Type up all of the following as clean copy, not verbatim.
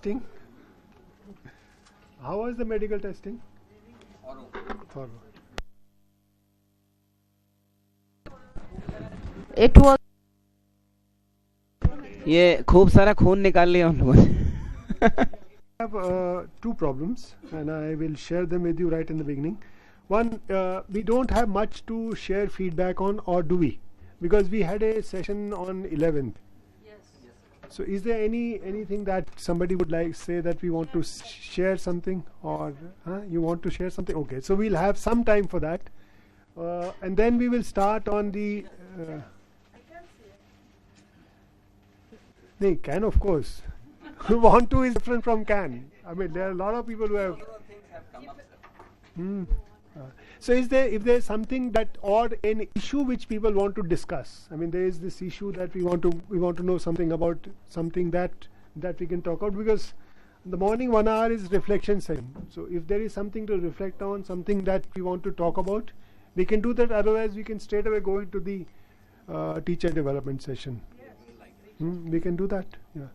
testing? How was the medical testing? Thorough. It was. ये खूब सारा खून निकाल लिया उन लोगों ने. I have two problems, and I will share them with you right in the beginning. One, we don't have much to share feedback on, or do we? Because we had a session on 11th. So is there anything that somebody would like say that we want to share something, or you want to share something? Okay, so we'll have some time for that, and then we will start on the. They can, of course. Want to is different from can. I mean, there are a lot of people who have. So if there's something that, or an issue which people want to discuss, I mean, there is this issue that we want to know something about, something that we can talk about, because the morning 1 hour is reflection session. So if there is something to reflect on, something that we want to talk about, we can do that. Otherwise, we can straight away go into the teacher development session. We can do that. Yeah.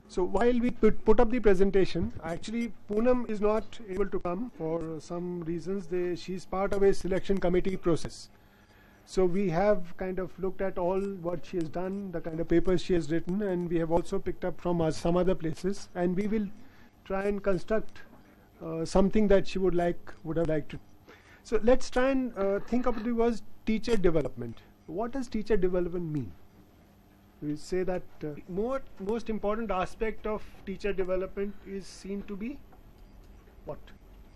So while we put up the presentation, actually Poonam is not able to come for some reasons. She's part of a selection committee process. So we have kind of looked at all what she has done, the kind of papers she has written, and we have also picked up from some other places, and we will try and construct something that she would have liked to. So let's try and think of the word teacher development. What does teacher development mean? We say that most important aspect of teacher development is seen to be what?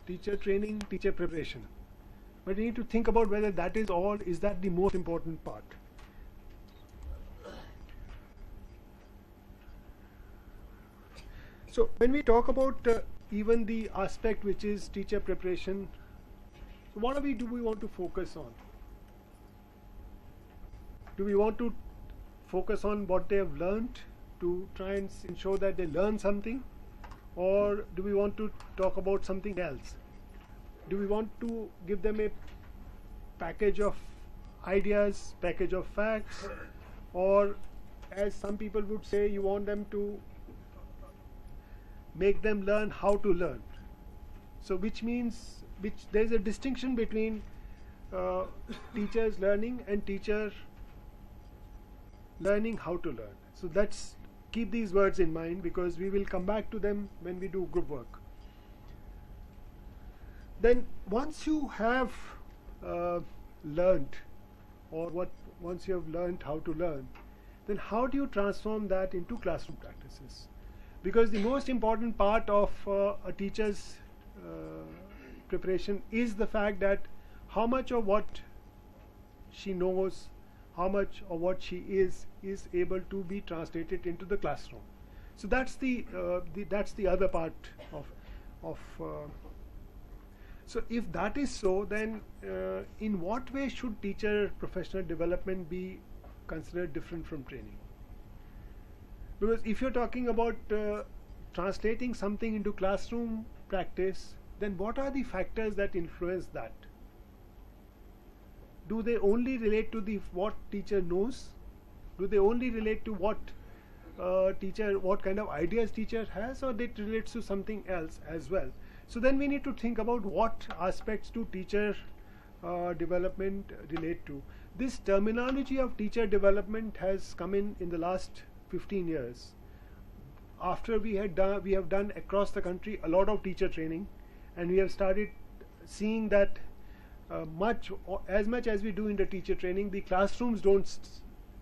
Teacher training, teacher preparation. But we need to think about whether that is all, is that the most important part? So when we talk about even the aspect which is teacher preparation, so what do we want to focus on? Do we want to focus on what they have learned to try and ensure that they learn something, or do we want to talk about something else? Do we want to give them a package of ideas, package of facts, or as some people would say, you want them to make them learn how to learn? So which means there is a distinction between teachers learning and teacher learning how to learn. So let's keep these words in mind, because we will come back to them when we do group work. Then once you have learned, or once you have learned how to learn, then how do you transform that into classroom practices? Because the most important part of a teacher's preparation is the fact that how much of what she knows, how much of what she is able to be translated into the classroom. So that's the other part of. So if that is so, then in what way should teacher professional development be considered different from training? Because if you're talking about translating something into classroom practice, then what are the factors that influence that? Do they only relate to what teacher knows? Do they only relate to what kind of ideas teacher has, or it relates to something else as well? So then we need to think about what aspects do teacher development relate to. This terminology of teacher development has come in the last 15 years. After we have done across the country a lot of teacher training, and we have started seeing that as much as we do in the teacher training, the classrooms don't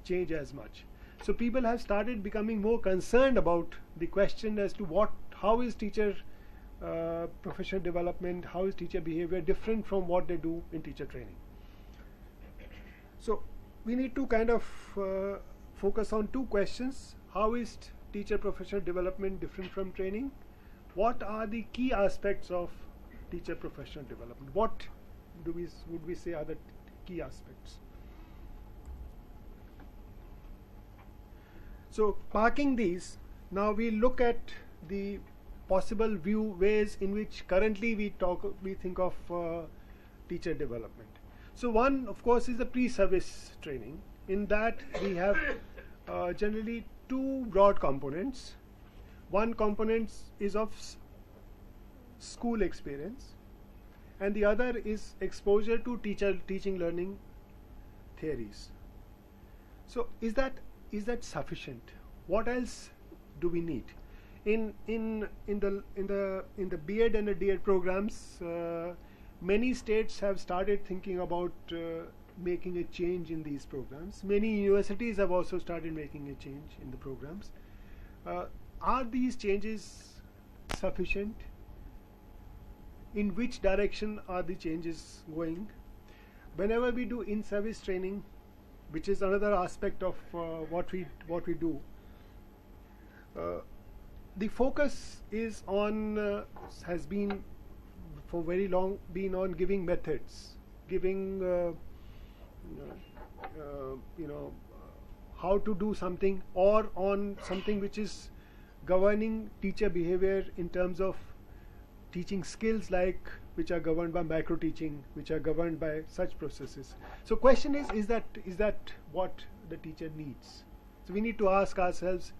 change as much. So people have started becoming more concerned about the question as to how is teacher professional development, how is teacher behavior different from what they do in teacher training. So we need to kind of focus on two questions. How is teacher professional development different from training? What are the key aspects of teacher professional development? What would we say are the key aspects? So parking these, now we look at the possible ways in which currently we think of teacher development. So one, of course, is the pre-service training. In that we have generally two broad components. one component is of school experience, and the other is exposure to teaching learning theories. So is that sufficient? What else do we need? In the B.Ed and the D.Ed programs, many states have started thinking about making a change in these programs. Many universities have also started making a change in the programs. Are these changes sufficient? In which direction are the changes going? Whenever we do in-service training, which is another aspect of what we do, the focus is on has been for very long been on giving methods, giving how to do something, or on something which is governing teacher behavior in terms of teaching skills, like which are governed by micro teaching, which are governed by such processes. So question is that what the teacher needs? So we need to ask ourselves,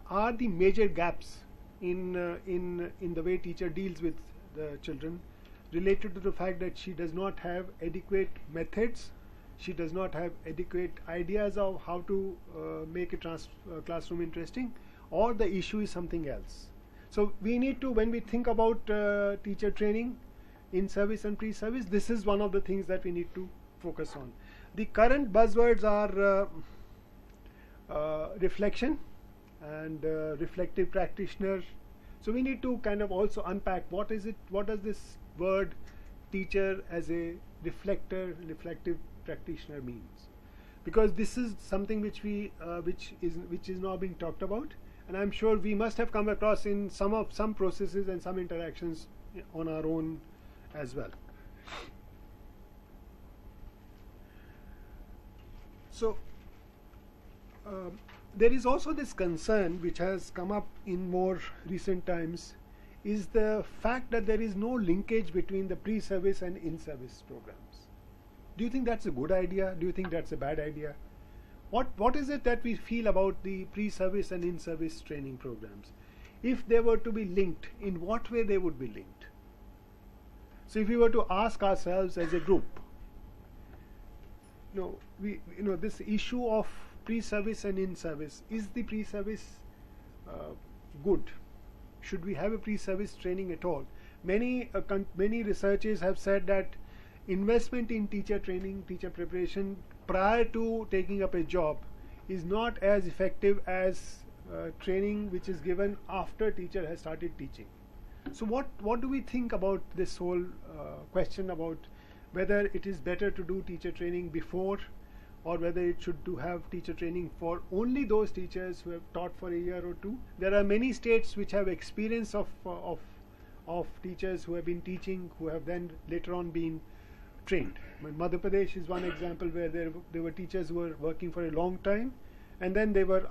are the major gaps in the way teacher deals with the children related to the fact that she does not have adequate methods, she does not have adequate ideas of how to make a classroom interesting, or the issue is something else? So we need to, when we think about teacher training in service and pre-service, this is one of the things that we need to focus on. The current buzzwords are reflection and reflective practitioner. So we need to kind of also unpack what is it, what does this word teacher as a reflective practitioner means, because this is something which is now being talked about, and I'm sure we must have come across in some processes and some interactions on our own as well. So there is also this concern which has come up in more recent times, is the fact that there is no linkage between the pre-service and in-service programs. Do you think that's a good idea? Do you think that's a bad idea? What is it that we feel about the pre-service and in-service training programs? If they were to be linked, in what way they would be linked? So if we were to ask ourselves as a group, this issue of pre-service and in-service, is the pre-service good? Should we have a pre-service training at all? Many researchers have said that investment in teacher training, teacher preparation prior to taking up a job is not as effective as training which is given after teacher has started teaching. So what do we think about this whole question about whether it is better to do teacher training before, or whether it should have teacher training for only those teachers who have taught for a year or two? There are many states which have experience of teachers who have been teaching, who have then later on been trained. Madhya Pradesh is one example where there were teachers who were working for a long time, and then they were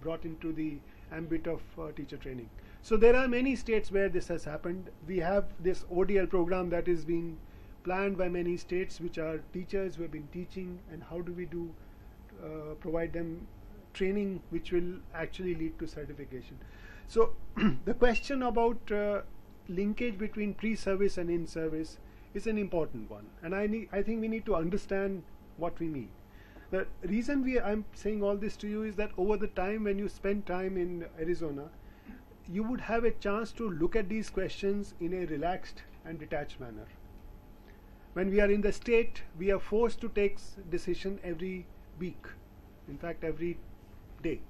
brought into the ambit of teacher training. So there are many states where this has happened. We have this ODL program that is being planned by many states, which are teachers who have been teaching, and how do we provide them training which will actually lead to certification. So the question about linkage between pre-service and in-service is an important one, and I think we need to understand what we mean. The reason I'm saying all this to you is that over the time when you spend time in Arizona, you would have a chance to look at these questions in a relaxed and detached manner. When we are in the state, we are forced to take decision every week, in fact every day,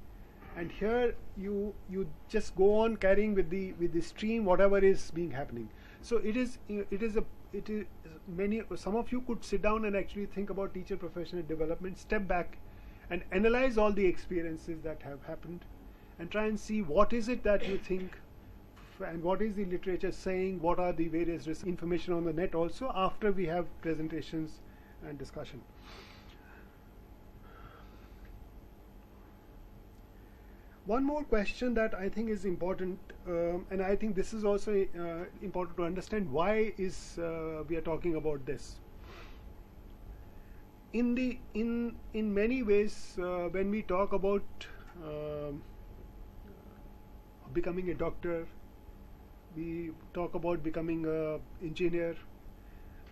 and here you just go on carrying with the stream whatever is being happening. So some of you could sit down and actually think about teacher professional development, step back and analyze all the experiences that have happened, and try and see what is it that you think, and what is the literature saying, what are the various information on the net also, after we have presentations and discussion. One more question that I think is important, and I think this is also important to understand why we are talking about this. In many ways, when we talk about becoming a doctor, we talk about becoming an engineer.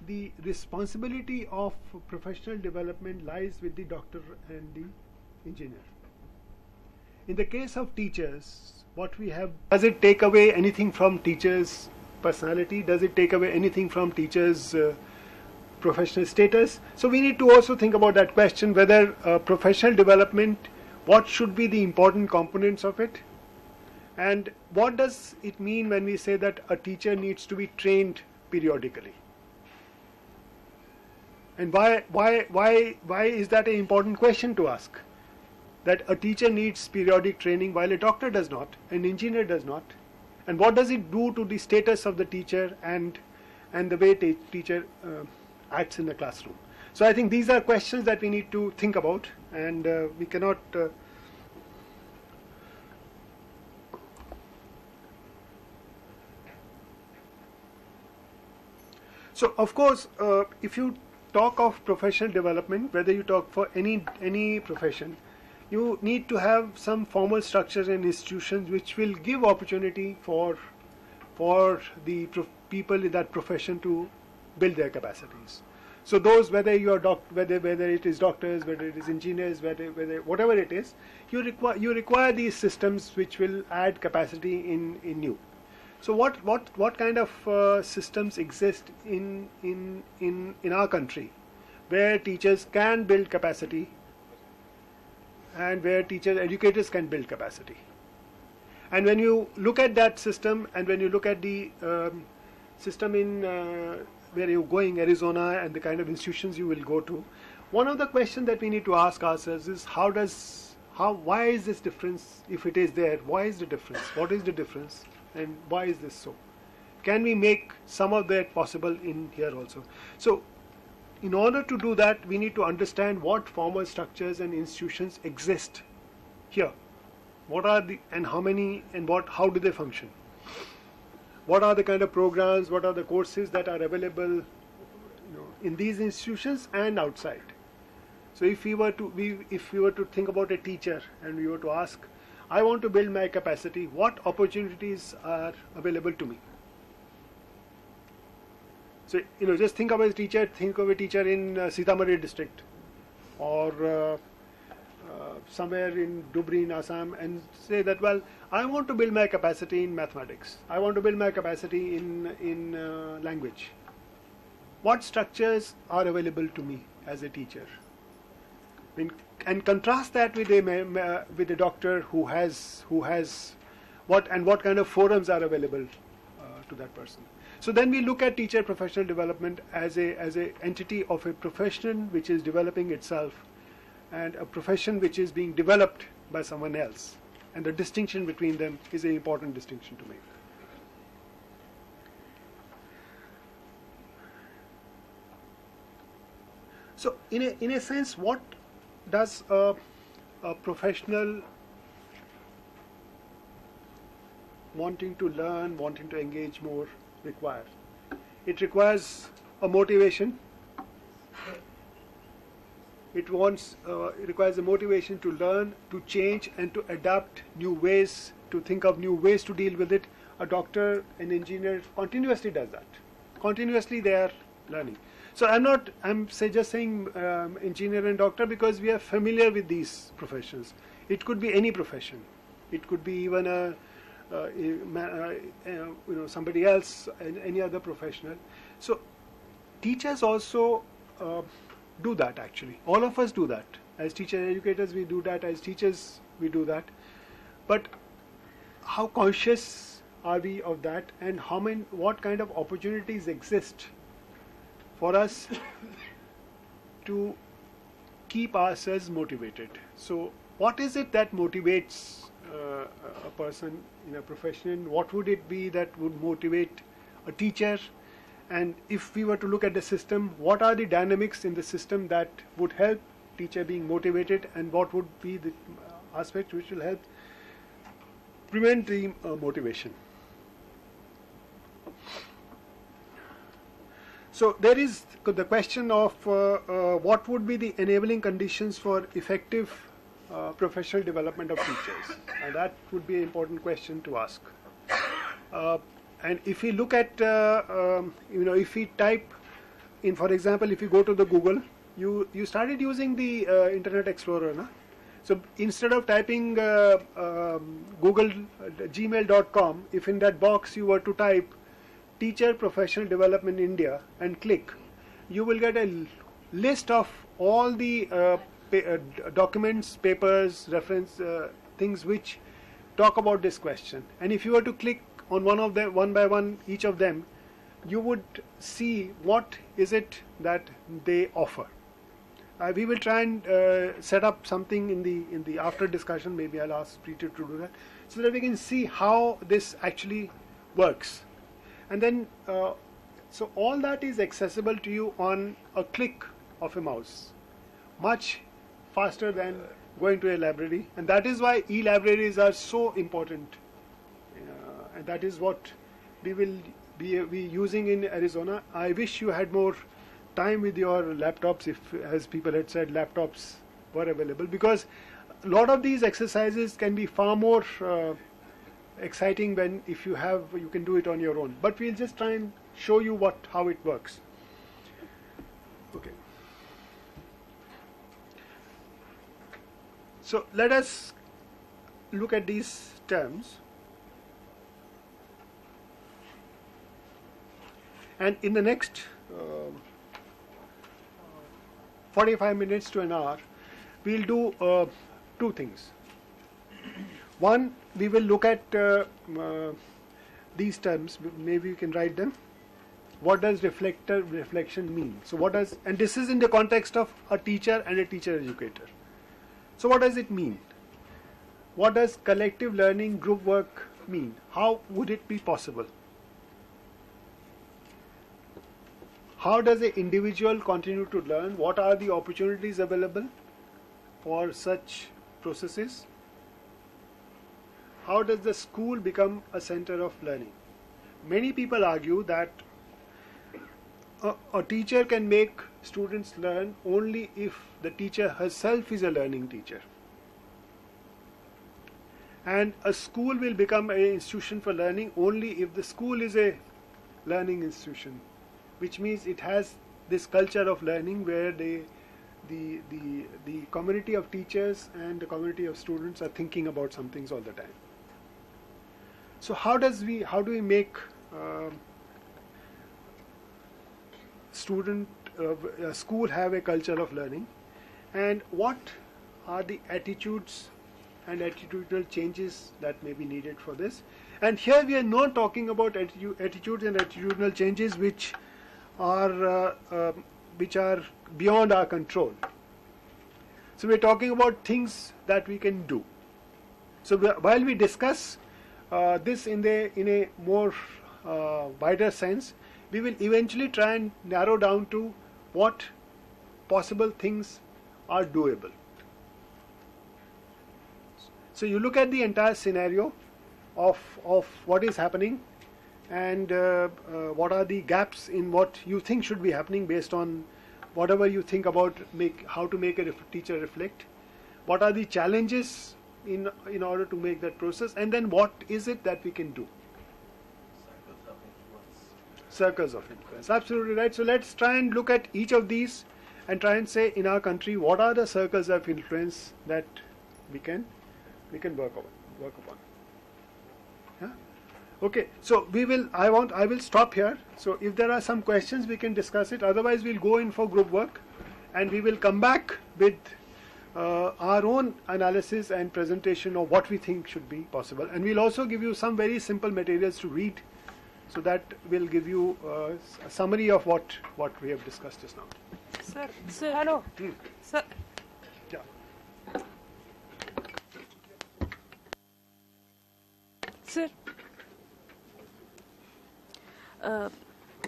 The responsibility of professional development lies with the doctor and the engineer. In the case of teachers, what we have, does it take away anything from teachers' personality? Does it take away anything from teachers' professional status? So we need to also think about that question, whether professional development, what should be the important components of it? And what does it mean when we say that a teacher needs to be trained periodically? And why is that an important question to ask? That a teacher needs periodic training while a doctor does not, an engineer does not. And what does it do to the status of the teacher and the way teacher acts in the classroom? So I think these are questions that we need to think about, and we cannot so of course if you talk of professional development, whether you talk for any profession, you need to have some formal structures and institutions which will give opportunity for the people in that profession to build their capacities. So those, whether you are whether it is doctors, whether it is engineers, whether whatever it is, you require these systems which will add capacity in you. So what kind of systems exist in our country where teachers can build capacity and where educators can build capacity? And when you look at that system, and when you look at the system in where you're going, Arizona, and the kind of institutions you will go to, one of the questions that we need to ask ourselves is why is this difference, if it is there, why is the difference? What is the difference? And why is this so? Can we make some of that possible in here also? So in order to do that, we need to understand what formal structures and institutions exist here. What are and how many, and how do they function? What are the kind of programs, what are the courses that are available in these institutions and outside? So if we were to think about a teacher and we were to ask, I want to build my capacity, what opportunities are available to me? So just think of a teacher in Sitamarhi district, or somewhere in Dhubri in Assam, and say that, well, I want to build my capacity in mathematics, I want to build my capacity in language. What structures are available to me as a teacher? And contrast that with a doctor who has what kind of forums are available to that person. So then we look at teacher professional development as a entity of a profession which is developing itself, and a profession which is being developed by someone else, and the distinction between them is an important distinction to make. So in a sense, what does a professional wanting to learn, wanting to engage more require? It requires a motivation. It requires a motivation to learn, to change, and to adapt new ways, to think of new ways to deal with it. A doctor, an engineer continuously does that. Continuously they are learning. So I'm just saying engineer and doctor because we are familiar with these professions. It could be any profession. It could be even somebody else, any other professional. So teachers also do that actually. All of us do that. As teacher educators we do that, as teachers we do that. But how conscious are we of that, and what kind of opportunities exist for us to keep ourselves motivated? So what is it that motivates a person in a profession? What would it be that would motivate a teacher? And if we were to look at the system, what are the dynamics in the system that would help teacher being motivated, and what would be the aspects which will help prevent the motivation? So there is the question of what would be the enabling conditions for effective professional development of teachers? And that would be an important question to ask. And if we look at, if we type in, for example, if you go to the Google, you started using the Internet Explorer, na? So instead of typing Google gmail.com, if in that box you were to type Teacher Professional Development India and click, you will get a list of all the documents, papers, reference things which talk about this question. And if you were to click on one of them, one by one, each of them, you would see what is it that they offer. We will try and set up something in the after discussion. Maybe I'll ask Peter to do that, so that we can see how this actually works. And then, so all that is accessible to you on a click of a mouse, much faster than going to a library. And that is why e-libraries are so important. And that is what we will be using in Arizona. I wish you had more time with your laptops, if, as people had said, laptops were available, because a lot of these exercises can be far more exciting when if you can do it on your own. But we'll just try and show you how it works. Okay. So let us look at these terms. And in the next 45 minutes to an hour, we'll do two things. One, we will look at these terms. Maybe you can write them. What does reflection mean? So what does, and this is in the context of a teacher and a teacher educator. So what does it mean? What does collective learning, group work mean? How would it be possible? How does an individual continue to learn? What are the opportunities available for such processes? How does the school become a center of learning? Many people argue that a teacher can make students learn only if the teacher herself is a learning teacher. And a school will become an institution for learning only if the school is a learning institution, which means it has this culture of learning where the community of teachers and the community of students are thinking about some things all the time. So how do we make a school have a culture of learning, and what are the attitudes and attitudinal changes that may be needed for this? And here we are not talking about attitudes and attitudinal changes which are beyond our control. So we're talking about things that we can do. So while we discuss this in a more wider sense, we will eventually try and narrow down to what possible things are doable. So you look at the entire scenario of what is happening, and what are the gaps in what you think should be happening based on whatever you think about how to make a teacher reflect. What are the challenges in order to make that process, and then what is it that we can do? Circles of influence. Absolutely right. So let's try and look at each of these and try and say, in our country, what are the circles of influence that we can work upon. Yeah? Okay. So I will stop here. So if there are some questions, we can discuss it. Otherwise, we'll go in for group work, and we will come back with our own analysis and presentation of what we think should be possible. And we'll also give you some very simple materials to read, so that will give you a summary of what we have discussed just now. Sir, hello. Sir. Yeah. Sir.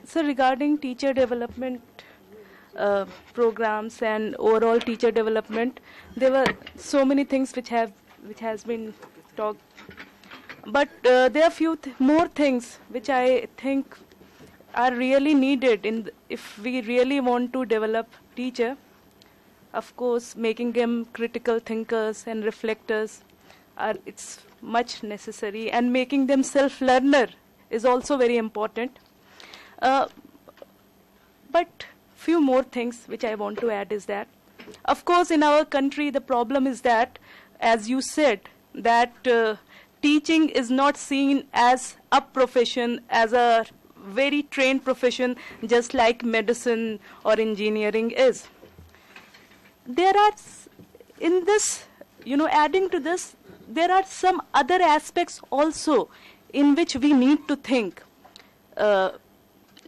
Sir, regarding teacher development programs and overall teacher development, there were so many things which has been talked. But there are few more things which I think are really needed if we really want to develop teacher. Of course, making them critical thinkers and reflectors it's much necessary, and making them self-learner is also very important. But few more things which I want to add is that, of course, in our country the problem is that, as you said, that teaching is not seen as a profession, as a very trained profession, just like medicine or engineering is. There are, in this, adding to this, there are some other aspects also in which we need to think,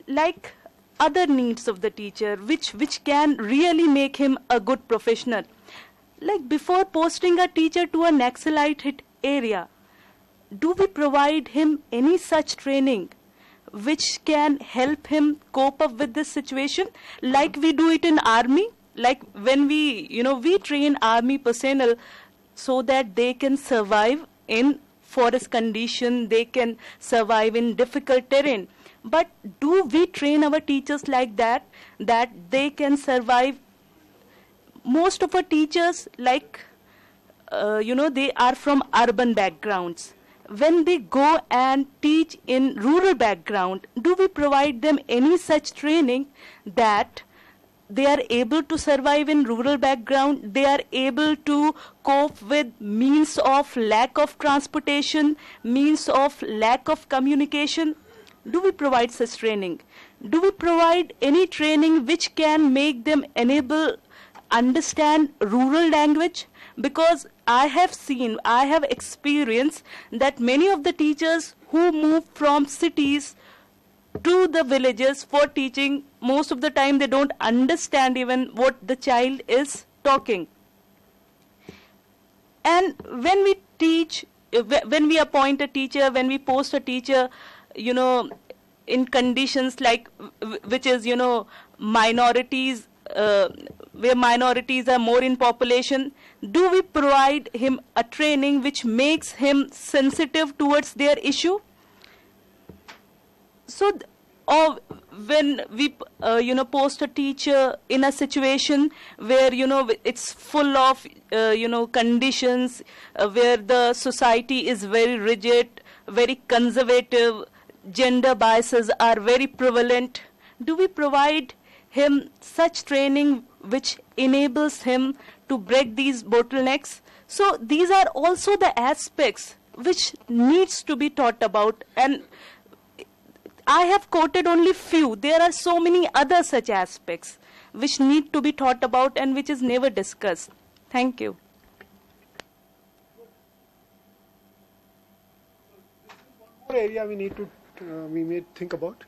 like other needs of the teacher, which can really make him a good professional. Like before posting a teacher to a Naxalite hit area, do we provide him any such training which can help him cope up with this situation, like we do it in army? Like when we train army personnel so that they can survive in forest condition, they can survive in difficult terrain. But do we train our teachers like that they can survive? Most of our teachers, like, they are from urban backgrounds. When they go and teach in rural background, do we provide them any such training that they are able to survive in rural background, they are able to cope with means of lack of transportation, means of lack of communication? Do we provide such training? Do we provide any training which can make them understand rural language? Because I have experienced that many of the teachers who move from cities to the villages for teaching, most of the time they don't understand even what the child is talking. And when we teach, when we appoint a teacher, when we post a teacher, in conditions like, which is, minorities, where minorities are more in population, do we provide him a training which makes him sensitive towards their issue? So, or when we, post a teacher in a situation where, it's full of, conditions where the society is very rigid, very conservative, gender biases are very prevalent, do we provide him such training which enables him to break these bottlenecks? So these are also the aspects which needs to be taught about, and I have quoted only few. There are so many other such aspects which need to be taught about and which is never discussed. Thank you. One more area we need to we may think about,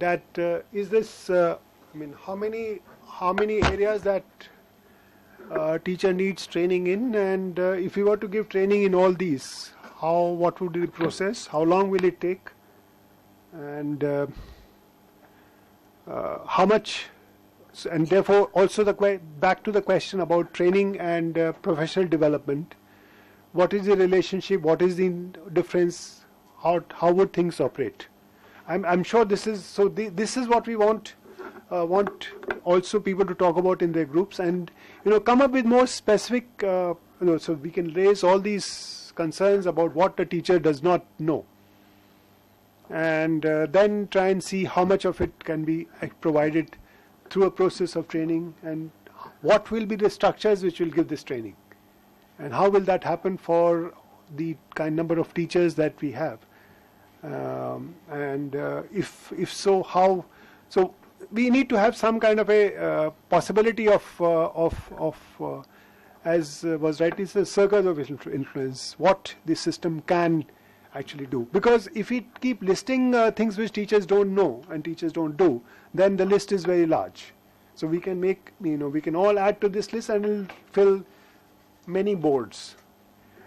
that is this. How many areas that teacher needs training in, and if we were to give training in all these, what would be the process? How long will it take? And how much? And therefore, also back to the question about training and professional development. What is the relationship? What is the difference? How would things operate? I'm sure this is so. This is what we want also people to talk about in their groups, and come up with more specific. So we can raise all these concerns about what the teacher does not know, and then try and see how much of it can be provided through a process of training, and what will be the structures which will give this training, and how will that happen for the number of teachers that we have. And if so, how? So we need to have some kind of a possibility of as was rightly said, circles of influence, what the system can actually do. Because if we keep listing things which teachers don't know and teachers don't do, then the list is very large. So we can make, we can all add to this list and it'll fill many boards.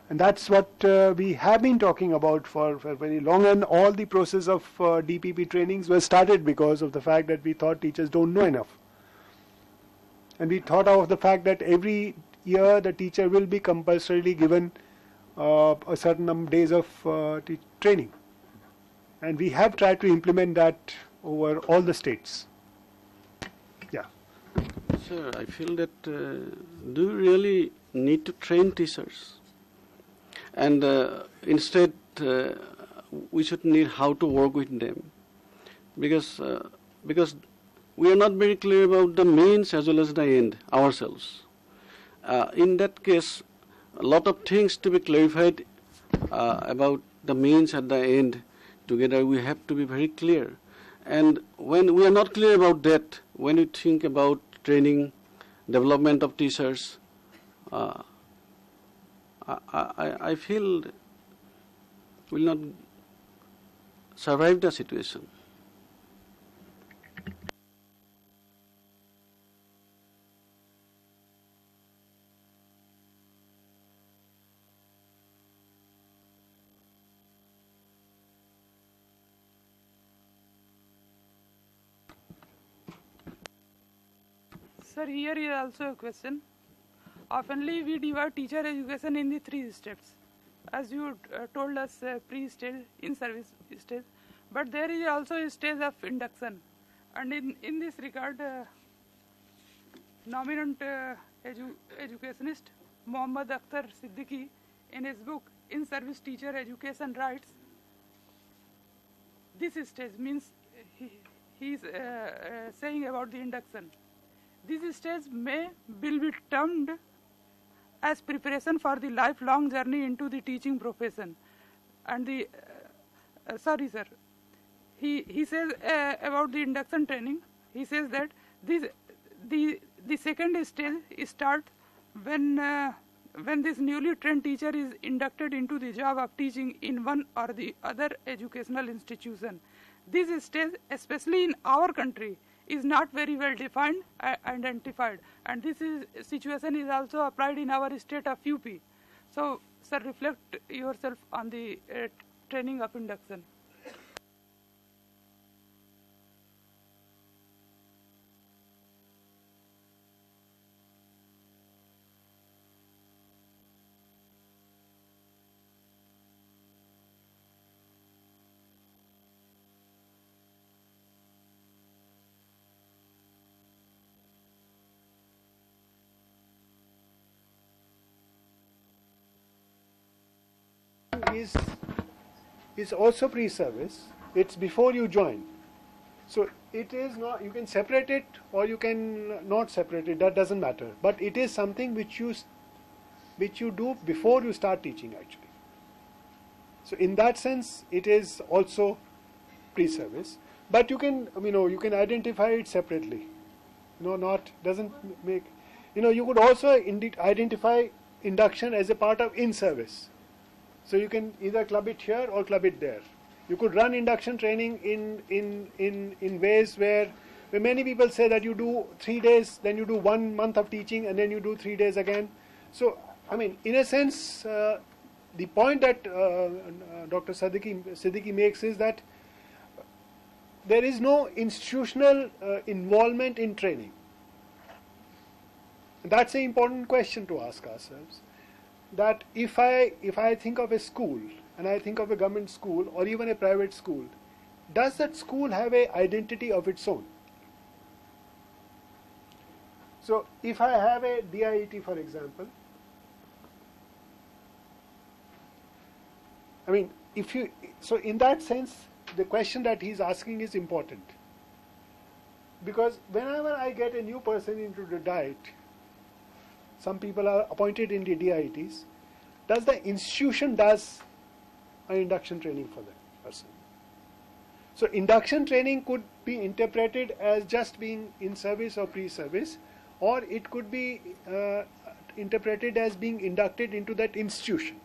And that's what we have been talking about for very long, and all the process of DPP trainings was started because of the fact that we thought teachers don't know enough. And we thought of the fact that every year the teacher will be compulsorily given a certain number of days of training. And we have tried to implement that over all the states. Yeah. Sir, I feel that do we really need to train teachers? And instead, we should need how to work with them, because we are not very clear about the means as well as the end ourselves. In that case, a lot of things to be clarified about the means and the end. Together, we have to be very clear. And when we are not clear about that, when we think about training, development of teachers, I feel will not survive the situation. Sir, here is also a question. Oftenly we divide teacher education in the 3 steps. As you told us, pre-stage, in-service stage. But there is also a stage of induction. And in this regard, nominant educationist Muhammad Akhtar Siddiqui, in his book In-Service Teacher Education, writes, this stage means he is saying about the induction. This stage will be termed as preparation for the lifelong journey into the teaching profession. And the, sorry sir, he says about the induction training, he says that the second stage starts when this newly trained teacher is inducted into the job of teaching in one or the other educational institution. This stage, especially in our country, is not very well defined, identified, and this situation is also applied in our state of UP. So, sir, reflect yourself on the training of induction. Is also pre-service. It's before you join. So it is not, you can separate it or you can not separate it, that doesn't matter. But it is something which you do before you start teaching actually. So in that sense, it is also pre-service. But you can, you can identify it separately. Doesn't make, you could also identify induction as a part of in-service. So you can either club it here or club it there. You could run induction training in ways where many people say that you do 3 days, then you do 1 month of teaching, and then you do 3 days again. So, in a sense, the point that Dr. Siddiqui makes is that there is no institutional involvement in training. That's an important question to ask ourselves. That if I think of a school, and I think of a government school or even a private school, does that school have an identity of its own? So if I have a DIET, for example, so in that sense, the question that he's asking is important. Because whenever I get a new person into the diet, some people are appointed in the DIETs, does the institution does an induction training for that person? So induction training could be interpreted as just being in service or pre-service, or it could be interpreted as being inducted into that institution.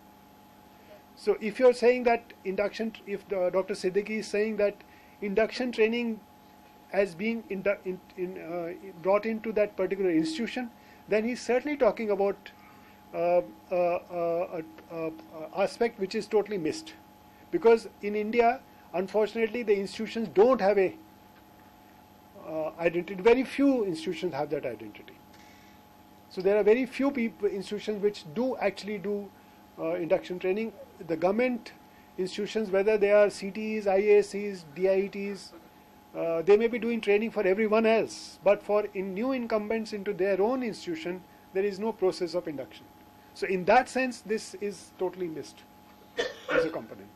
So if you're saying that induction, if Dr. Siddiqui is saying that induction training as being brought into that particular institution, then he's certainly talking about aspect which is totally missed. Because in India, unfortunately, the institutions don't have a identity. Very few institutions have that identity. So there are very few institutions which do actually do induction training. The government institutions, whether they are CTEs, IACs, DIETs, They may be doing training for everyone else, but for new incumbents into their own institution, there is no process of induction. So in that sense, this is totally missed as a component.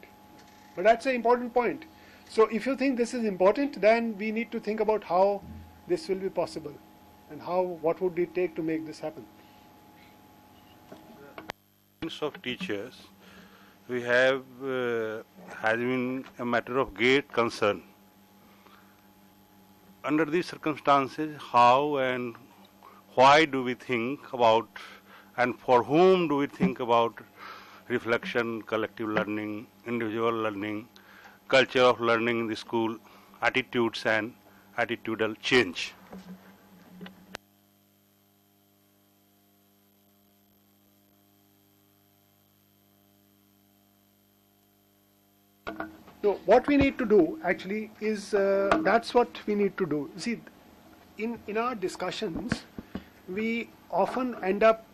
But that's an important point. So if you think this is important, then we need to think about how this will be possible and what would it take to make this happen. Of teachers, we have has been a matter of great concern. Under these circumstances, how and why do we think about, and for whom do we think about reflection, collective learning, individual learning, culture of learning in the school, attitudes and attitudinal change? No, what we need to do actually is, that's what we need to do. See, in our discussions, we often end up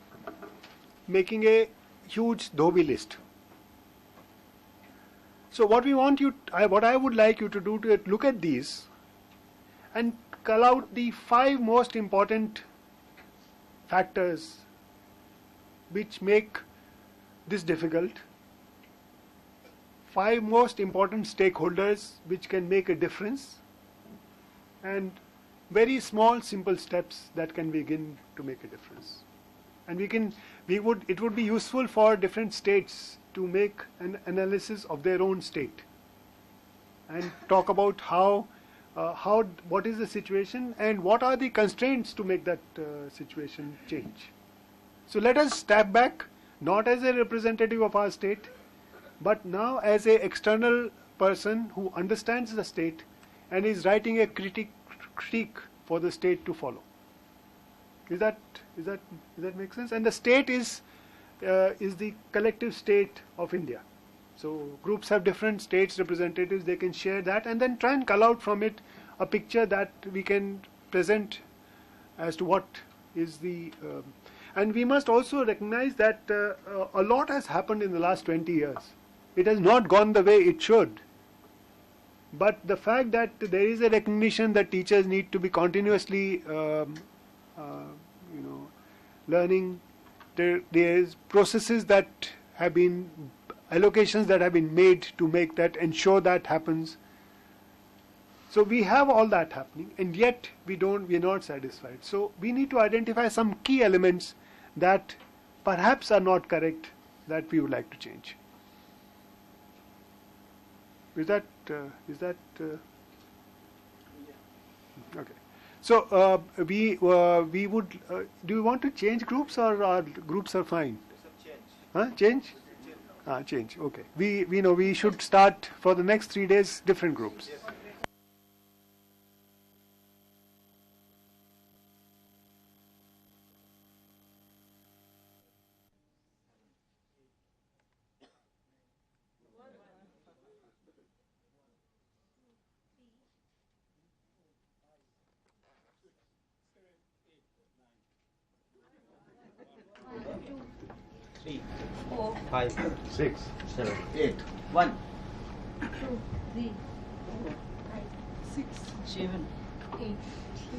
making a huge dhobi list. So what we want what I would like you to do to look at these and cull out the 5 most important factors which make this difficult. 5 most important stakeholders which can make a difference, and very small simple steps that can begin to make a difference. And it would be useful for different states to make an analysis of their own state and talk about what is the situation and what are the constraints to make that situation change. So let us step back, not as a representative of our state, but now as an external person who understands the state and is writing a critique for the state to follow. Does that make sense? And the state is the collective state of India. So groups have different states representatives. They can share that and then try and cull out from it a picture that we can present as to what is the. And we must also recognize that a lot has happened in the last 20 years. It has not gone the way it should. But the fact that there is a recognition that teachers need to be continuously, learning. There is processes that have been, allocations that have been made to make that, ensure that happens. So we have all that happening, and yet we are not satisfied. So we need to identify some key elements that perhaps are not correct, that we would like to change. Is that okay? So we would. Do you want to change groups, or our groups are fine? Change. Change. Okay. We know we should start for the next 3 days different groups. Three, 4, 5, 6, 7, 8. 1, 2, 3, 4, 5, 6, 7, 8.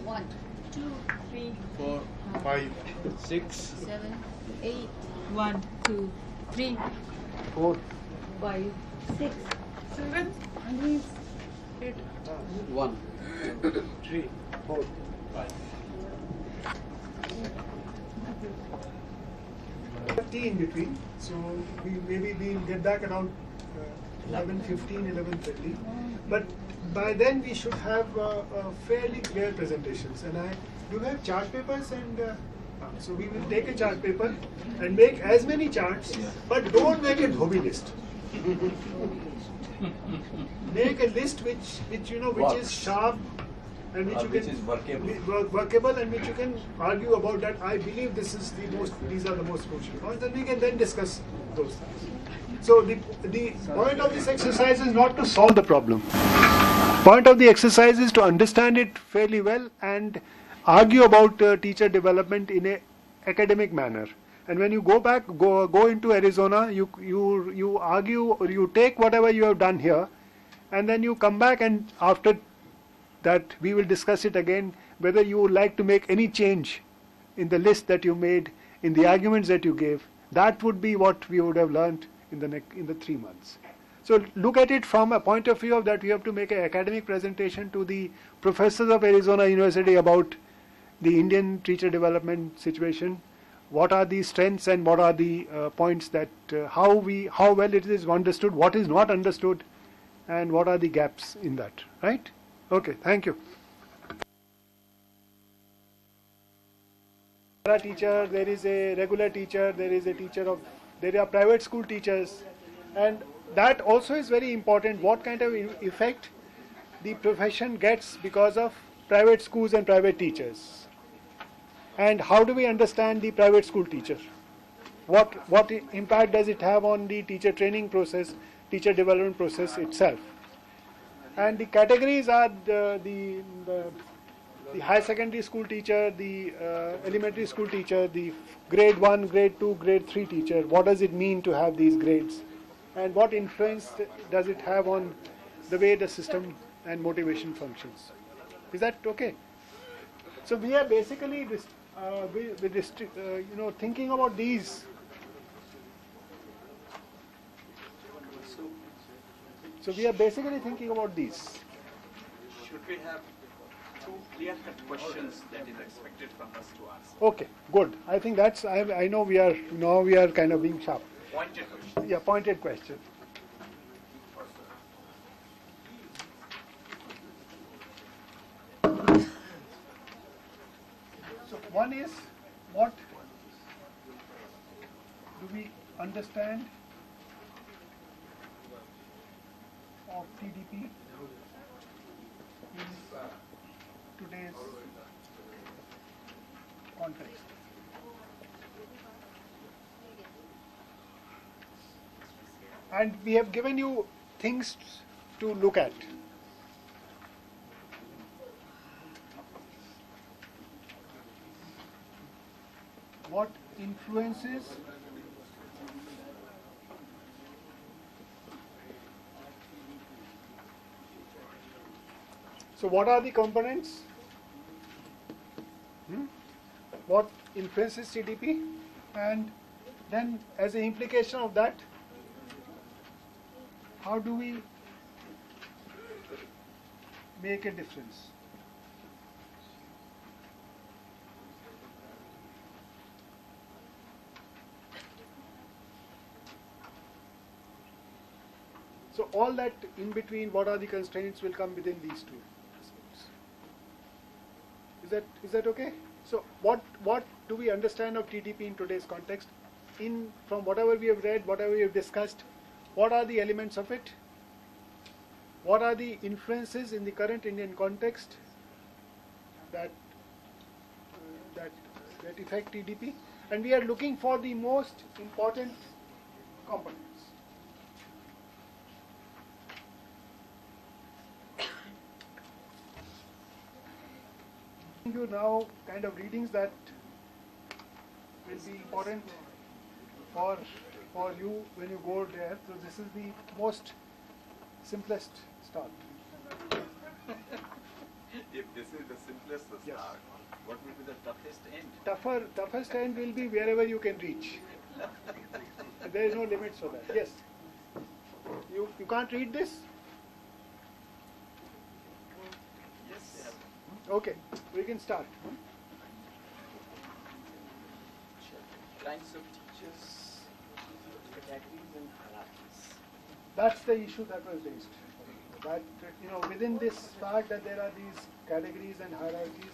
1, 2, 3, 4, 5, 6, 7, 8. 1, 2, 3, 4. 5, 6, 7, 8. 1, 3, 4, 5. tea in between, so we'll get back around 11:15, 11:30. But by then we should have fairly clear presentations. And I do have chart papers, and so we will take a chart paper and make as many charts, but don't make a dhobi list. Make a list which is sharp and which is workable, and which you can argue about that. I believe these are the most crucial points. Then we can then discuss those things. So the point of this exercise is not to solve the problem. Point of the exercise is to understand it fairly well and argue about teacher development in a academic manner. And when you go into Arizona, you argue, or you take whatever you have done here, and then you come back, and after that we will discuss it again, whether you would like to make any change in the list that you made, in the arguments that you gave. That would be what we would have learned in the 3 months. So look at it from a point of view of that we have to make an academic presentation to the professors of Arizona University about the Indian teacher development situation. What are the strengths and what are the points that how well it is understood, what is not understood, and what are the gaps in that, right? Okay, thank you. There are teacher, there is a regular teacher, there is a teacher of, there are private school teachers, and that also is very important, what kind of effect the profession gets because of private schools and private teachers. And how do we understand the private school teacher? What impact does it have on the teacher training process, teacher development process itself? And the categories are the high secondary school teacher, the elementary school teacher, the grade 1, grade 2, grade 3 teacher. What does it mean to have these grades? And what influence does it have on the way the system and motivation functions? Is that okay? So we are basically thinking about these. So we are basically thinking about these. Should we have 2 clear-cut questions that is expected from us to answer? Okay, good. I think that's. I know we are kind of being sharp. Pointed question. Yeah, pointed question. So one is, what do we understand of TDP in today's context? And we have given you things to look at. What influences so what are the components? What influences TDP? And then as an implication of that, how do we make a difference? So all that in between, what are the constraints, will come within these 2 aspects. Is that okay? So what do we understand of TDP in today's context? From whatever we have read, whatever we have discussed, what are the elements of it? What are the influences in the current Indian context that affect TDP? And we are looking for the most important components. You now kind of readings that will be important for you when you go there. So this is the most simplest start. If this is the simplest start, Yes. what will be the toughest end? Toughest end will be wherever you can reach. There is no limits for that. Yes. You can't read this? Yes. Okay, we can start. Kinds of teachers, categories and hierarchies. That's the issue that was raised. That within this fact that there are these categories and hierarchies,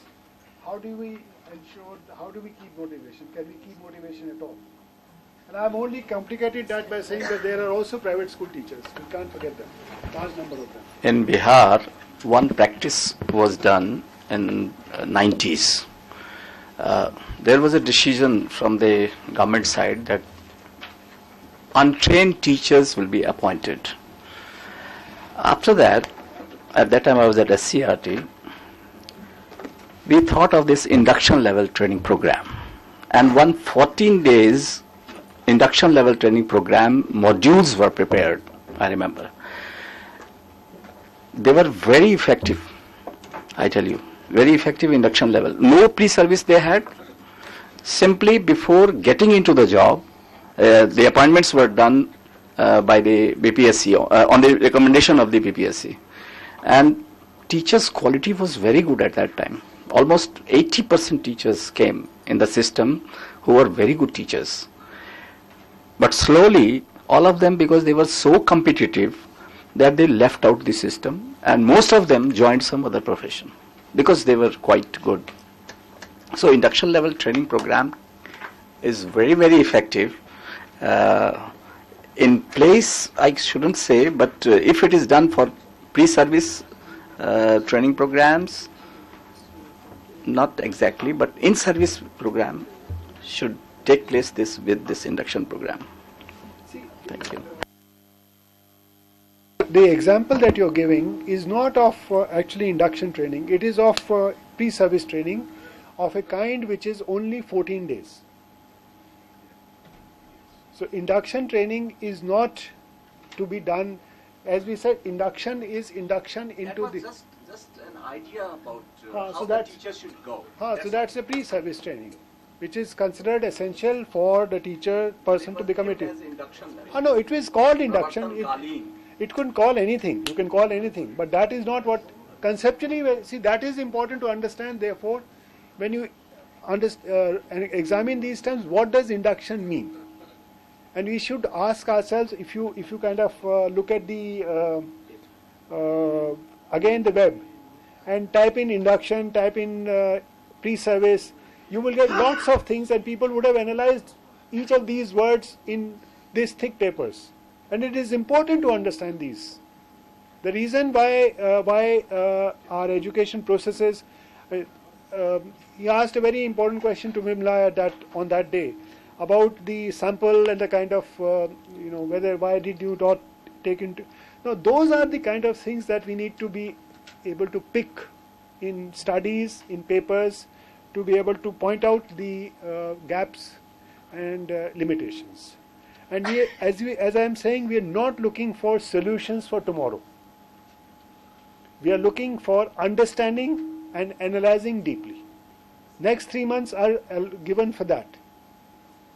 how do we ensure? How do we keep motivation? Can we keep motivation at all? And I've only complicated that by saying that there are also private school teachers. We can't forget them. Large number of them. In Bihar, one practice was done in 90s. There was a decision from the government side that untrained teachers will be appointed. After that, at that time I was at SCRT, we thought of this induction level training program. And 14 days induction level training program modules were prepared, I remember. They were very effective. I tell you, very effective induction level. No pre-service they had. Simply before getting into the job, the appointments were done by the BPSC on the recommendation of the BPSC, and teachers' quality was very good at that time. Almost 80% teachers came in the system who were very good teachers. But slowly, all of them, because they were so competitive, that they left out the system, and most of them joined some other profession because they were quite good. So induction level training program is very, very effective. In place, I shouldn't say, but if it is done for pre-service training programs, not exactly, but in-service program should take place with this induction program. Thank you. The example that you're giving is not of actually induction training. It is of pre-service training of a kind which is only 14 days. So induction training is not to be done, as we said, induction is induction into the... Just an idea about how the teacher should go. So that's a pre-service training, which is considered essential for the teacher person to become a teacher. No, it was called induction. It couldn't call anything. You can call anything, but that is not what conceptually. See, that is important to understand. Therefore, when you examine these terms, what does induction mean? And we should ask ourselves, if you kind of look at the again the web and type in induction, type in pre-service, you will get lots of things, and people would have analyzed each of these words in these thick papers. And it is important to understand these. The reason why our education processes, he asked a very important question to Vimla on that day about the sample and the kind of, why did you not take into... No, those are the kind of things that we need to be able to pick in studies, in papers, to be able to point out the gaps and limitations. And as I am saying, we are not looking for solutions for tomorrow. We are looking for understanding and analyzing deeply. Next 3 months are given for that.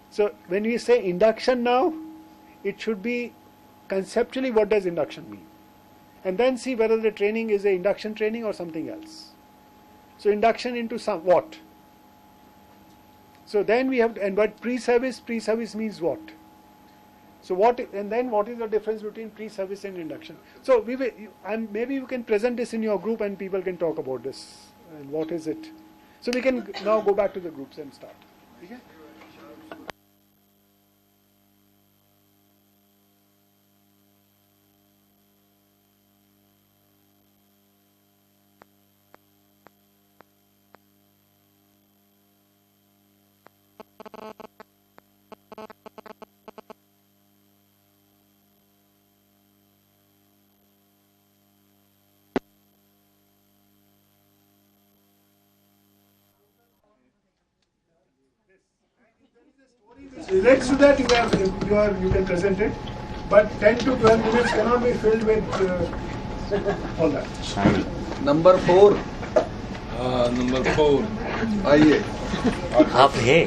So when we say induction now, it should be conceptually, what does induction mean? And then see whether the training is an induction training or something else. So induction into what? So then we have, but pre-service means what? So and then what is the difference between pre-service and induction? So maybe you can present this in your group and people can talk about this and what is it. So we can now go back to the groups and start. Okay? Relates to that, you can present it, but 10 to 12 minutes cannot be filled with all that. Number 4. Number 4. आइए. आप हैं.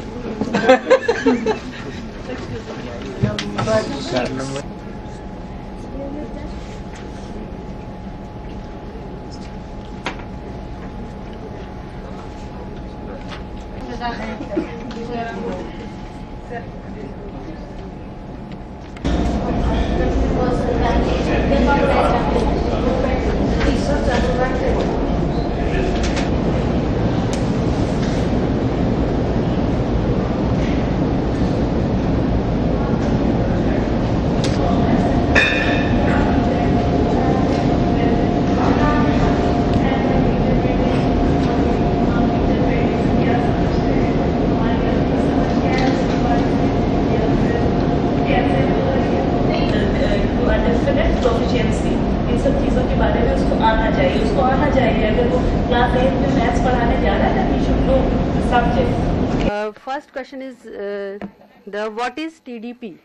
First question is what is TDP?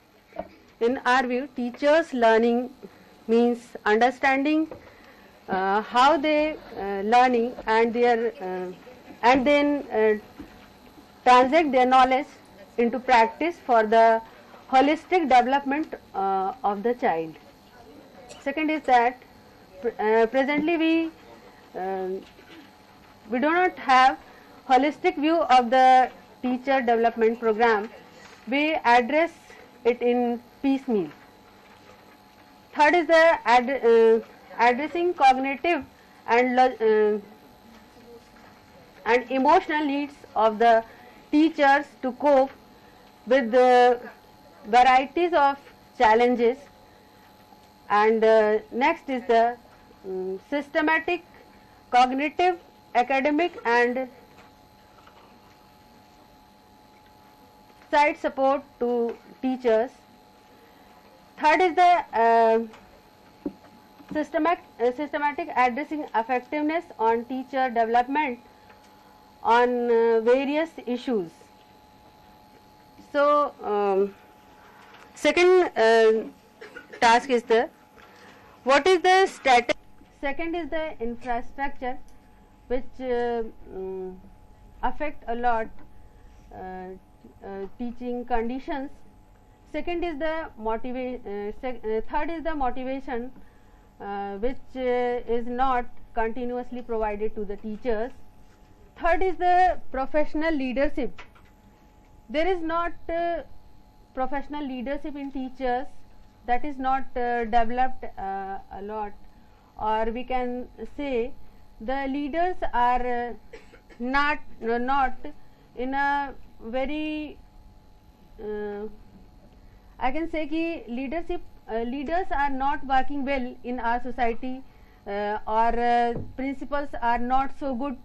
In our view, teachers learning means understanding how they learning and their and then translate their knowledge into practice for the holistic development of the child. Second is that presently we do not have holistic view of the teacher development program. We address it in piecemeal. Third is the addressing cognitive and emotional needs of the teachers to cope with the varieties of challenges. And next is the systematic, cognitive, academic and side support to teachers. Third is the systematic addressing effectiveness on teacher development on various issues. So second task is the what is the status. Second is the infrastructure, which affect a lot teaching conditions. Second is the third is the motivation, which is not continuously provided to the teachers. Third is the professional leadership. There is not professional leadership in teachers, that is not developed a lot, or we can say the leaders are not in a very I can say ki leaders are not working well in our society, or principals are not so good,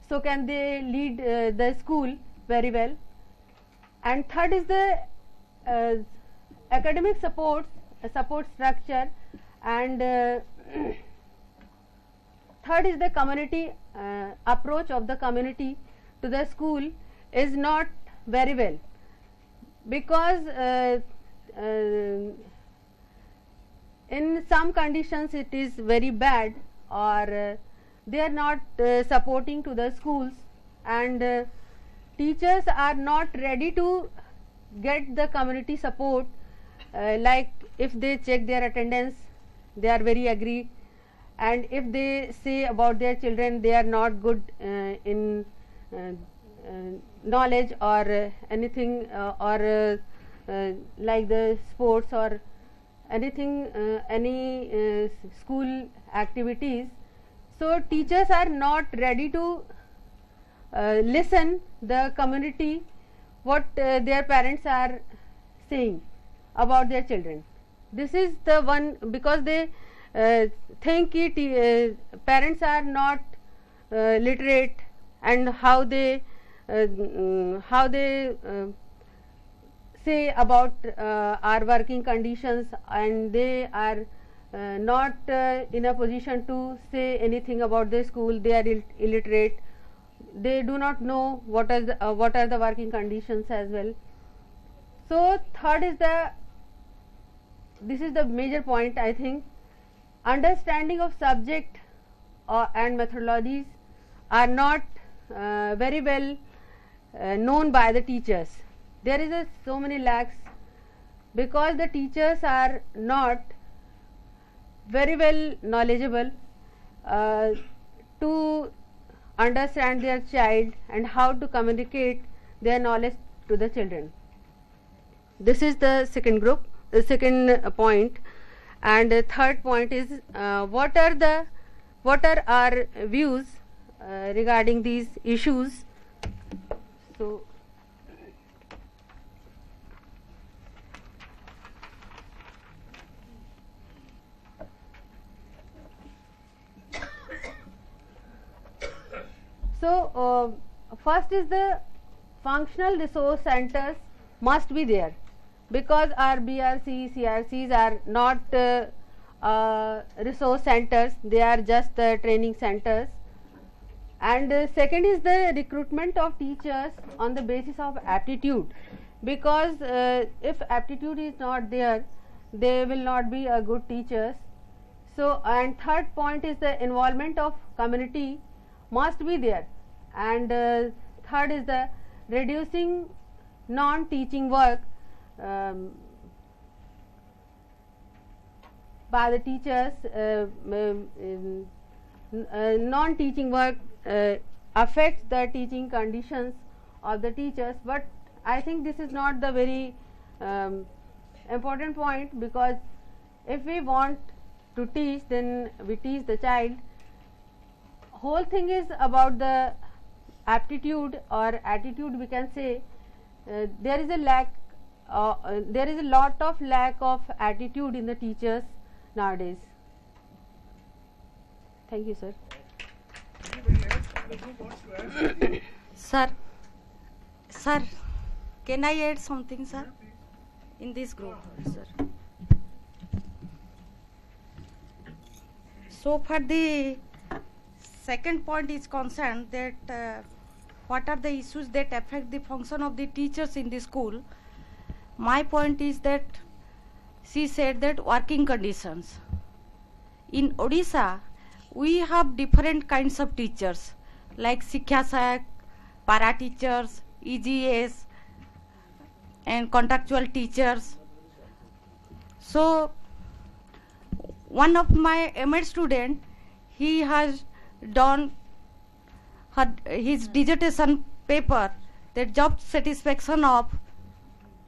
so can they lead the school very well. And third is the academic support structure, and third is the community approach of the community to the school is not very well, because in some conditions it is very bad, or they are not supporting to the schools, and teachers are not ready to get the community support. Like if they check their attendance, they are very agree, and if they say about their children they are not good in knowledge or anything, or like the sports or anything, any school activities, so teachers are not ready to listen the community what their parents are saying about their children. This is the one, because they think parents are not literate, and how they say about our working conditions, and they are not in a position to say anything about the school. They are illiterate, they do not know what are the working conditions as well. So third is this is the major point, I think. Understanding of subject and methodologies are not very well known by the teachers. There is so many lacks, because the teachers are not very well knowledgeable to understand their child and how to communicate their knowledge to the children. This is the second group, the second point. And the third point is what are our views regarding these issues. So first is the functional resource centers must be there, because our BRC, CRCs are not resource centers, they are just training centers. And second is the recruitment of teachers on the basis of aptitude, because if aptitude is not there, they will not be a good teachers. So, and third point is the involvement of community must be there, and third is the reducing non-teaching work by the teachers. Non-teaching work affects the teaching conditions of the teachers, but I think this is not the very important point, because if we want to teach, then we teach the child. Whole thing is about the aptitude or attitude, we can say. There is a lack, there is a lot of lack of attitude in the teachers nowadays. Thank you, sir. Sir, can I add something, sir, in this group, sir? So far the second point is concerned that what are the issues that affect the function of the teachers in the school. My point is that she said that working conditions. In Odisha, we have different kinds of teachers like Shikshasak, para teachers, EGS, and contractual teachers. So one of my MA student, he has done his dissertation paper, the job satisfaction of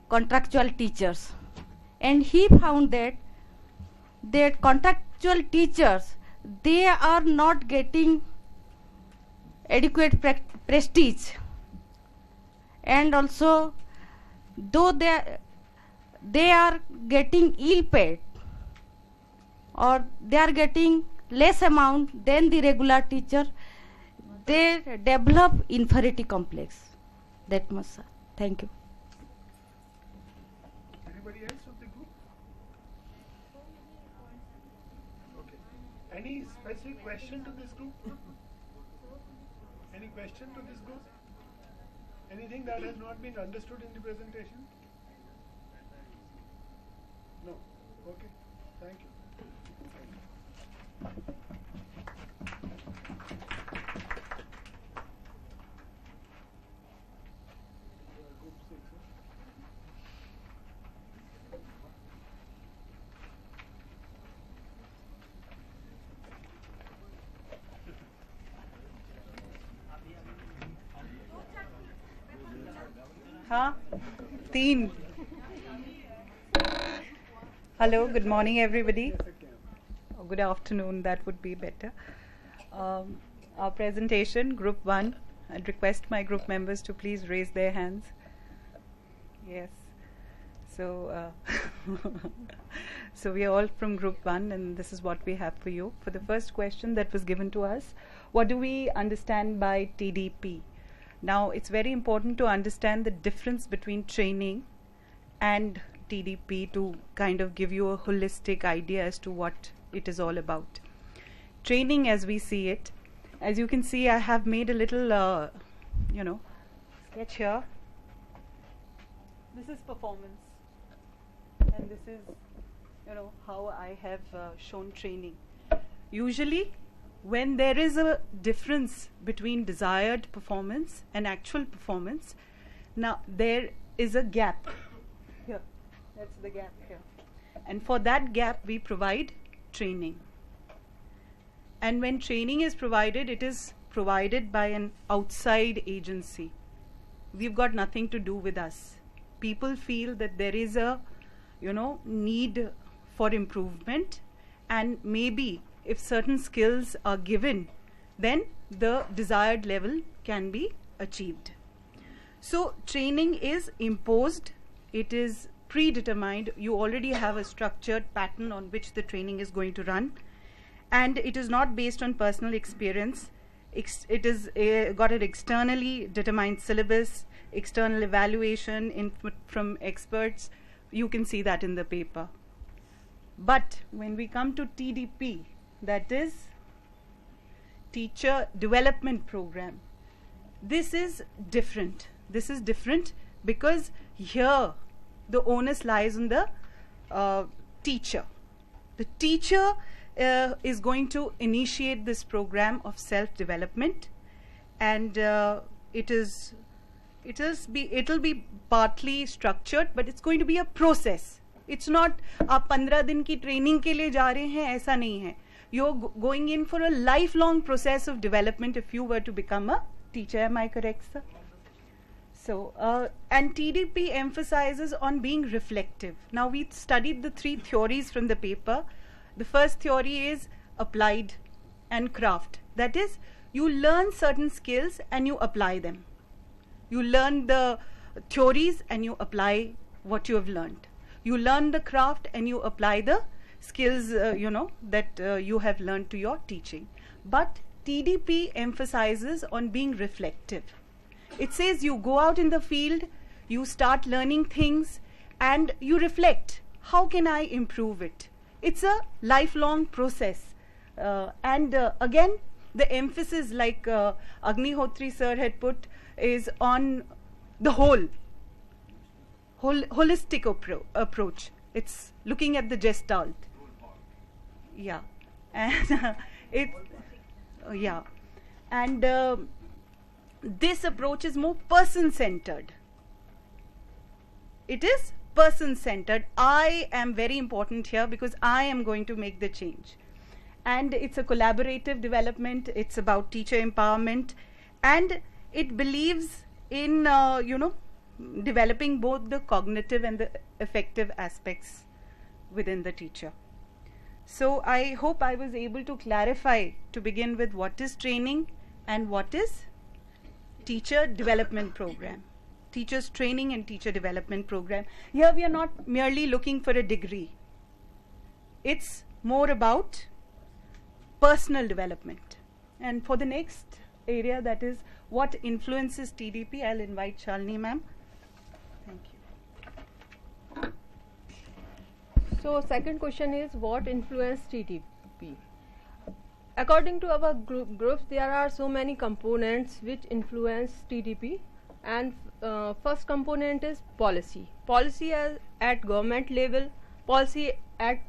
contractual teachers, and he found that contractual teachers, they are not getting adequate prestige, and also though they are getting ill paid, or they are getting less amount than the regular teacher, they develop inferiority complex. That much, sir. Thank you. Anybody else of the group? Okay. Any specific question to this group? Any question to this group? Anything that has not been understood in the presentation? No. Okay. Thank you. हाँ 3 Hello, good morning everybody. Or good afternoon, that would be better. Our presentation, group 1, I'd request my group members to please raise their hands. Yes. So, so we are all from group 1 and this is what we have for you. For the first question that was given to us, what do we understand by TDP? Now, it's very important to understand the difference between training and TDP to kind of give you a holistic idea as to what it is all about. Training as we see it, as you can see, I have made a little, sketch here. This is performance and this is, how I have shown training. Usually, when there is a difference between desired performance and actual performance, now there is a gap here. That's the gap here. And for that gap, we provide training. And when training is provided, it is provided by an outside agency. We've got nothing to do with us. People feel that there is a, need for improvement, and maybe if certain skills are given, then the desired level can be achieved. So training is imposed, it is predetermined, you already have a structured pattern on which the training is going to run, and it is not based on personal experience. It is got an externally determined syllabus, external evaluation, input from experts. You can see that in the paper. But when we come to TDP, that is Teacher Development Program, this is different. This is different because here the onus lies on the teacher. The teacher is going to initiate this program of self-development, and it'll be partly structured, but it's going to be a process. It's not आप 15 दिन की training के लिए जा रहे हैं, ऐसा नहीं है. You're going in for a lifelong process of development if you were to become a teacher. Am I correct, sir? So, and TDP emphasizes on being reflective. Now, we studied the 3 theories from the paper. The first theory is applied and craft. That is, you learn certain skills and you apply them. You learn the theories and you apply what you have learned. You learn the craft and you apply the skills, that you have learned to your teaching. But TDP emphasizes on being reflective. It says you go out in the field, you start learning things, and you reflect. How can I improve it? It's a lifelong process. Again, the emphasis, like Agnihotri sir had put, is on the holistic approach. It's looking at the gestalt. Yeah. And this approach is more person-centered. It is person-centered. I am very important here because I am going to make the change. And it's a collaborative development. It's about teacher empowerment. And it believes in, developing both the cognitive and the affective aspects within the teacher. So I hope I was able to clarify to begin with what is training and what is teacher development program. Teachers training and teacher development program. Here we are not merely looking for a degree. It's more about personal development. And for the next area, that is what influences TDP, I'll invite Shalini ma'am. Thank you. So second question is, what influence TDP? According to our groups, there are so many components which influence TDP, and first component is policy. Policy at government level, policy at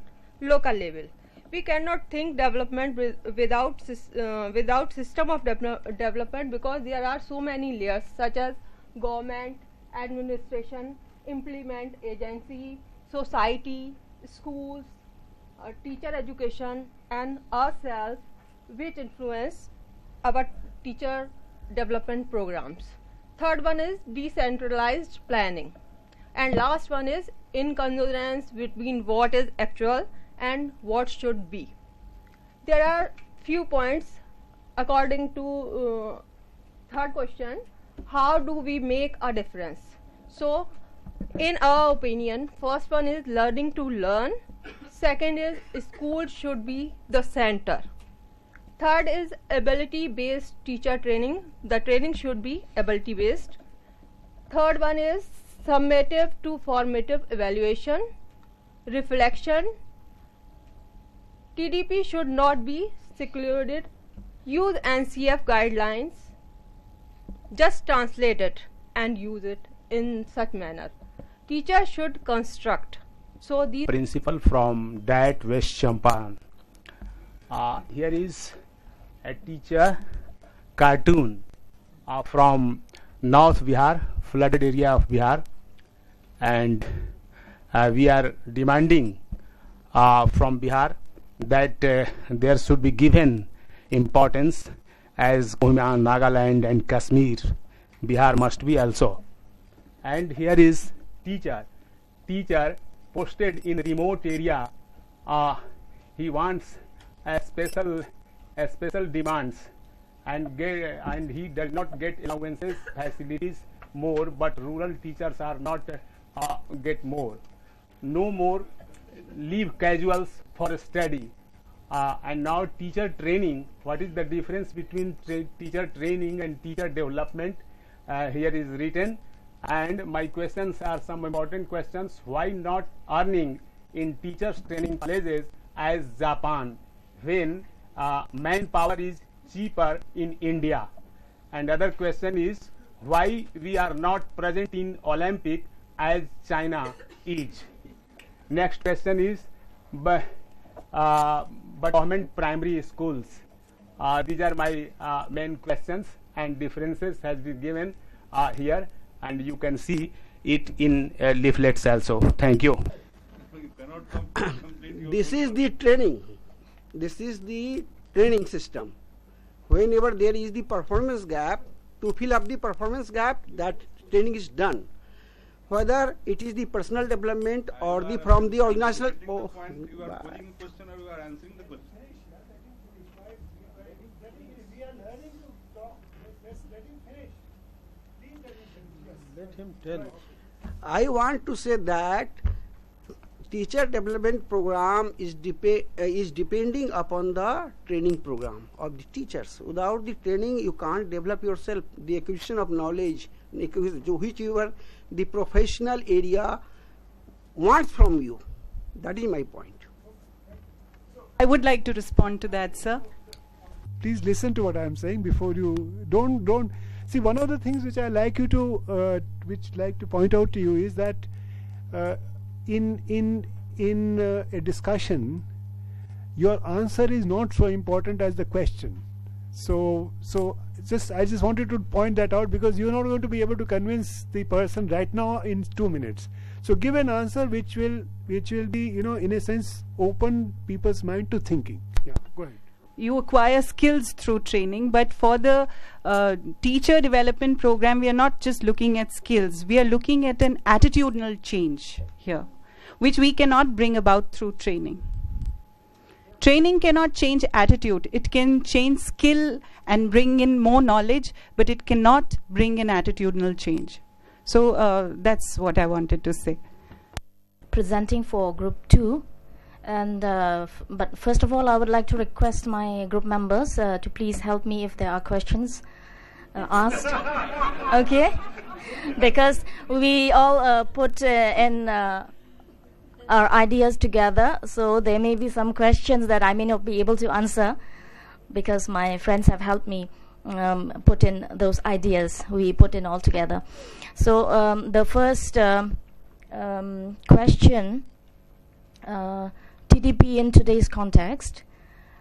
local level. We cannot think development without system of development, because there are so many layers such as government, administration, implement agency, society, schools, teacher education, and ourselves, which influence our teacher development programs. Third one is decentralized planning, and last one is incongruence between what is actual and what should be. There are few points according to third question, how do we make a difference? So in our opinion, first one is learning to learn, second is school should be the center, third is ability based teacher training, the training should be ability based, third one is summative to formative evaluation, reflection, TDP should not be secluded, use NCF guidelines, just translate it and use it in such manner. Teacher should construct. So the principal from that West Champaran. Here is a teacher cartoon from North Bihar, flooded area of Bihar, and we are demanding from Bihar that there should be given importance as Nagaland and Kashmir. Bihar must be also. And here is teacher posted in remote area. He wants a special demands, and he does not get allowances, facilities more, but rural teachers are not get more. No more leave casuals for study. And now teacher training, what is the difference between teacher training and teacher development? Here is written, and my questions are some important questions. Why not earning in teachers training colleges as Japan when manpower is cheaper in India? And other question is, why we are not present in Olympic as China is? Next question is, but government primary schools. These are my main questions, and differences has been given here, and you can see it in leaflets also. Thank you. This is the training. This is the training system. Whenever there is the performance gap, to fill up the performance gap, that training is done. Whether it is the personal development or the from the organizational. You are posing a question or you are answering the question. Let him tell. I want to say that teacher development program is depending upon the training program of the teachers. Without the training, you can't develop yourself. The acquisition of knowledge, which the professional area wants from you. That is my point. I would like to respond to that, sir. Please listen to what I am saying before you don't see. One of the things which I like you to point out to you is that in a discussion, your answer is not so important as the question. So I just wanted to point that out, because you're not going to be able to convince the person right now in 2 minutes. So give an answer which will be, in a sense, open people's mind to thinking. Yeah, go ahead. You acquire skills through training, but for the teacher development program, we are not just looking at skills. We are looking at an attitudinal change here, which we cannot bring about through training. Training cannot change attitude. It can change skill and bring in more knowledge, but it cannot bring an attitudinal change. So that's what I wanted to say. Presenting for group 2. And but first of all, I would like to request my group members to please help me if there are questions asked. Okay, because we all put in our ideas together, so there may be some questions that I may not be able to answer, because my friends have helped me put in those ideas. We put in all together. So the first question. TDP in today's context,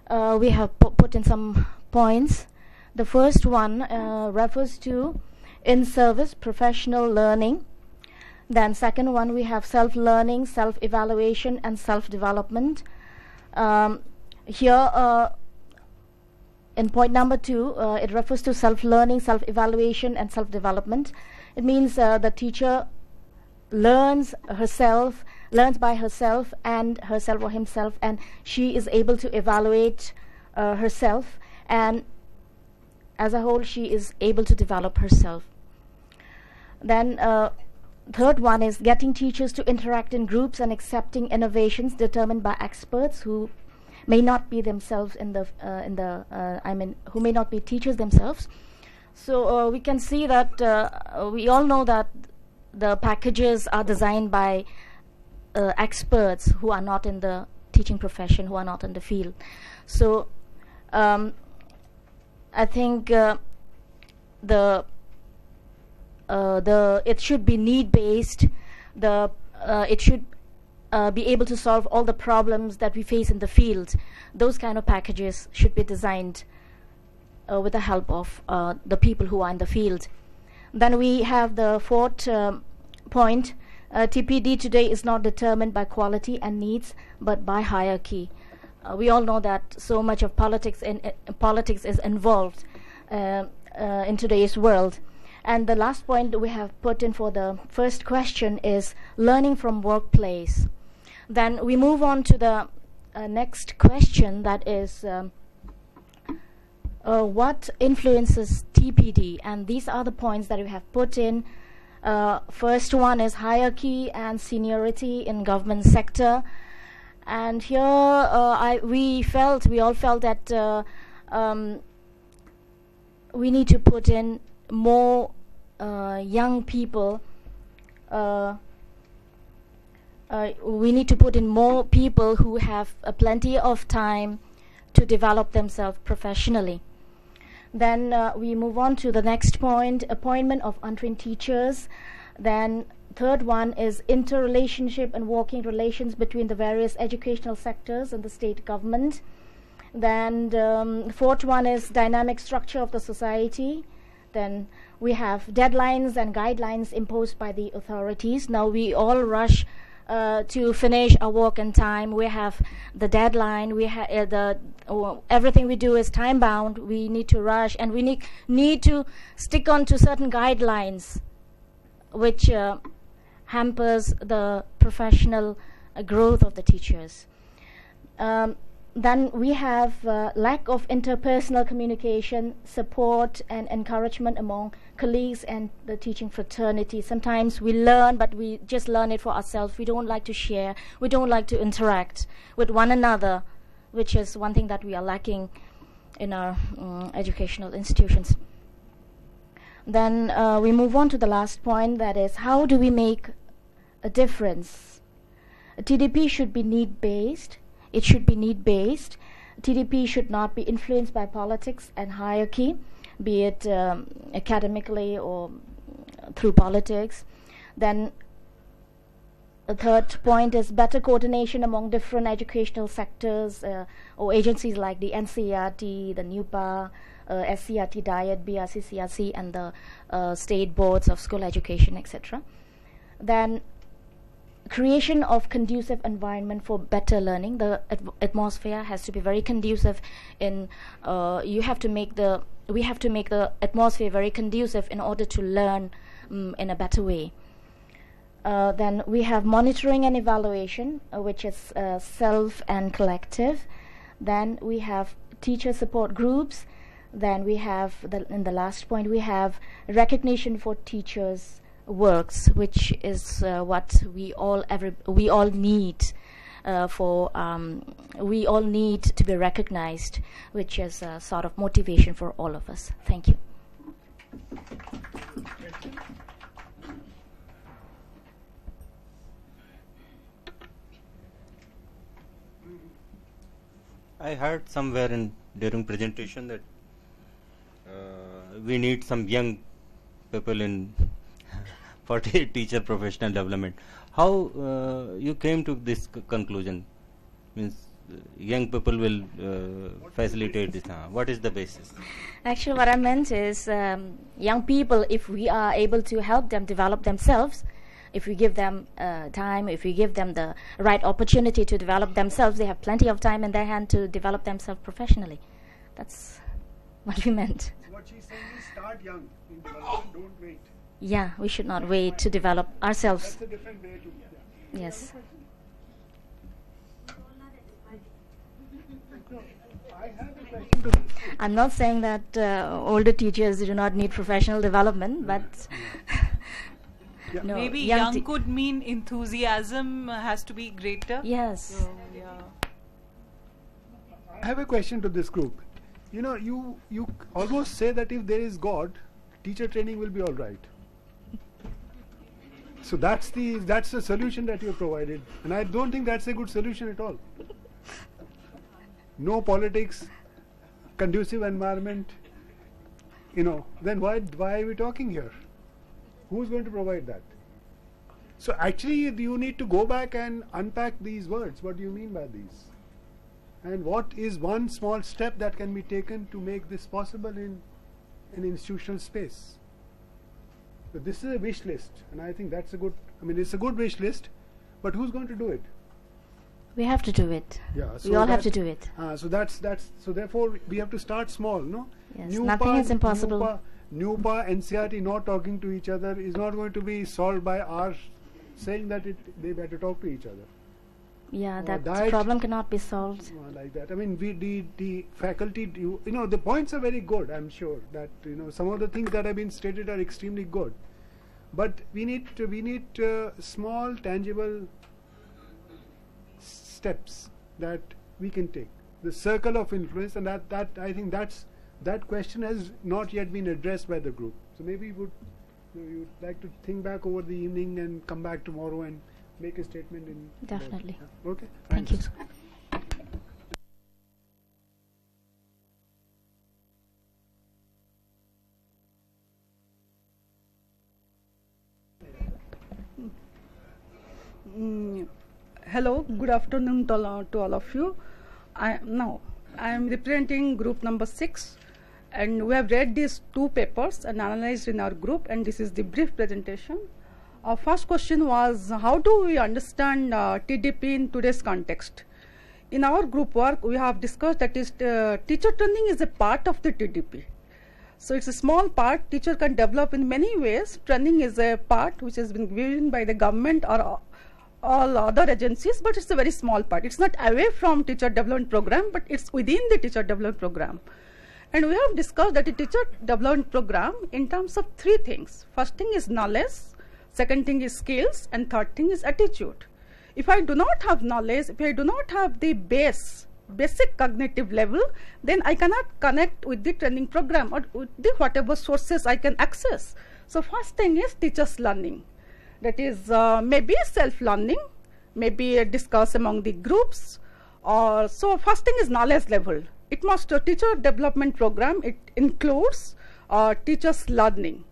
we have put in some points. The first one refers to in-service professional learning. Then second one, we have self-learning, self-evaluation and self-development. Here in point number 2, it refers to self-learning, self-evaluation and self-development. It means the teacher learns by herself and herself or himself, and she is able to evaluate herself, and as a whole she is able to develop herself. Then third one is getting teachers to interact in groups and accepting innovations determined by experts who may not be themselves who may not be teachers themselves. So we can see that we all know that the packages are designed by experts who are not in the teaching profession, who are not in the field. So I think it should be need-based. It should be able to solve all the problems that we face in the field. Those kind of packages should be designed with the help of the people who are in the field. Then we have the fourth point. TPD today is not determined by quality and needs, but by hierarchy. We all know that so much of politics is involved in today's world. And the last point we have put in for the first question is learning from workplace. Then we move on to the next question, that is what influences TPD, and these are the points that we have put in. First one is hierarchy and seniority in government sector, and here we all felt that we need to put in more young people. We need to put in more people who have plenty of time to develop themselves professionally. Then we move on to the next point, appointment of untrained teachers. Then third one is interrelationship and working relations between the various educational sectors and the state government. Then fourth one is dynamic structure of the society. Then we have deadlines and guidelines imposed by the authorities. Now we all rush to finish our work in time. We have the deadline. We have everything we do is time bound. We need to rush, and we need to stick on to certain guidelines, which hampers the professional growth of the teachers. Then we have lack of interpersonal communication, support and encouragement among colleagues and the teaching fraternity. Sometimes we learn, but we just learn it for ourselves. We don't like to share. We don't like to interact with one another, which is one thing that we are lacking in our educational institutions. Then we move on to the last point, that is, how do we make a difference? A TDP should be need-based. It should be need-based. TDP should not be influenced by politics and hierarchy, be it academically or through politics. Then the third point is better coordination among different educational sectors or agencies like the NCERT, the NUPA, SCRT, DIET, BRC, CRC, and the state boards of school education, etc. Then creation of conducive environment for better learning. The atmosphere has to be very conducive. We have to make the atmosphere very conducive in order to learn in a better way. Then we have monitoring and evaluation, which is self and collective. Then we have teacher support groups. Then we have in the last point we have recognition for teachers' works, which is what we all need we all need to be recognized, which is a sort of motivation for all of us. Thank you. I heard somewhere during presentation that we need some young people in for teacher professional development. How you came to this conclusion? Means young people will facilitate this. What is the basis? Actually, what I meant is young people, if we are able to help them develop themselves, if we give them time, if we give them the right opportunity to develop themselves, they have plenty of time in their hand to develop themselves professionally. That's what we meant. So what she's saying is start young in development, don't wait. Yeah, we should not wait to develop ourselves. That's a different way to. Yeah. Yes. I'm not saying that older teachers do not need professional development, but yeah. no, Maybe young could mean enthusiasm has to be greater. Yes. So, yeah. I have a question to this group. You know, you almost say that if there is God, teacher training will be all right. So that's the solution that you provided, and I don't think that's a good solution at all. No politics, conducive environment. You know, then why are we talking here? Who's going to provide that? So actually, you need to go back and unpack these words. What do you mean by these? And what is one small step that can be taken to make this possible in an institutional space? So this is a wish list, and I think that's a good. I mean, it's a good wish list, but who's going to do it? We have to do it. Yeah, so we all have to do it. So therefore we have to start small, no? Yes, nothing is impossible. NUPA, NCERT not talking to each other is not going to be solved by our saying that they better talk to each other. Yeah, that problem cannot be solved. Like that. I mean, the faculty, you know, the points are very good. I'm sure that some of the things that have been stated are extremely good, but we need small, tangible steps that we can take. The circle of influence, and that I think that question has not yet been addressed by the group. So maybe you'd like to think back over the evening and come back tomorrow and make a statement in. Definitely. Okay. Thank you. Hello, good afternoon to all of you. I am representing group number 6, and we have read these 2 papers and analyzed in our group, and this is the brief presentation. Our first question was, how do we understand TDP in today's context? In our group work, we have discussed that is teacher training is a part of the TDP. So it's a small part teacher can develop in many ways. Training is a part which has been given by the government or all other agencies, but it's a very small part. It's not away from teacher development program, but it's within the teacher development program. And we have discussed that the teacher development program in terms of 3 things. First thing is knowledge, second thing is skills, and third thing is attitude. If I do not have knowledge, if I do not have the basic cognitive level, then I cannot connect with the training program or with the whatever sources I can access. So first thing is teachers learning. That is maybe self-learning, maybe discuss among the groups. Or so first thing is knowledge level. It must teacher development program, it includes teachers learning.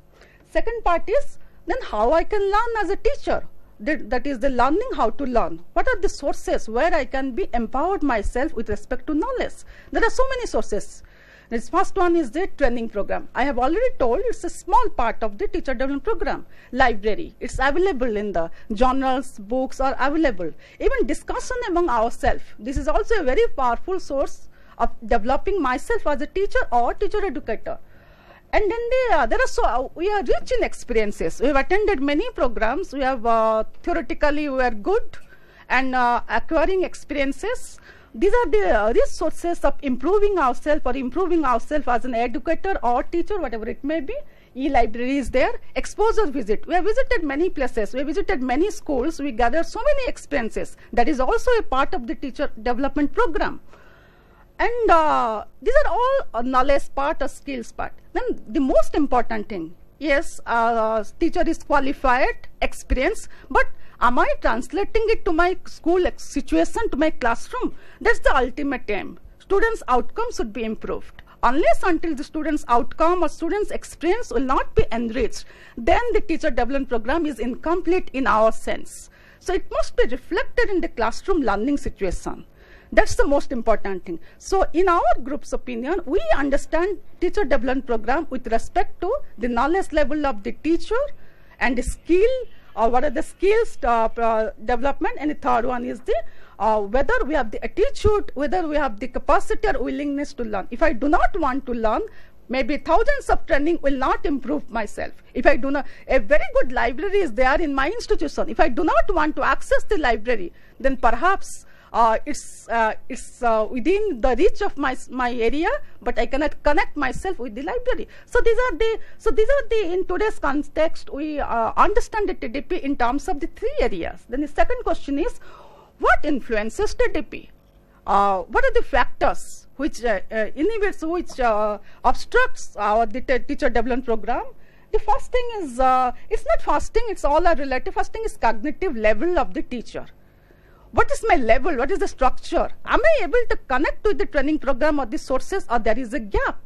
Second part is then how I can learn as a teacher. That is the learning how to learn. What are the sources where I can be empowered myself with respect to knowledge? There are so many sources. This first one is the training program. I have already told it's a small part of the teacher development program. Library, it's available in the journals, books are available. Even discussion among ourselves. This is also a very powerful source of developing myself as a teacher or teacher educator. And then we are rich in experiences. We have attended many programs. We have theoretically we are good and acquiring experiences. These are the resources of improving ourselves or improving ourselves as an educator or teacher, whatever it may be. E-library is there. Exposure visit. We have visited many places. We have visited many schools. We gathered so many experiences. That is also a part of the teacher development program. And these are all knowledge part or skills part. Then the most important thing, yes, teacher is qualified, experienced, but am I translating it to my school situation, to my classroom? That's the ultimate aim. Students' outcomes should be improved. Unless until the students' outcome or students' experience will not be enriched, then the teacher development program is incomplete in our sense. So it must be reflected in the classroom learning situation. That's the most important thing. So in our group's opinion, we understand teacher development program with respect to the knowledge level of the teacher and the skill, or what are the skills development, and the third one is the whether we have the attitude, whether we have the capacity or willingness to learn. If I do not want to learn, maybe thousands of training will not improve myself. If I do not, a very good library is there in my institution. If I do not want to access the library, then perhaps it's within the reach of my area, but I cannot connect myself with the library. So these are the in today's context we understand the TDP in terms of the 3 areas. Then the second question is, what influences TDP? What are the factors which inhibits, which obstructs the teacher development program? The first thing is it's not first thing, it's all a relative. First thing is cognitive level of the teacher. What is my level? What is the structure? Am I able to connect to the training program or the sources, or there is a gap?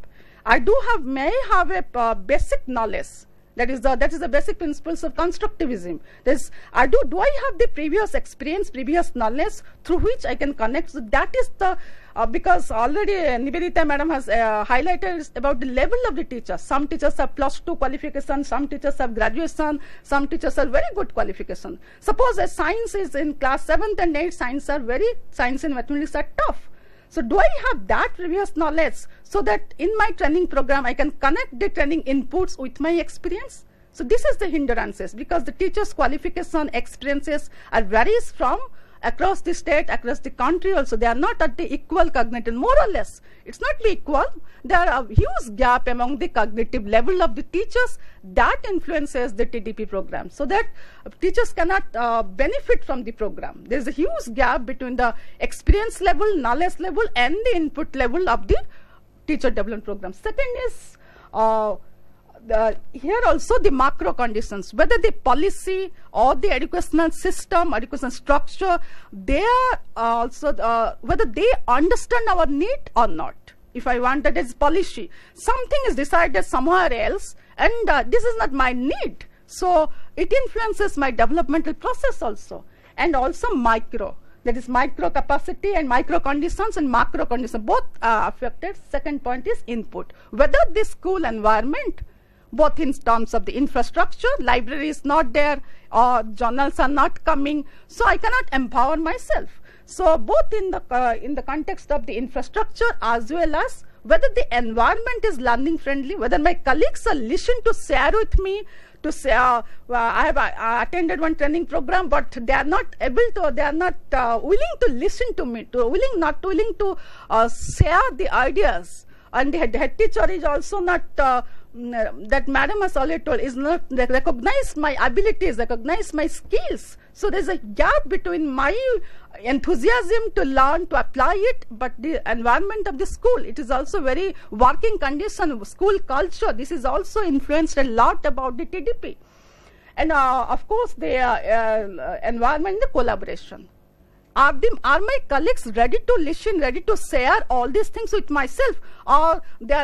May have a basic knowledge. That is the basic principles of constructivism. Do I have the previous experience, previous knowledge through which I can connect? So that is the because already Nivedita madam has highlighted about the level of the teachers. Some teachers have +2 qualification, some teachers have graduation, some teachers have very good qualification. Suppose a science is in class 7th and 8th, science and mathematics are tough. So do I have that previous knowledge so that in my training program I can connect the training inputs with my experience? So this is the hindrances, because the teachers' qualification experiences are varies from across the state, across the country also. They are not at the equal cognitive, more or less. It's not be equal. There are a huge gap among the cognitive level of the teachers that influences the TDP program, so that teachers cannot benefit from the program. There is a huge gap between the experience level, knowledge level, and the input level of the teacher development program. Second is here also the macro conditions, whether the policy or the educational system, education structure, they are also whether they understand our need or not. If I want that as policy, something is decided somewhere else, and this is not my need, so it influences my developmental process also. And also micro. That is micro capacity and micro conditions and macro conditions, both are affected. Second point is input. Whether this school environment, both in terms of the infrastructure, library is not there, or journals are not coming, so I cannot empower myself. So both in the context of the infrastructure as well as whether the environment is learning friendly, whether my colleagues are listening to share with me, to say, I have attended one training program, but they are not able to, they are not willing to listen to me, not willing to share the ideas. And the head teacher is also not, that madam has already told, is not recognize my abilities, recognize my skills. So there's a gap between my enthusiasm to learn, to apply it, but the environment of the school, it is also very working condition, school culture. This is also influenced a lot about the TDP. And of course, the environment, the collaboration. Are my colleagues ready to listen, ready to share all these things with myself, or their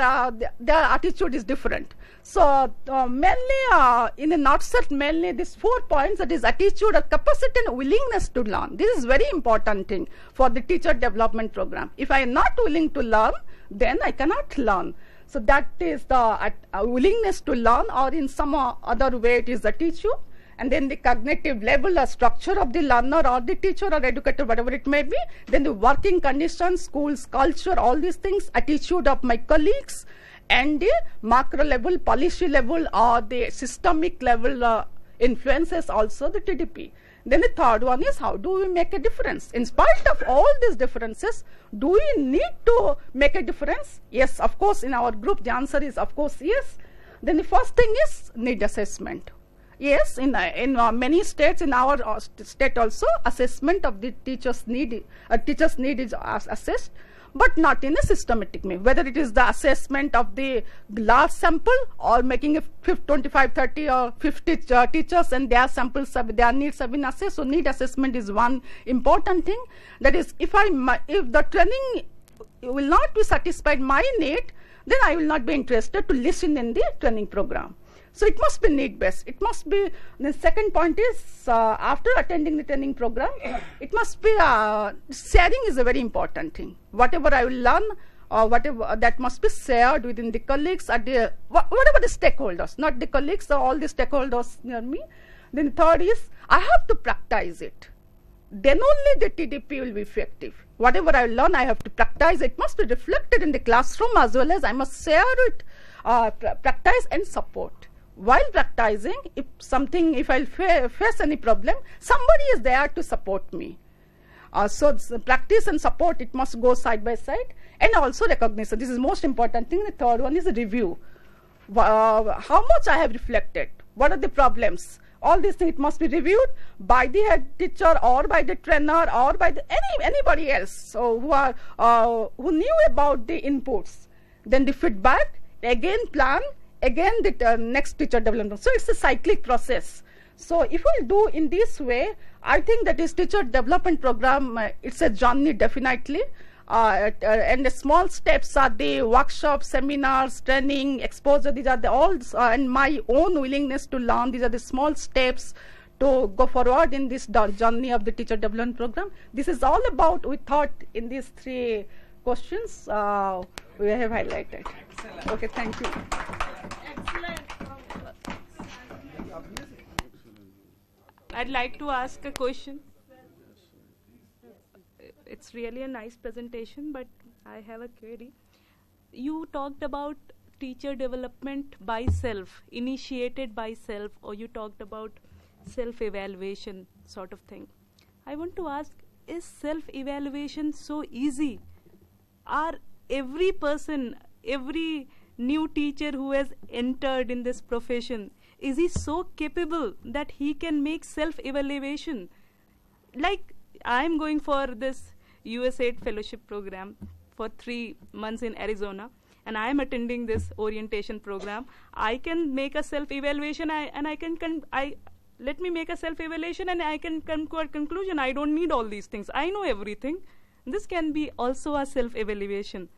attitude is different? So mainly, in a nutshell, mainly these 4 points, that is attitude, or capacity and willingness to learn. This is very important thing for the teacher development program. If I am not willing to learn, then I cannot learn. So that is the willingness to learn, or in some other way it is attitude. And then the cognitive level or structure of the learner or the teacher or educator, whatever it may be. Then the working conditions, schools, culture, all these things, attitude of my colleagues, and the macro level, policy level, or the systemic level influences also the TDP. Then the third one is, how do we make a difference? In spite of all these differences, do we need to make a difference? Yes, of course, in our group, the answer is, of course, yes. Then the first thing is need assessment. Yes, in many states, in our state also, assessment of the teachers' need is assessed, but not in a systematic way. Whether it is the assessment of the large sample, or making 25, 30 or 50 teachers and their samples, their needs have been assessed. So need assessment is one important thing. That is, if the training will not be satisfied my need, then I will not be interested to listen in the training program. So it must be need-based. It must be, the second point is, after attending the training program, it must be, sharing is a very important thing. Whatever I will learn, whatever, that must be shared within the colleagues, whatever the stakeholders, not the colleagues, all the stakeholders near me. Then third is, I have to practice it. Then only the TDP will be effective. Whatever I learn, I have to practice. It must be reflected in the classroom, as well as I must share it, practice and support. While practicing, if I face any problem, somebody is there to support me. So practice and support, it must go side by side, and also recognition. This is most important thing. The third one is a review. How much I have reflected? What are the problems? All these things, it must be reviewed by the head teacher, or by the trainer, or by anybody else, so who knew about the inputs. Then the feedback, again plan, again the next teacher development. So it's a cyclic process. So if we do in this way, I think that this teacher development program, it's a journey definitely. And the small steps are the workshops, seminars, training, exposure. These are the all, and my own willingness to learn. These are the small steps to go forward in this journey of the teacher development program. This is all about, we thought, in these 3 questions we have highlighted. Excellent. Okay, thank you. Excellent. I'd like to ask a question. It's really a nice presentation, but I have a query. You talked about teacher development by self, initiated by self, or you talked about self-evaluation sort of thing. I want to ask, is self-evaluation so easy? Are every person, every new teacher who has entered in this profession, is he so capable that he can make self-evaluation? Like, I'm going for this USAID fellowship program for 3 months in Arizona, and I am attending this orientation program. I can make a self-evaluation, let me make a self-evaluation, and I can come to a conclusion. I don't need all these things. I know everything. This can be also a self-evaluation.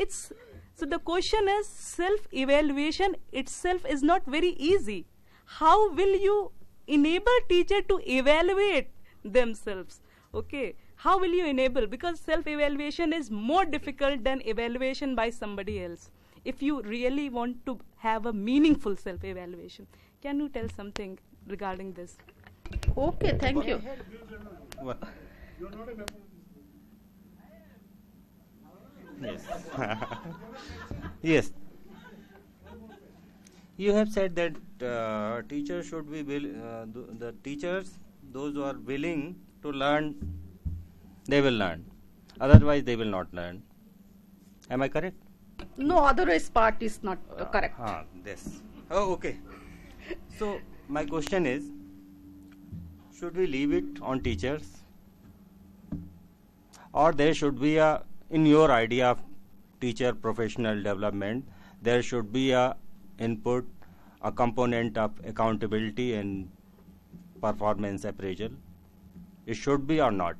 So the question is, self-evaluation itself is not very easy. How will you enable teacher to evaluate themselves? Okay, how will you enable? Because self-evaluation is more difficult than evaluation by somebody else. If you really want to have a meaningful self-evaluation, can you tell something regarding this? Okay, thank you. What? Yes. Yes. You have said that teachers should be the teachers, those who are willing to learn, they will learn. Otherwise, they will not learn. Am I correct? No, otherwise part is not correct. This. Oh, okay. So my question is, should we leave it on teachers, or there should be a, in your idea of teacher professional development, there should be a input, a component of accountability and performance appraisal? It should be or not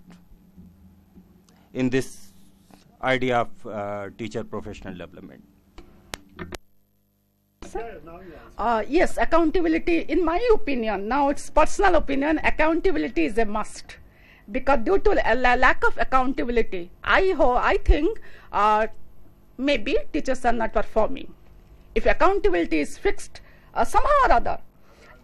in this idea of teacher professional development? Yes, accountability, in my opinion, now it's personal opinion, accountability is a must. Because due to lack of accountability, I think maybe teachers are not performing. If accountability is fixed, somehow or other,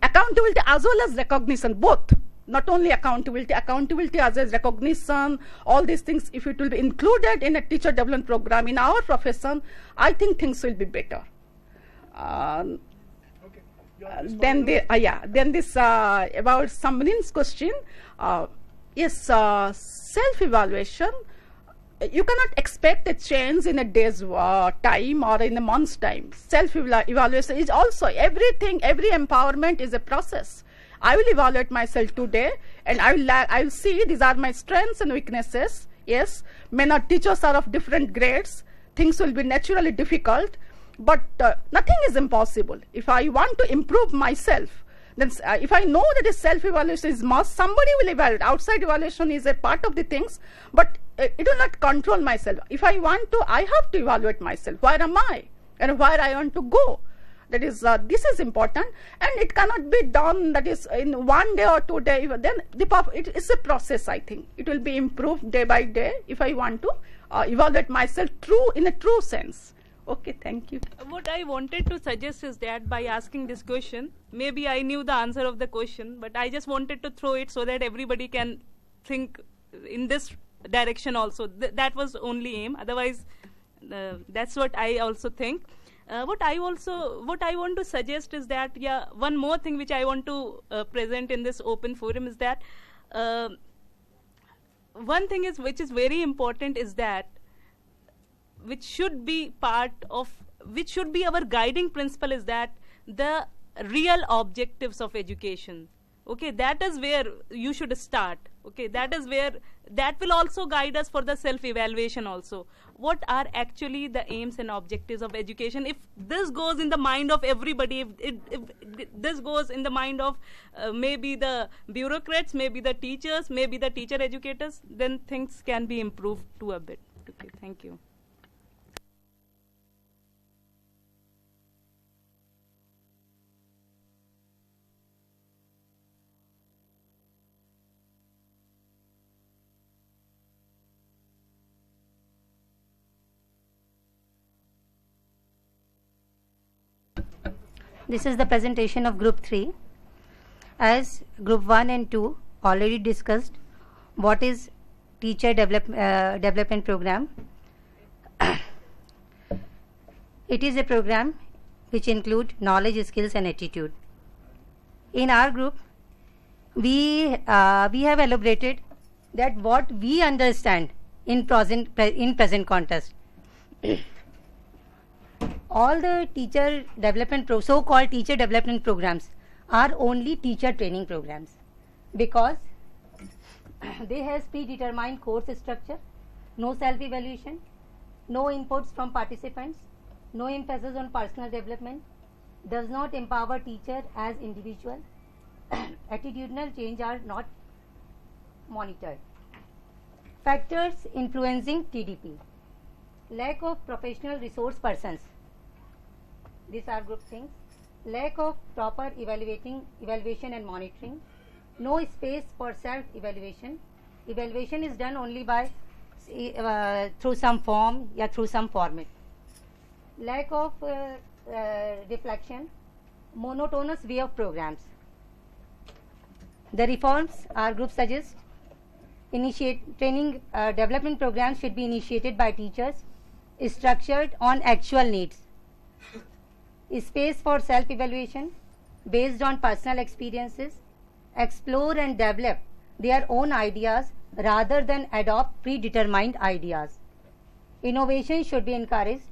accountability as well as recognition, both, not only accountability as well as recognition, all these things, if it will be included in a teacher development program in our profession, I think things will be better. Then this about Samrin's question, yes, self-evaluation, you cannot expect a change in a day's time or in a month's time. Self-evaluation is also everything, every empowerment is a process. I will evaluate myself today and I will see these are my strengths and weaknesses. Yes, many teachers are of different grades, things will be naturally difficult, but nothing is impossible. If I want to improve myself, then if I know that a self-evaluation is must, somebody will evaluate. Outside evaluation is a part of the things, but it will not control myself. If I want to, I have to evaluate myself. Where am I and where I want to go? That is, this is important, and it cannot be done, that is, in 1 day or 2 days. Then it is a process, I think. It will be improved day by day if I want to evaluate myself in a true sense. Okay, thank you. What I wanted to suggest is that by asking this question, maybe I knew the answer of the question, but I just wanted to throw it so that everybody can think in this direction also. That was only aim. Otherwise, that's what I also think. What I want to suggest is that, one more thing which I want to present in this open forum is that one thing which is very important is that which should be our guiding principle is that the real objectives of education. Okay, that is where you should start. Okay, that will also guide us for the self-evaluation also. What are actually the aims and objectives of education? If this goes in the mind of everybody, if this goes in the mind of maybe the bureaucrats, maybe the teachers, maybe the teacher educators, then things can be improved to a bit. Okay, thank you. This is the presentation of Group 3. As Group 1 and 2 already discussed what is teacher development program. It is a program which includes knowledge, skills and attitude. In our group, we have elaborated that what we understand in present context. All the teacher development so-called teacher development programs are only teacher training programs because they have predetermined course structure, no self-evaluation, no inputs from participants, no emphasis on personal development, does not empower teacher as individual, attitudinal change are not monitored. Factors influencing TDP: lack of professional resource persons. These are group things. Lack of proper evaluation and monitoring. No space for self-evaluation. Evaluation is done only by through some form or through some format. Lack of reflection, monotonous way of programs. The reforms our group suggests: training development programs should be initiated by teachers, structured on actual needs. Space for self-evaluation based on personal experiences. Explore and develop their own ideas rather than adopt predetermined ideas. Innovation should be encouraged.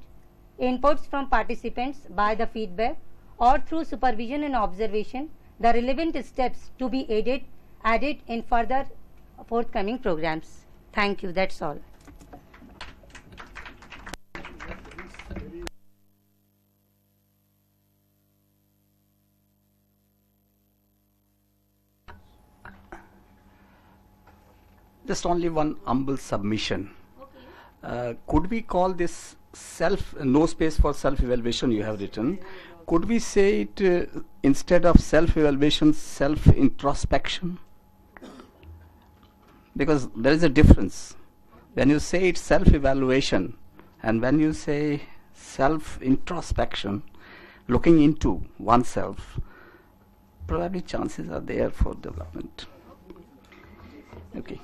Inputs from participants by the feedback or through supervision and observation. The relevant steps to be added in further forthcoming programs. Thank you. That's all. Just only one humble submission. Could we call this no space for self-evaluation you have written? Could we say it instead of self-evaluation, self-introspection? Because there is a difference. When you say it's self-evaluation and when you say self-introspection, looking into oneself, probably chances are there for development. Okay.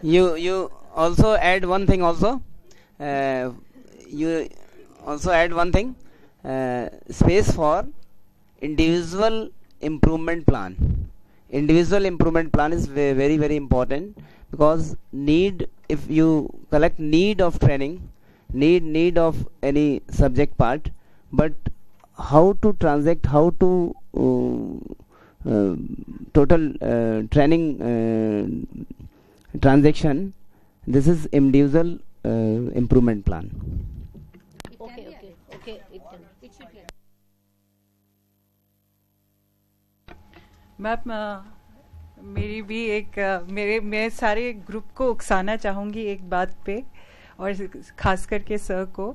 You also add one thing also. You also add one thing. Space for individual improvement plan. Individual improvement plan is very very important, because if you collect need of training, need of any subject part, but how to transact, how to total training transaction, this is individual improvement plan. Okay, it should be. Ma'am मेरी भी मैं सारे group को उकसाना चाहूँगी एक बात पे, और खास करके सर को,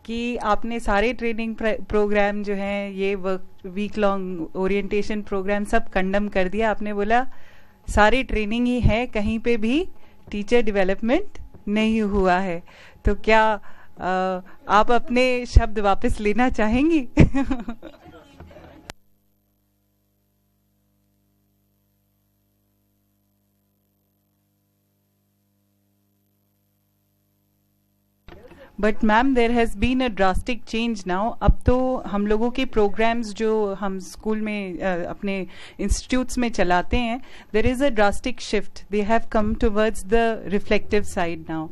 कि आपने सारे ट्रेनिंग प्रोग्राम जो हैं, ये वीक लॉन्ग ओरिएंटेशन प्रोग्राम सब कंडम कर दिया. आपने बोला सारी ट्रेनिंग ही है, कहीं पे भी टीचर डेवलपमेंट नहीं हुआ है. तो क्या आप अपने शब्द वापस लेना चाहेंगी? But ma'am there has been a drastic change now. अब तो हम लोगों के प्रोग्राम्स जो हम स्कूल में अपने इंस्टीट्यूट्स में चलाते हैं, there is a drastic shift. They have come towards the reflective side now.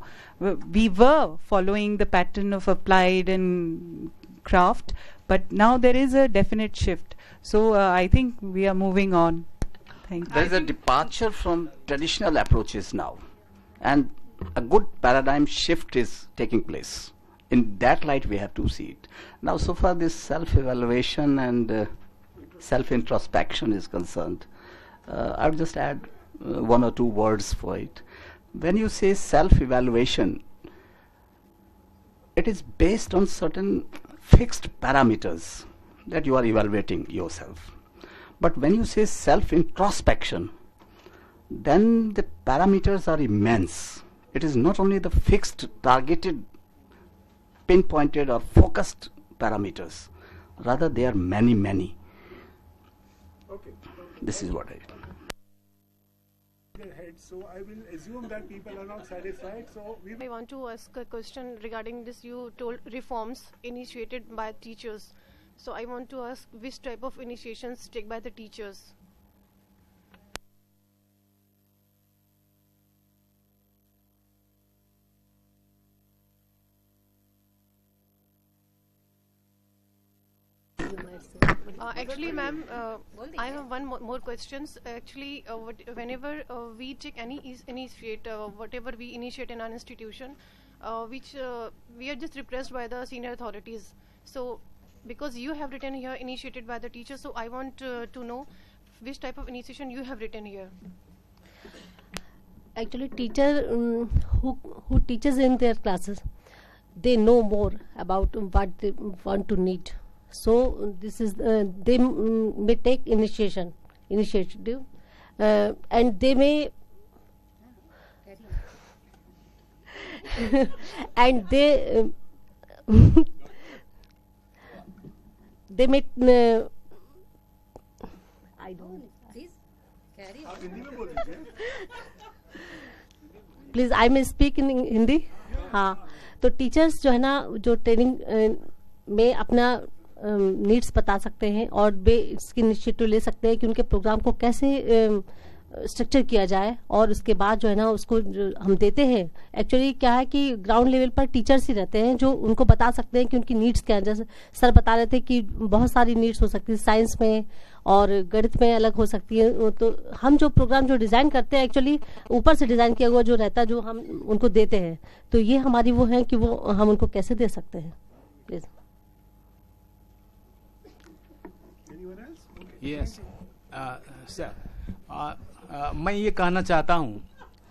We were following the pattern of applied and craft, but now there is a definite shift. So I think we are moving on. Thank you. There is a departure from traditional approaches now, and a good paradigm shift is taking place. In that light we have to see it. Now so far this self-evaluation and self-introspection is concerned, I would just add one or two words for it. When you say self-evaluation, it is based on certain fixed parameters that you are evaluating yourself. But when you say self-introspection, then the parameters are immense. It is not only the fixed, targeted, pinpointed or focused parameters. Rather, there are many, many. Okay. This is what I... So I will assume that people are not satisfied. So I want to ask a question regarding this. You told reforms initiated by teachers. So I want to ask which type of initiations taken by the teachers? Actually, ma'am, I have one more questions. Actually, whenever we take any initiative, whatever we initiate in an institution, which we are just repressed by the senior authorities. So, Because you have written here initiated by the teacher, so I want to know which type of initiation you have written here. Actually, teacher who teaches in their classes, they know more about what they want to need. So this is they may take initiative, and they may and they may I don't. Please I may speak in Hindi. हाँ, तो teachers जो है ना, जो training में अपना needs बता सकते हैं और वे इसकी इनिशिएटिव ले सकते हैं कि उनके प्रोग्राम को कैसे स्ट्रक्चर किया जाए, और उसके बाद जो है ना उसको हम देते हैं. एक्चुअली क्या है कि ग्राउंड लेवल पर टीचर्स ही रहते हैं जो उनको बता सकते हैं कि उनकी नीड्स क्या है. जैसे सर बता रहे थे कि बहुत सारी नीड्स हो सकती है, साइंस में और गणित में अलग हो सकती है. तो हम जो प्रोग्राम जो डिज़ाइन करते हैं एक्चुअली ऊपर से डिज़ाइन किया हुआ जो रहता है, जो हम उनको देते हैं. तो ये हमारी वो है कि वो हम उनको कैसे दे सकते हैं. प्लीज़. यस सर, मैं ये कहना चाहता हूं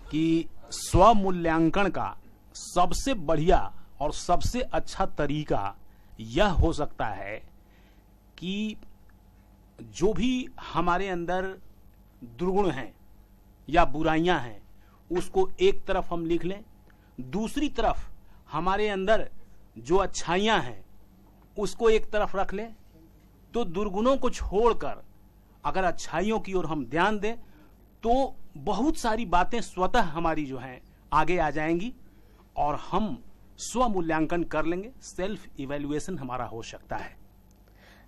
कि स्वमूल्यांकन का सबसे बढ़िया और सबसे अच्छा तरीका यह हो सकता है कि जो भी हमारे अंदर दुर्गुण हैं या बुराइयां हैं उसको एक तरफ हम लिख लें, दूसरी तरफ हमारे अंदर जो अच्छाइयां हैं उसको एक तरफ रख लें. तो दुर्गुणों को छोड़कर अगर अच्छाइयों की ओर हम ध्यान दें तो बहुत सारी बातें स्वतः हमारी जो हैं आगे आ जाएंगी और हम स्वमूल्यांकन कर लेंगे. सेल्फ इवैल्यूएशन हमारा हो सकता है.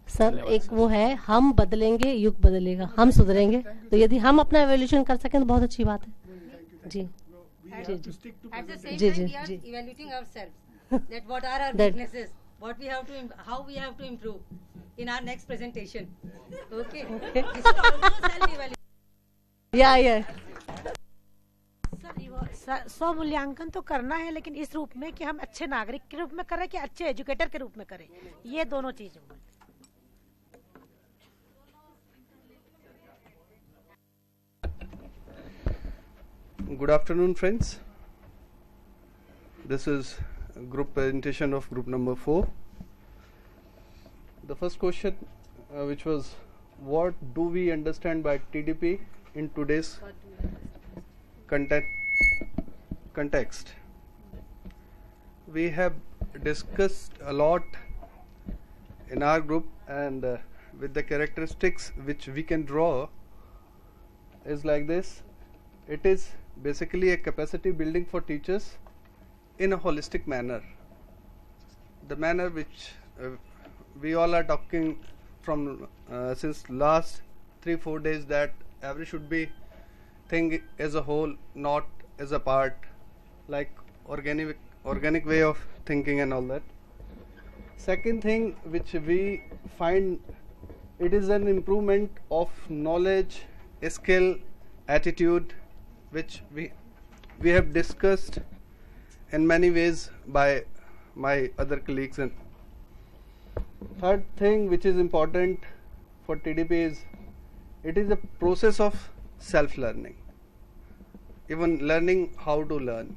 सर एक वो है, हम बदलेंगे युग बदलेगा, हम सुधरेंगे. तो यदि हम अपना इवैल्यूएशन कर सकें तो बहुत अच्छी बात है. जी जी जी जी जी जी. Evaluating ourselves, that what are our weaknesses, what we have to, how we have to improve in our next presentation. Okay. This is also self-evaluation. या सर स्वमूल्यांकन तो करना है, लेकिन इस रूप में कि हम अच्छे नागरिक के रूप में करें कि अच्छे एजुकेटर के रूप में करें, ये दोनों चीजें. Good afternoon, friends. This is group presentation of group number 4. The first question, which was, what do we understand by TDP in today's context? We have discussed a lot in our group, and with the characteristics which we can draw is like this. It is basically a capacity building for teachers in a holistic manner. The manner which we all are talking from since last 3-4 days, that every should be thing as a whole, not as a part, like organic way of thinking and all that. Second thing which we find, it is an improvement of knowledge, skill, attitude, which we have discussed in many ways by my other colleagues. And third thing which is important for TDP is, it is a process of self-learning, even learning how to learn.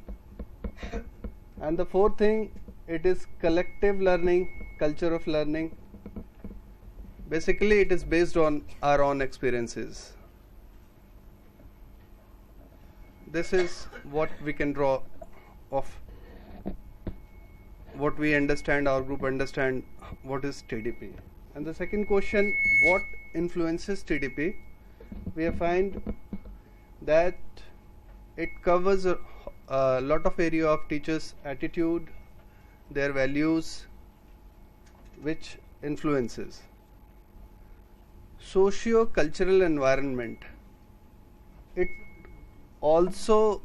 And the fourth thing, it is collective learning, culture of learning. Basically it is based on our own experiences. This is what we can draw of what we understand, our group understand what is TDP. And the second question, what influences TDP? We find that it covers a lot of area of teachers' attitude, their values, which influences socio-cultural environment. It also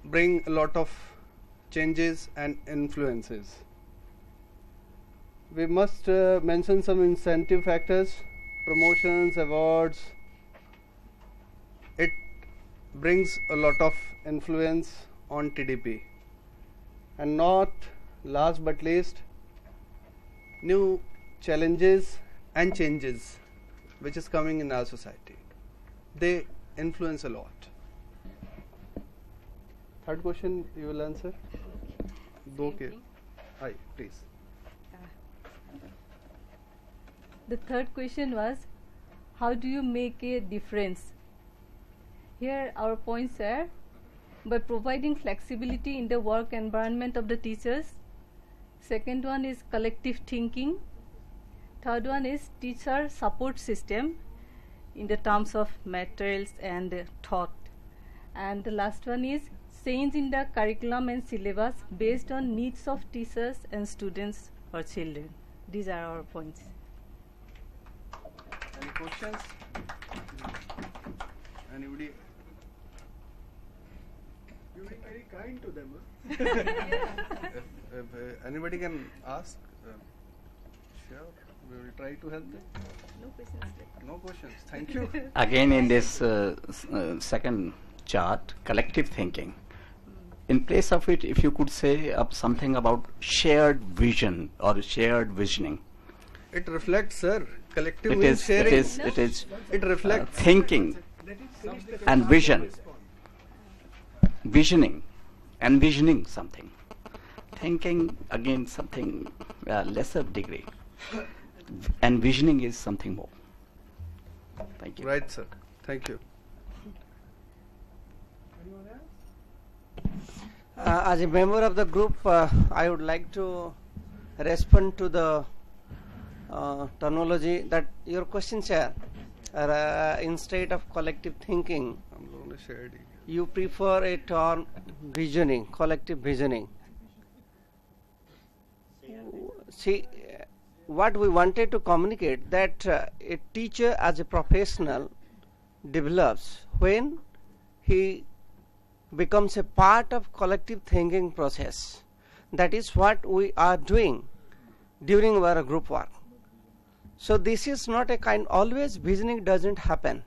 bring a lot of changes and influences. We must mention some incentive factors, promotions, awards. It brings a lot of influence on TDP. And not last but least, new challenges and changes which is coming in our society. They influence a lot. Third question you will answer? Okay. Hi, please. The third question was, how do you make a difference? Here our points are, by providing flexibility in the work environment of the teachers. Second one is collective thinking. Third one is teacher support system in the terms of materials and thought. And the last one is change in the curriculum and syllabus based on needs of teachers and students or children. These are our points. Any questions? Anybody? You're being very kind to them. Huh? if anybody can ask, sure, we will try to help them. No questions. No questions. Thank you. Again, in this second chart, collective thinking. In place of it, if you could say something about shared vision or shared visioning. It reflects, sir. Collective It means is. sharing. It reflects thinking and vision. Visioning, envisioning something. Thinking again something lesser degree. Envisioning is something more. Thank you. Right, sir. Thank you. As a member of the group, I would like to respond to the terminology that your questions are instead of collective thinking, you prefer a term visioning, collective visioning. See, what we wanted to communicate that a teacher as a professional develops when he becomes a part of collective thinking process. That is what we are doing during our group work. So this is not a kind, always visioning doesn't happen.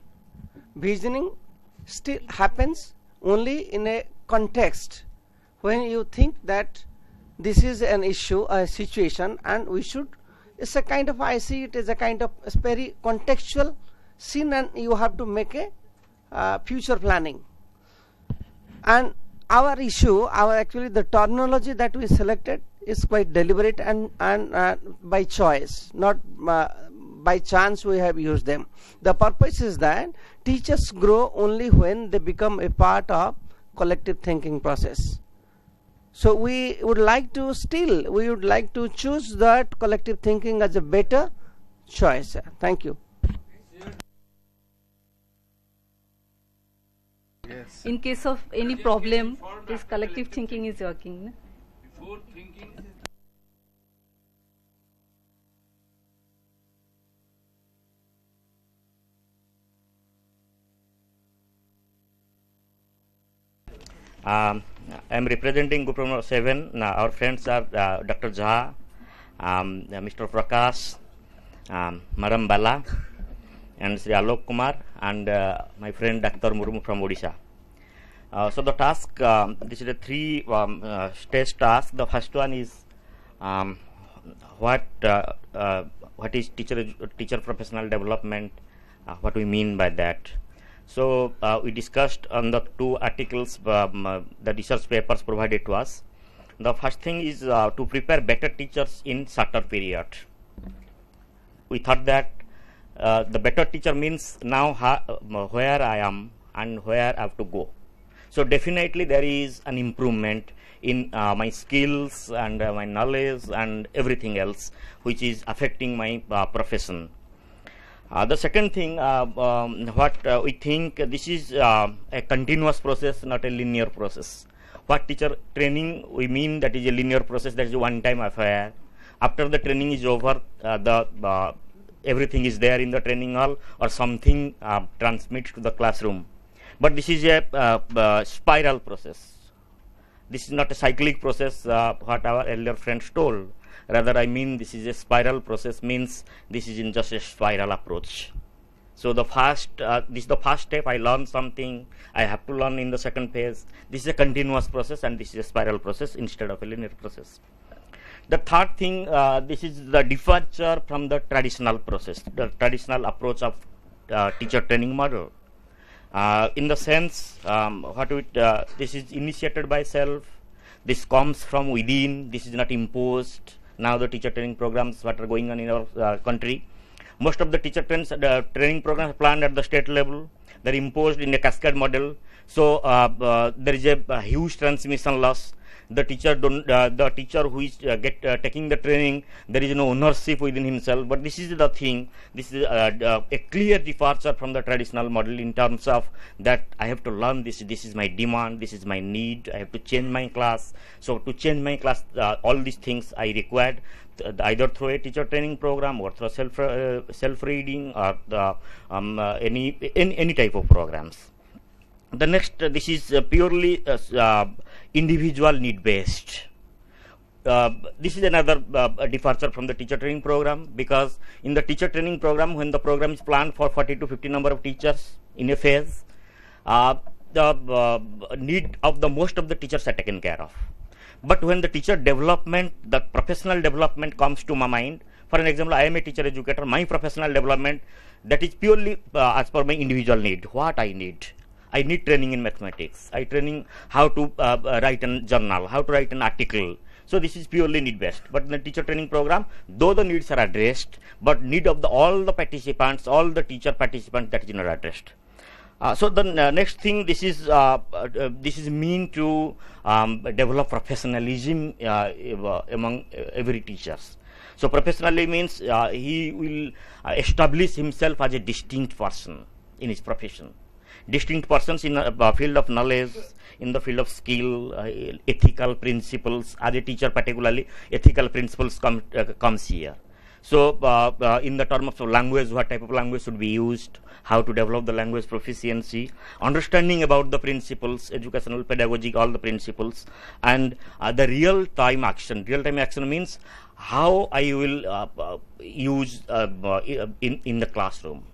Visioning still happens only in a context when you think that this is an issue, a situation, and we should, it's a kind of, I see it as a kind of a very contextual scene, and you have to make a future planning. And our issue, actually the terminology that we selected is quite deliberate and by choice, not by chance we have used them. The purpose is that teachers grow only when they become a part of collective thinking process. So we would like to choose that collective thinking as a better choice. Thank you. Yes. In case of any problem, this collective thinking is working. No? Before thinking. I am representing group number 7. Our friends are Dr. Jha, Mr. Prakash, Madam Bala, and Sri Alok Kumar, and my friend Dr. Murmu from Odisha. So the task, this is a 3-stage task. The first one is what is teacher professional development, what we mean by that. So we discussed on the 2 articles, the research papers provided to us. The first thing is to prepare better teachers in shorter period. We thought that the better teacher means now where I am and where I have to go. So definitely there is an improvement in my skills and my knowledge and everything else which is affecting my profession. The second thing, what we think, this is a continuous process, not a linear process. What teacher training we mean, that is a linear process, that is a one-time affair. After the training is over, everything is there in the training hall or something transmits to the classroom. But this is a spiral process. This is not a cyclic process, what our earlier friends told. Rather, I mean this is a spiral process, means this is in just a spiral approach. So the this is the first step. I learn something, I have to learn in the second phase. This is a continuous process and this is a spiral process instead of a linear process. The third thing, this is the departure from the traditional process, the traditional approach of teacher training model. In the sense, this is initiated by self, this comes from within, this is not imposed. Now the teacher training programs what are going on in our country, most of the teacher training programs are planned at the state level, they're imposed in a cascade model. So there is a huge transmission loss. The teacher the teacher who is taking the training, there is no ownership within himself. But this is the thing, this is a clear departure from the traditional model in terms of that I have to learn this is my demand, this is my need, I have to change my class. So to change my class, all these things I required either through a teacher training program or through self reading or any type of programs. The next, this is purely individual need based. This is another departure from the teacher training program, because in the teacher training program, when the program is planned for 40 to 50 number of teachers in a phase, the need of the most of the teachers are taken care of. But when the teacher development, the professional development comes to my mind, for an example, I am a teacher educator, my professional development, that is purely as per my individual need, what I need. I need training in mathematics. I training how to write a journal, how to write an article. So this is purely need based. But in the teacher training program, though the needs are addressed, but need of all the participants, all the teacher participants, that is not addressed. So the next thing, this is mean to develop professionalism among every teachers. So professionally means he will establish himself as a distinct person in his profession. Distinct persons in the field of knowledge, in the field of skill, ethical principles. As a teacher, particularly, ethical principles comes here. So, in the term of language, what type of language should be used, how to develop the language proficiency, understanding about the principles, educational, pedagogic, all the principles, and the real-time action. Real-time action means how I will use in the classroom.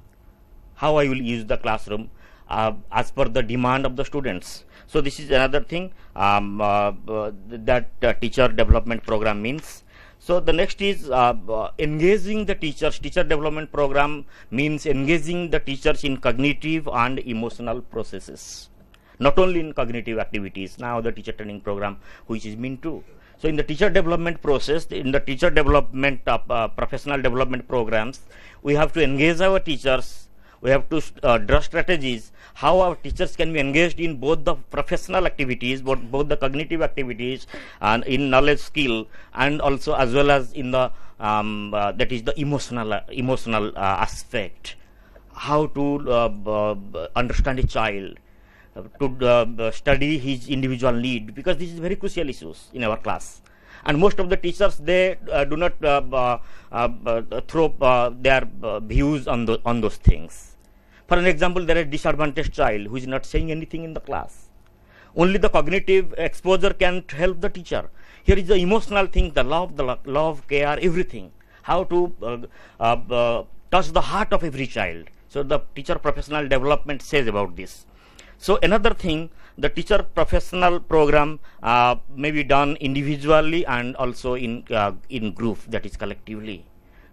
How I will use the classroom as per the demand of the students. So this is another thing that teacher development program means. So the next is engaging the teachers. Teacher development program means engaging the teachers in cognitive and emotional processes, not only in cognitive activities. Now the teacher training program, which is meant to. So in the teacher development process, in the teacher development professional development programs, we have to engage our teachers. We have to draw strategies how our teachers can be engaged in both the professional activities, both the cognitive activities and in knowledge skill, and also as well as in the that is the emotional aspect. How to understand a child, to study his individual need, because this is very crucial issues in our class. And most of the teachers, they do not throw their views on those things. For an example, there is a disadvantaged child who is not saying anything in the class. Only the cognitive exposure can help the teacher. Here is the emotional thing, the love, care, everything. How to touch the heart of every child. So the teacher professional development says about this. So another thing, the teacher professional program may be done individually and also in group, that is collectively.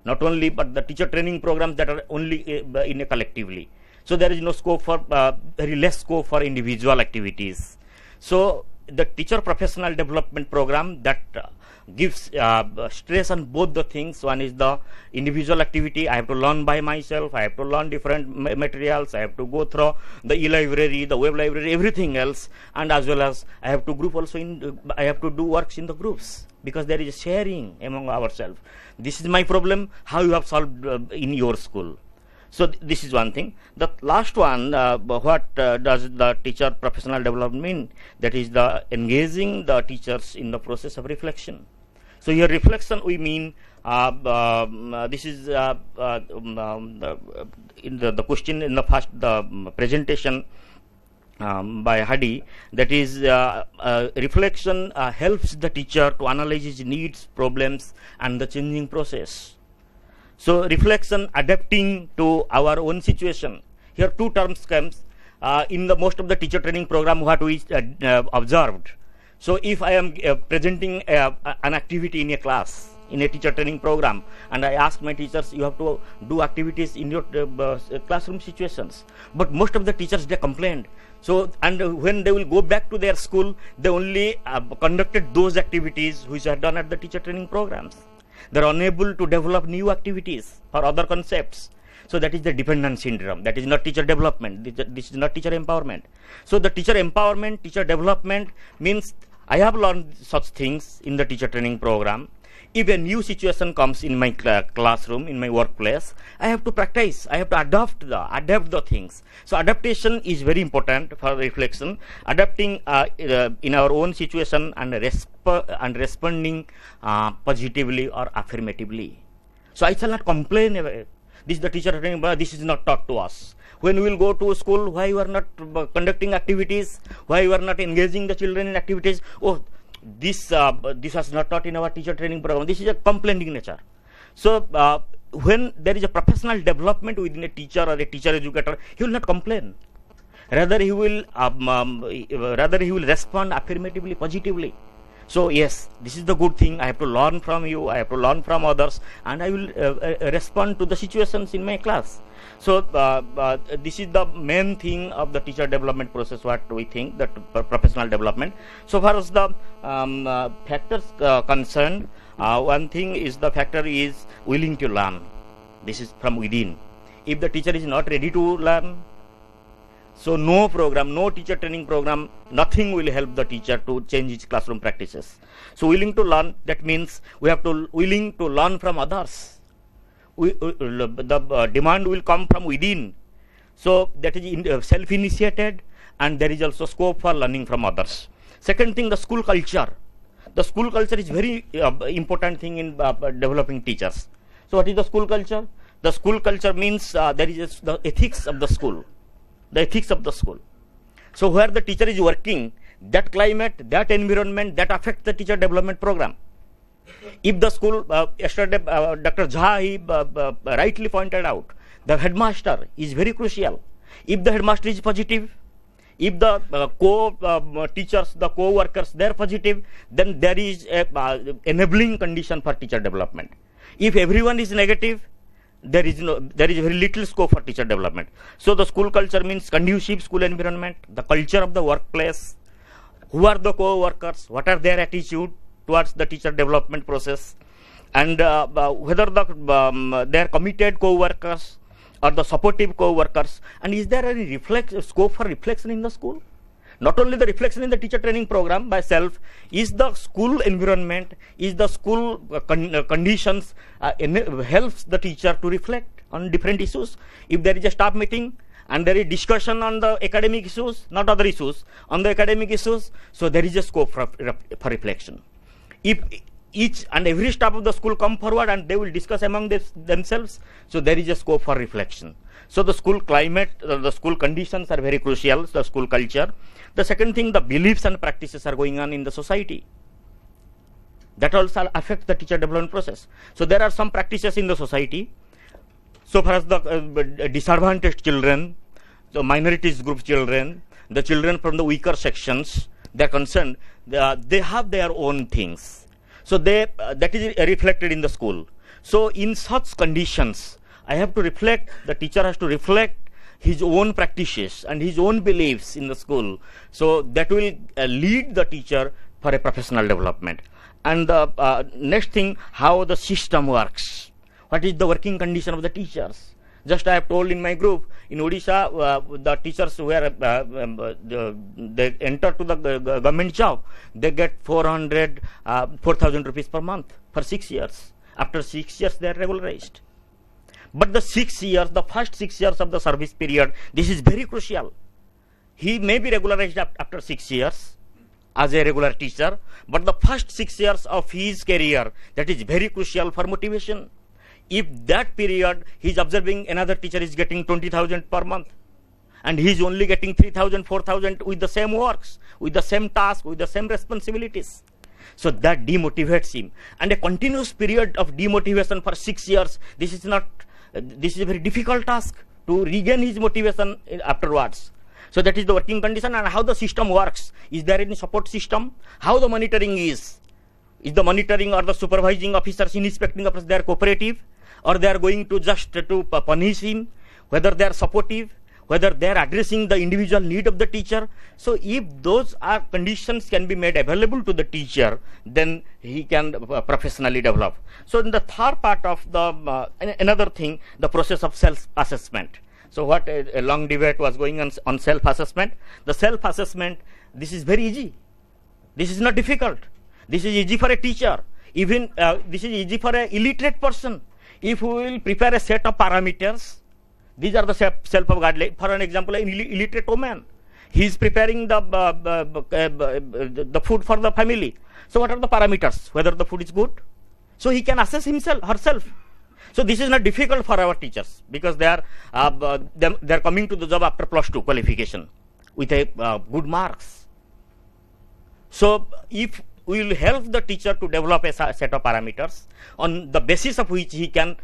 Not only, but the teacher training programs that are only in a collectively. So there is no scope for very less scope for individual activities. So the teacher professional development program that gives stress on both the things. One is the individual activity. I have to learn by myself. I have to learn different materials. I have to go through the e-library, the web library, everything else, and as well as I have to group also in. I have to do works in the groups, because there is sharing among ourselves. This is my problem. How you have solved in your school. So this is one thing. The last one, what does the teacher professional development mean? That is the engaging the teachers in the process of reflection. So here reflection we mean, this is in the question in the first presentation by Hadi, that is reflection helps the teacher to analyze his needs, problems and the changing process. So reflection, adapting to our own situation. Here two terms comes in the most of the teacher training program what we observed. So if I am presenting an activity in a class, in a teacher training program, and I ask my teachers, you have to do activities in your classroom situations. But most of the teachers, they complained. So, and when they will go back to their school, they only conducted those activities which are done at the teacher training programs. They are unable to develop new activities or other concepts. So that is the dependent syndrome. That is not teacher development. This is not teacher empowerment. So the teacher empowerment, teacher development means I have learned such things in the teacher training program. If a new situation comes in my classroom, in my workplace, I have to practice. I have to adapt the things. So adaptation is very important for reflection. Adapting in our own situation and responding positively or affirmatively. So I shall not complain. This is the teacher training, but this is not taught to us. When we will go to school, why you are not conducting activities? Why you are not engaging the children in activities? Oh, this was not taught in our teacher training program. This is a complaining nature. So when there is a professional development within a teacher or a teacher educator, he will not complain. Rather he will respond affirmatively, positively. So yes, this is the good thing. I have to learn from you. I have to learn from others, and I will respond to the situations in my class. So this is the main thing of the teacher development process. What we think that professional development. So far as the factors concerned, one thing is the factor is willing to learn. This is from within. If the teacher is not ready to learn, so no program, no teacher training program, nothing will help the teacher to change his classroom practices. So willing to learn, that means we have to willing to learn from others. The demand will come from within. So that is self-initiated, and there is also scope for learning from others. Second thing, the school culture. The school culture is very important thing in developing teachers. So what is the school culture? The school culture means there is the ethics of the school. The ethics of the school. So where the teacher is working, that climate, that environment, that affects the teacher development program. If the school, yesterday Dr. Jha, he rightly pointed out, the headmaster is very crucial. If the headmaster is positive, if the co-teachers, the co-workers, they are positive, then there is a enabling condition for teacher development. If everyone is negative, there is very little scope for teacher development. So the school culture means conducive school environment, the culture of the workplace, who are the co-workers, what are their attitude towards the teacher development process, and whether they are committed co-workers or the supportive co-workers, and is there any scope for reflection in the school? Not only the reflection in the teacher training program by self, is the school environment, is the school conditions helps the teacher to reflect on different issues. If there is a staff meeting and there is discussion on the academic issues, not other issues, on the academic issues, so there is a scope for reflection. If each and every staff of the school come forward and they will discuss among themselves, so there is a scope for reflection. So the school climate, the school conditions are very crucial, the school culture. The second thing, the beliefs and practices are going on in the society. That also affects the teacher development process. So there are some practices in the society. So far as the disadvantaged children, the minorities group children, the children from the weaker sections, they are concerned, they have their own things. So that is reflected in the school. So in such conditions, I have to reflect, the teacher has to reflect his own practices and his own beliefs in the school. So that will lead the teacher for a professional development. And the next thing, how the system works. What is the working condition of the teachers? Just I have told in my group, in Odisha, the teachers were they enter to the government job, they get 4,000 rupees per month for 6 years. After 6 years, they are regularized. But the 6 years, the first 6 years of the service period, this is very crucial. He may be regularized after 6 years as a regular teacher, but the first 6 years of his career, that is very crucial for motivation. If that period he is observing another teacher is getting 20,000 per month, and he is only getting 3,000, 4,000 with the same works, with the same task, with the same responsibilities. So that demotivates him. And a continuous period of demotivation for 6 years, this is a very difficult task to regain his motivation afterwards. So that is the working condition, and how the system works. Is there any support system? How the monitoring is? Is the monitoring or the supervising officers, inspecting officers, they are cooperative, or they are going to just to punish him? Whether they are supportive, whether they are addressing the individual need of the teacher. So if those are conditions can be made available to the teacher, then he can professionally develop. So in the third part of the another thing, the process of self-assessment. So what a long debate was going on self-assessment. The self-assessment, this is very easy. This is not difficult. This is easy for a teacher. Even this is easy for an illiterate person. If we will prepare a set of parameters, these are the self-guidelines. For an example, an illiterate woman, he is preparing the food for the family. So what are the parameters? Whether the food is good, so he can assess herself. So this is not difficult for our teachers, because they are coming to the job after +2 qualification with a good marks. So if we will help the teacher to develop a set of parameters on the basis of which he can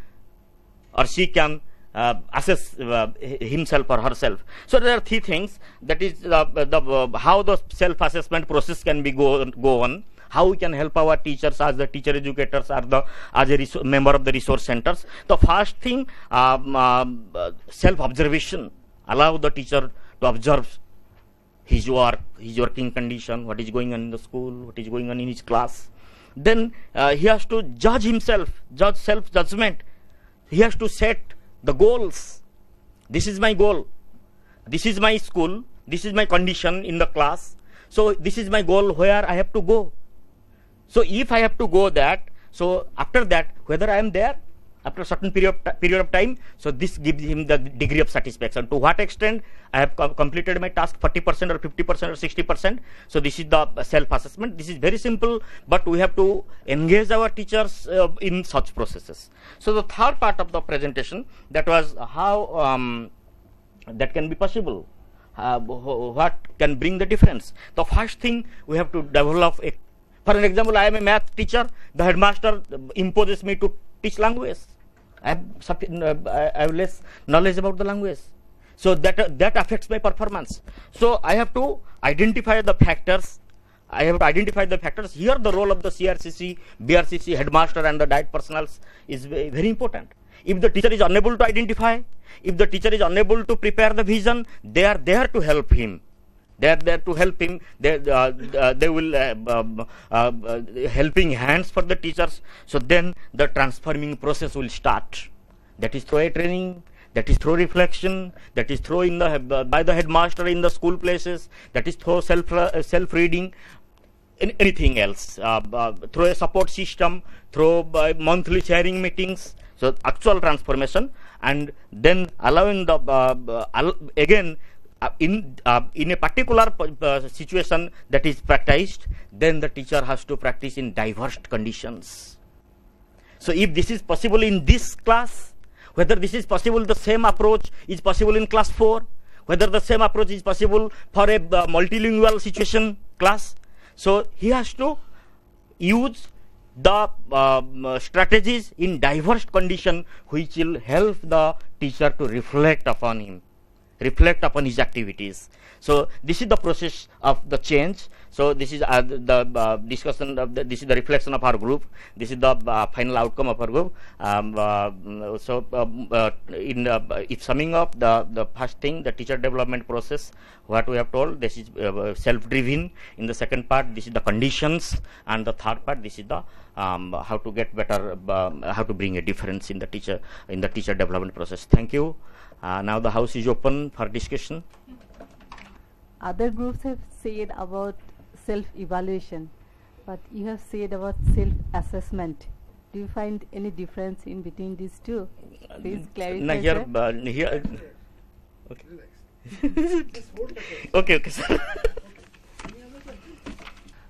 or she can assess himself or herself. So there are 3 things. That is how the self-assessment process can be go on. How we can help our teachers as the teacher educators or as a member of the resource centers. The first thing, self-observation. Allow the teacher to observe his work, his working condition, what is going on in the school, what is going on in his class. Then he has to judge himself, self-judgment. He has to set the goals. This is my goal. This is my school. This is my condition in the class. So this is my goal where I have to go. So if I have to go that, so after that, whether I am there after a certain period of time, so this gives him the degree of satisfaction. To what extent I have completed my task, 40% or 50% or 60%. So this is the self-assessment. This is very simple, but we have to engage our teachers in such processes. So the third part of the presentation, that was how that can be possible. What can bring the difference? The first thing, we have to develop a, for an example, I am a math teacher. The headmaster imposes me to teach language. I have less knowledge about the language. So that affects my performance. So I have to identify the factors. Here the role of the CRCC, BRCC, headmaster and the diet personals is very important. If the teacher is unable to identify, if the teacher is unable to prepare the vision, they are there to help him. They are there to help him. They will helping hands for the teachers. So then the transforming process will start. That is through a training. That is through reflection. That is through by the headmaster in the school places. That is through self reading. Anything else, through a support system, through monthly sharing meetings. So actual transformation, and then allowing the again. In a particular situation that is practiced, then the teacher has to practice in diverse conditions. So if this is possible in this class, whether this is possible, the same approach is possible in class 4, whether the same approach is possible for a multilingual situation class. So he has to use the strategies in diverse condition, which will help the teacher to reflect upon him. Reflect upon his activities. So this is the process of the change. So this is the discussion of this is the reflection of our group. This is the final outcome of our group. If summing up the first thing, the teacher development process, what we have told, this is self-driven. In the second part, this is the conditions, and the third part, this is the how to get better, how to bring a difference in the teacher development process. Thank you. Now the house is open for discussion. Other groups have said about self-evaluation, but you have said about self-assessment. Do you find any difference in between these two? Please clarify. Here. Okay. Okay, sir.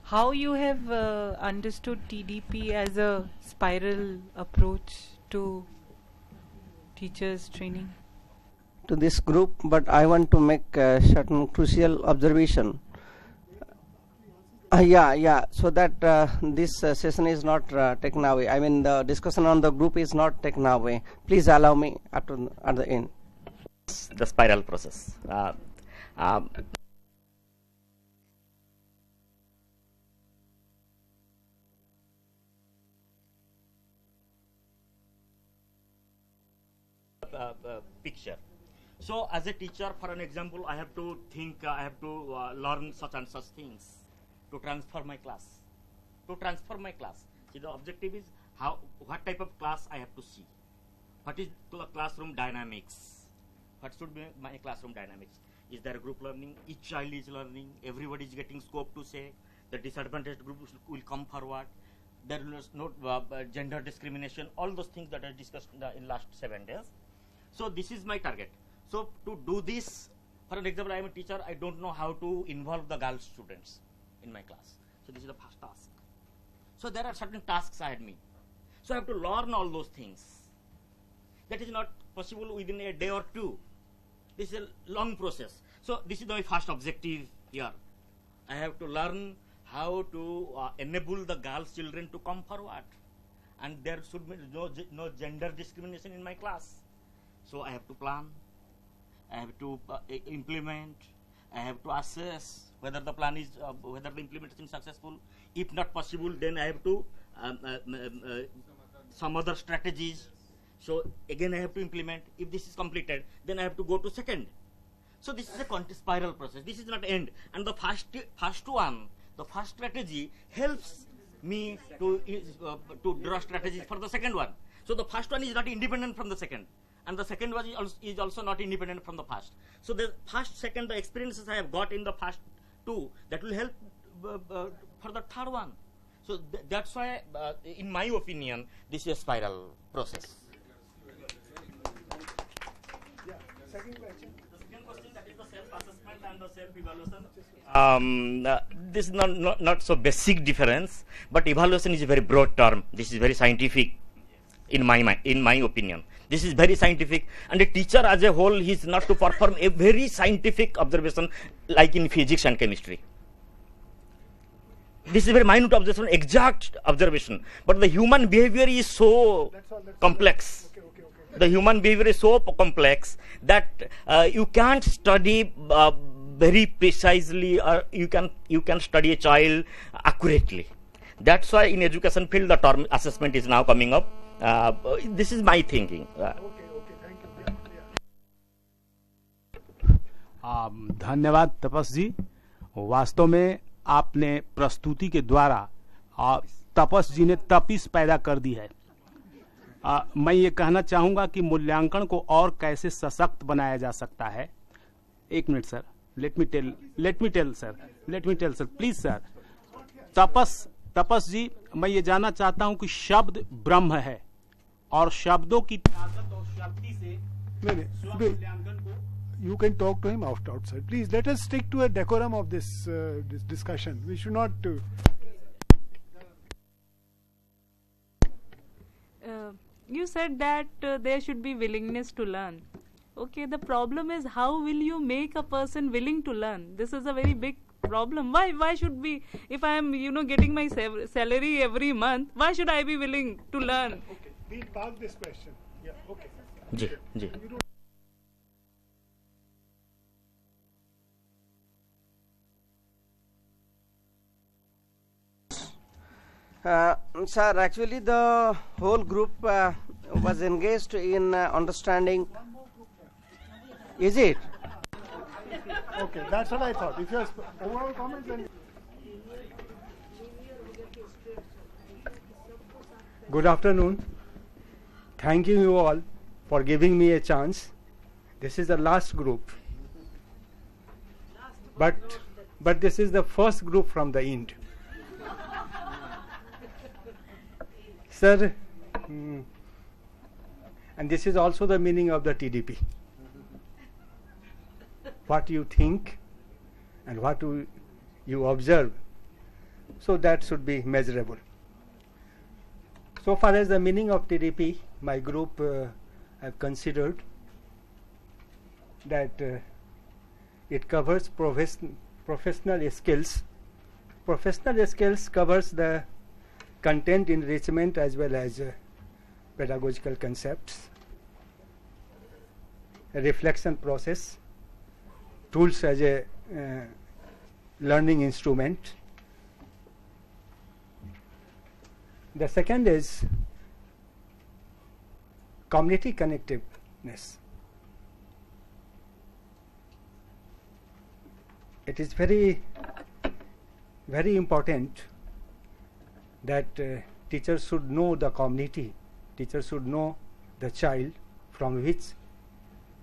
How you have understood TDP as a spiral approach to teachers training? To this group, but I want to make a certain crucial observation. So that this session is not taken away. I mean, the discussion on the group is not taken away. Please allow me at the end. The spiral process. Picture. So as a teacher, for an example, I have to think, I have to learn such and such things to transfer my class. See, the objective is what type of class I have to see. What is classroom dynamics? What should be my classroom dynamics? Is there group learning? Each child is learning. Everybody is getting scope to say. The disadvantaged groups will come forward. There is no gender discrimination. All those things that I discussed in last 7 days. So this is my target. So to do this, for an example, I am a teacher. I don't know how to involve the girl students in my class. So this is the first task. So there are certain tasks ahead me. So I have to learn all those things. That is not possible within a day or two. This is a long process. So this is my first objective here. I have to learn how to enable the girls children to come forward, and there should be no gender discrimination in my class. So I have to plan, I have to implement, I have to assess whether the plan is whether the implementation is successful. If not possible, then I have to some other strategies. So again I have to implement. If this is completed, then I have to go to second. So this is a spiral process. This is not end. And the first one, the first strategy helps me to draw strategies for the second one. So the first one is not independent from the second, and the second one is also not independent from the first. So the first, second, the experiences I have got in the first two, that will help for the third one. So that's why, in my opinion, this is a spiral process. Yeah. Second question. The second question, that is the self-assessment and the self-evaluation. This is not so basic difference, but evaluation is a very broad term. This is very scientific, in my opinion. This is very scientific, and a teacher as a whole, he is not to perform a very scientific observation like in physics and chemistry. This is a very minute observation, exact observation. But the human behavior is so complex. The human behavior is so complex that you can't study very precisely, or you can study a child accurately. That's why in education field the term assessment is now coming up. This is my thinking. Thank you. धन्यवाद तपस जी. वास्तव में आपने प्रस्तुति के द्वारा तपस जी ने तपिश पैदा कर दी है. मैं ये कहना चाहूंगा कि मूल्यांकन को और कैसे सशक्त बनाया जा सकता है. एक minute sir, let me tell sir, please sir. Tapas ji, मैं ये जानना चाहता हूं कि शब्द ब्रह्म है और शब्दों की ताकत और शक्ति से मूल्यांकन को. You can talk to him outside. Please let us stick to a decorum of this discussion. We should not. You said that there should be willingness to learn. Okay, the problem is how will you make a person willing to learn? This is a very big problem. Why should we, if I am getting my salary every month, why should I be willing to learn? Okay, we'll park this question. Yeah, okay. Ji. Sir, actually the whole group was engaged in understanding. Is it? Okay, that's what I thought. If you have overall comments, then. Good afternoon. Thank you all for giving me a chance. This is the last group. But this is the first group from the end. Sir, and this is also the meaning of the TDP. What you think and what you observe, so that should be measurable. So far as the meaning of TDP, my group have considered that it covers professional skills. Professional skills covers the content enrichment as well as pedagogical concepts, a reflection process, tools as a learning instrument. The second is community connectiveness. It is very, very important that teachers should know the community, teachers should know the child from which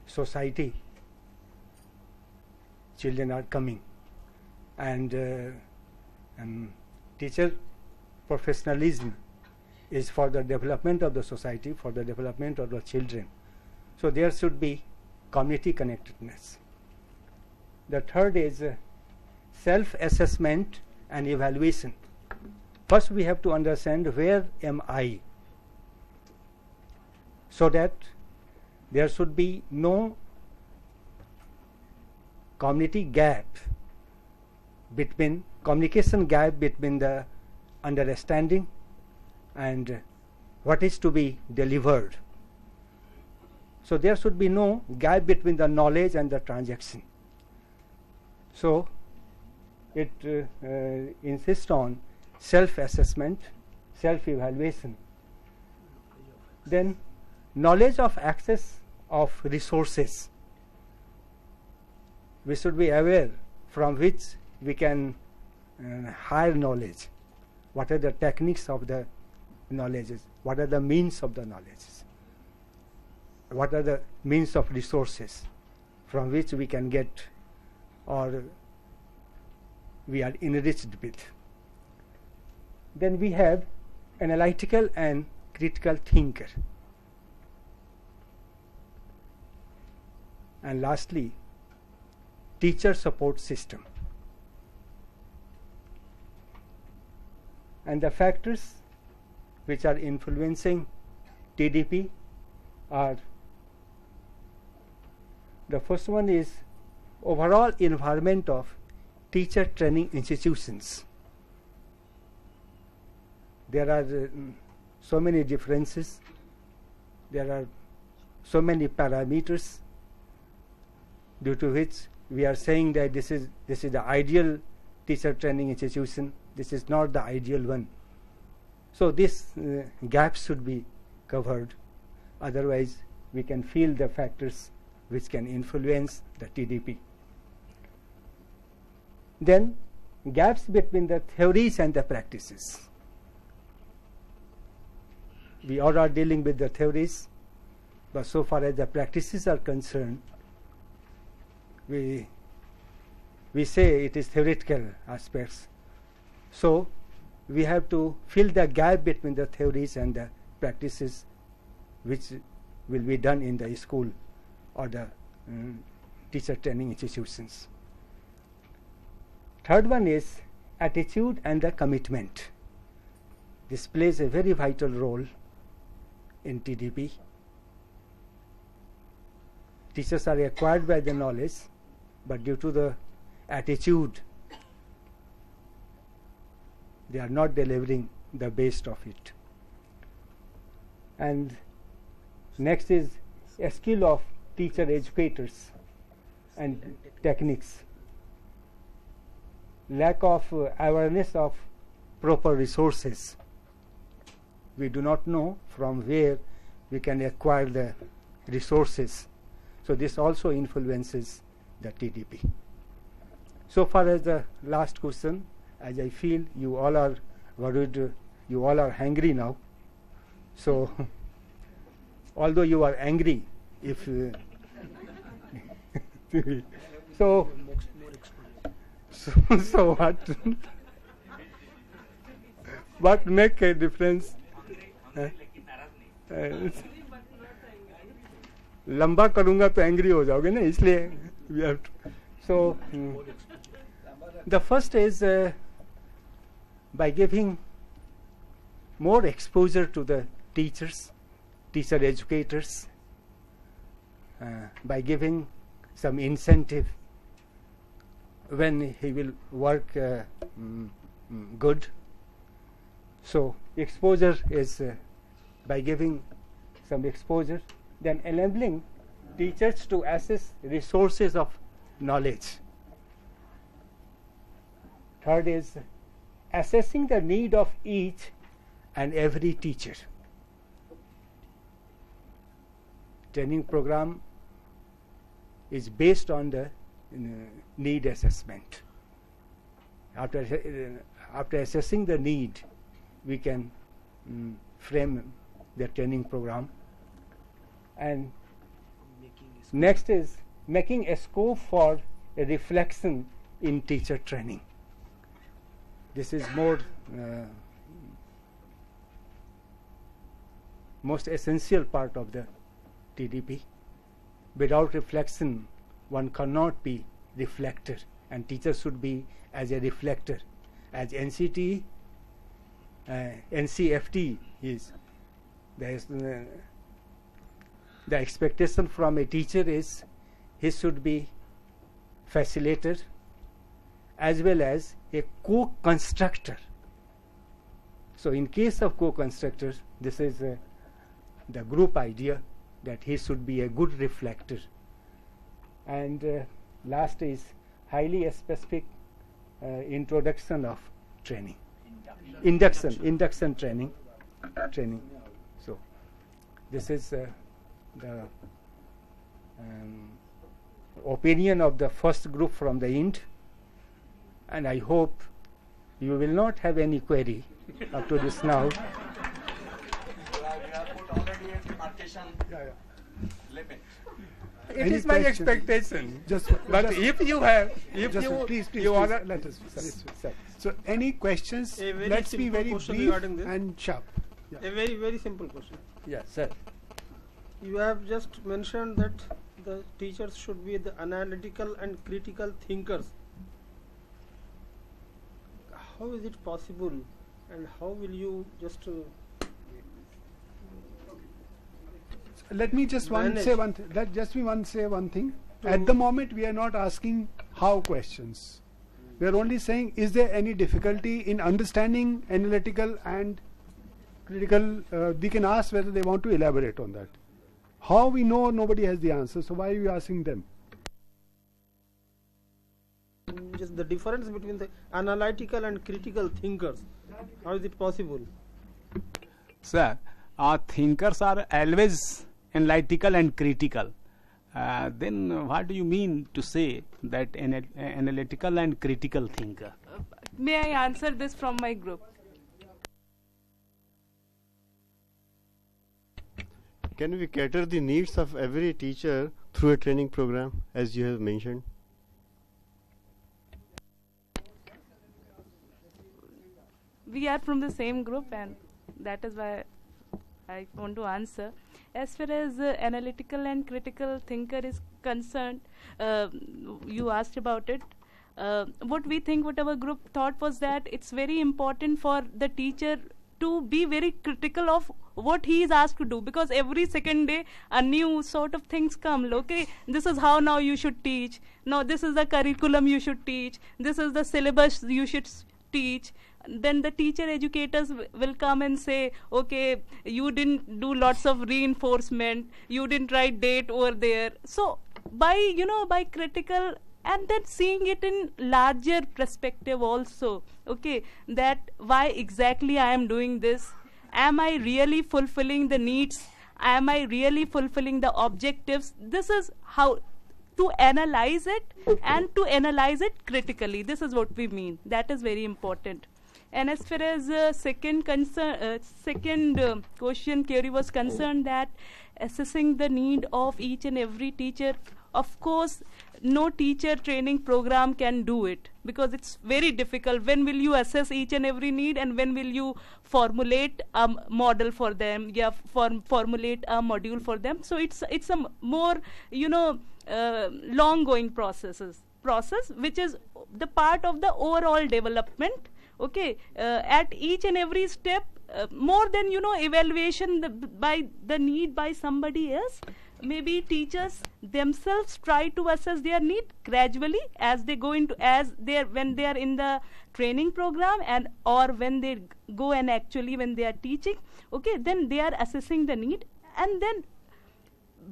society children are coming, and teacher professionalism is for the development of the society, for the development of the children. So there should be community connectedness. The third is self-assessment and evaluation. First we have to understand where am I, so that there should be no communication gap between the understanding and what is to be delivered. So there should be no gap between the knowledge and the transaction. So it insists on self-assessment, self-evaluation. Then knowledge of access of resources. We should be aware from which we can hire knowledge. What are the techniques of the knowledges? What are the means of the knowledges? What are the means of resources from which we can get or we are enriched with? Then we have analytical and critical thinker. And lastly, teacher support system. And the factors which are influencing TDP are, the first one is overall environment of teacher training institutions. There are so many differences, there are so many parameters due to which we are saying that this is the ideal teacher training institution, this is not the ideal one. So this gap should be covered, otherwise we can feel the factors which can influence the TDP. Then gaps between the theories and the practices. We all are dealing with the theories, but so far as the practices are concerned, we say it is theoretical aspects. So we have to fill the gap between the theories and the practices which will be done in the school or the teacher training institutions. Third one is attitude and the commitment. This plays a very vital role in TDP. Teachers are acquired by the knowledge, but due to the attitude, they are not delivering the best of it. And next is a skill of teacher educators and techniques. Lack of awareness of proper resources. We do not know from where we can acquire the resources. So this also influences the TDP. So far as the last question, as I feel you all are worried, you all are hungry now. So although you are angry, if so what? What make a difference? लंबा करूंगा तो angry हो जाओगे ना, इसलिए we have to. So the first is by giving more exposure to the teachers, teacher educators, by giving some incentive when he will work good. So exposure is by giving some exposure, then enabling teachers to assess resources of knowledge. Third is assessing the need of each and every teacher. Training program is based on the need assessment. After assessing the need, we can frame the training program. And next is making a scope for a reflection in teacher training. This is most essential part of the TDP. Without reflection, one cannot be reflector, and teacher should be as a reflector. As NCT, NCFT is, the expectation from a teacher is he should be facilitator as well as a co-constructor. So in case of co-constructors, this is the group idea, that he should be a good reflector. And last is highly specific introduction of training. Induction training. So this is the opinion of the first group from the end, and I hope you will not have any query up to this now. It is my expectation. But if you have, please, you want to let us. So, any questions? Let's be very brief and sharp. Yeah. A very simple question. Yes, sir. You have just mentioned that the teachers should be the analytical and critical thinkers. How is it possible, and how will you just let me just say one thing. At the moment, we are not asking how questions. We are only saying, is there any difficulty in understanding analytical and critical? We can ask whether they want to elaborate on that. How we know nobody has the answer, so why are you asking them? Just the difference between the analytical and critical thinkers. How is it possible? Sir, our thinkers are always analytical and critical. Then what do you mean to say that an analytical and critical thinker? May I answer this from my group? Can we cater the needs of every teacher through a training program, as you have mentioned? We are from the same group, and that is why I want to answer. As far as analytical and critical thinker is concerned, you asked about it. What we think, what our group thought was that it's very important for the teacher to be very critical of what he is asked to do, because every second day a new sort of things come. Okay, this is how now you should teach. Now this is the curriculum you should teach. This is the syllabus you should teach. Then the teacher educators will come and say, okay, you didn't do lots of reinforcement, you didn't write date over there. So by critical, and then seeing it in larger perspective also, okay, that why exactly I am doing this, am I really fulfilling the needs, am I really fulfilling the objectives? This is how to analyze it, and to analyze it critically. This is what we mean. That is very important. And as far as second question query was concerned, that assessing the need of each and every teacher, of course, no teacher training program can do it, because it's very difficult. When will you assess each and every need, and when will you formulate a model for them? Yeah, formulate a module for them. So it's a more long going process, which is the part of the overall development. Okay, at each and every step, more than evaluation by the need by somebody else, maybe teachers themselves try to assess their need gradually as they go into, when they are in the training program, and or when they go and actually when they are teaching. Okay, then they are assessing the need, and then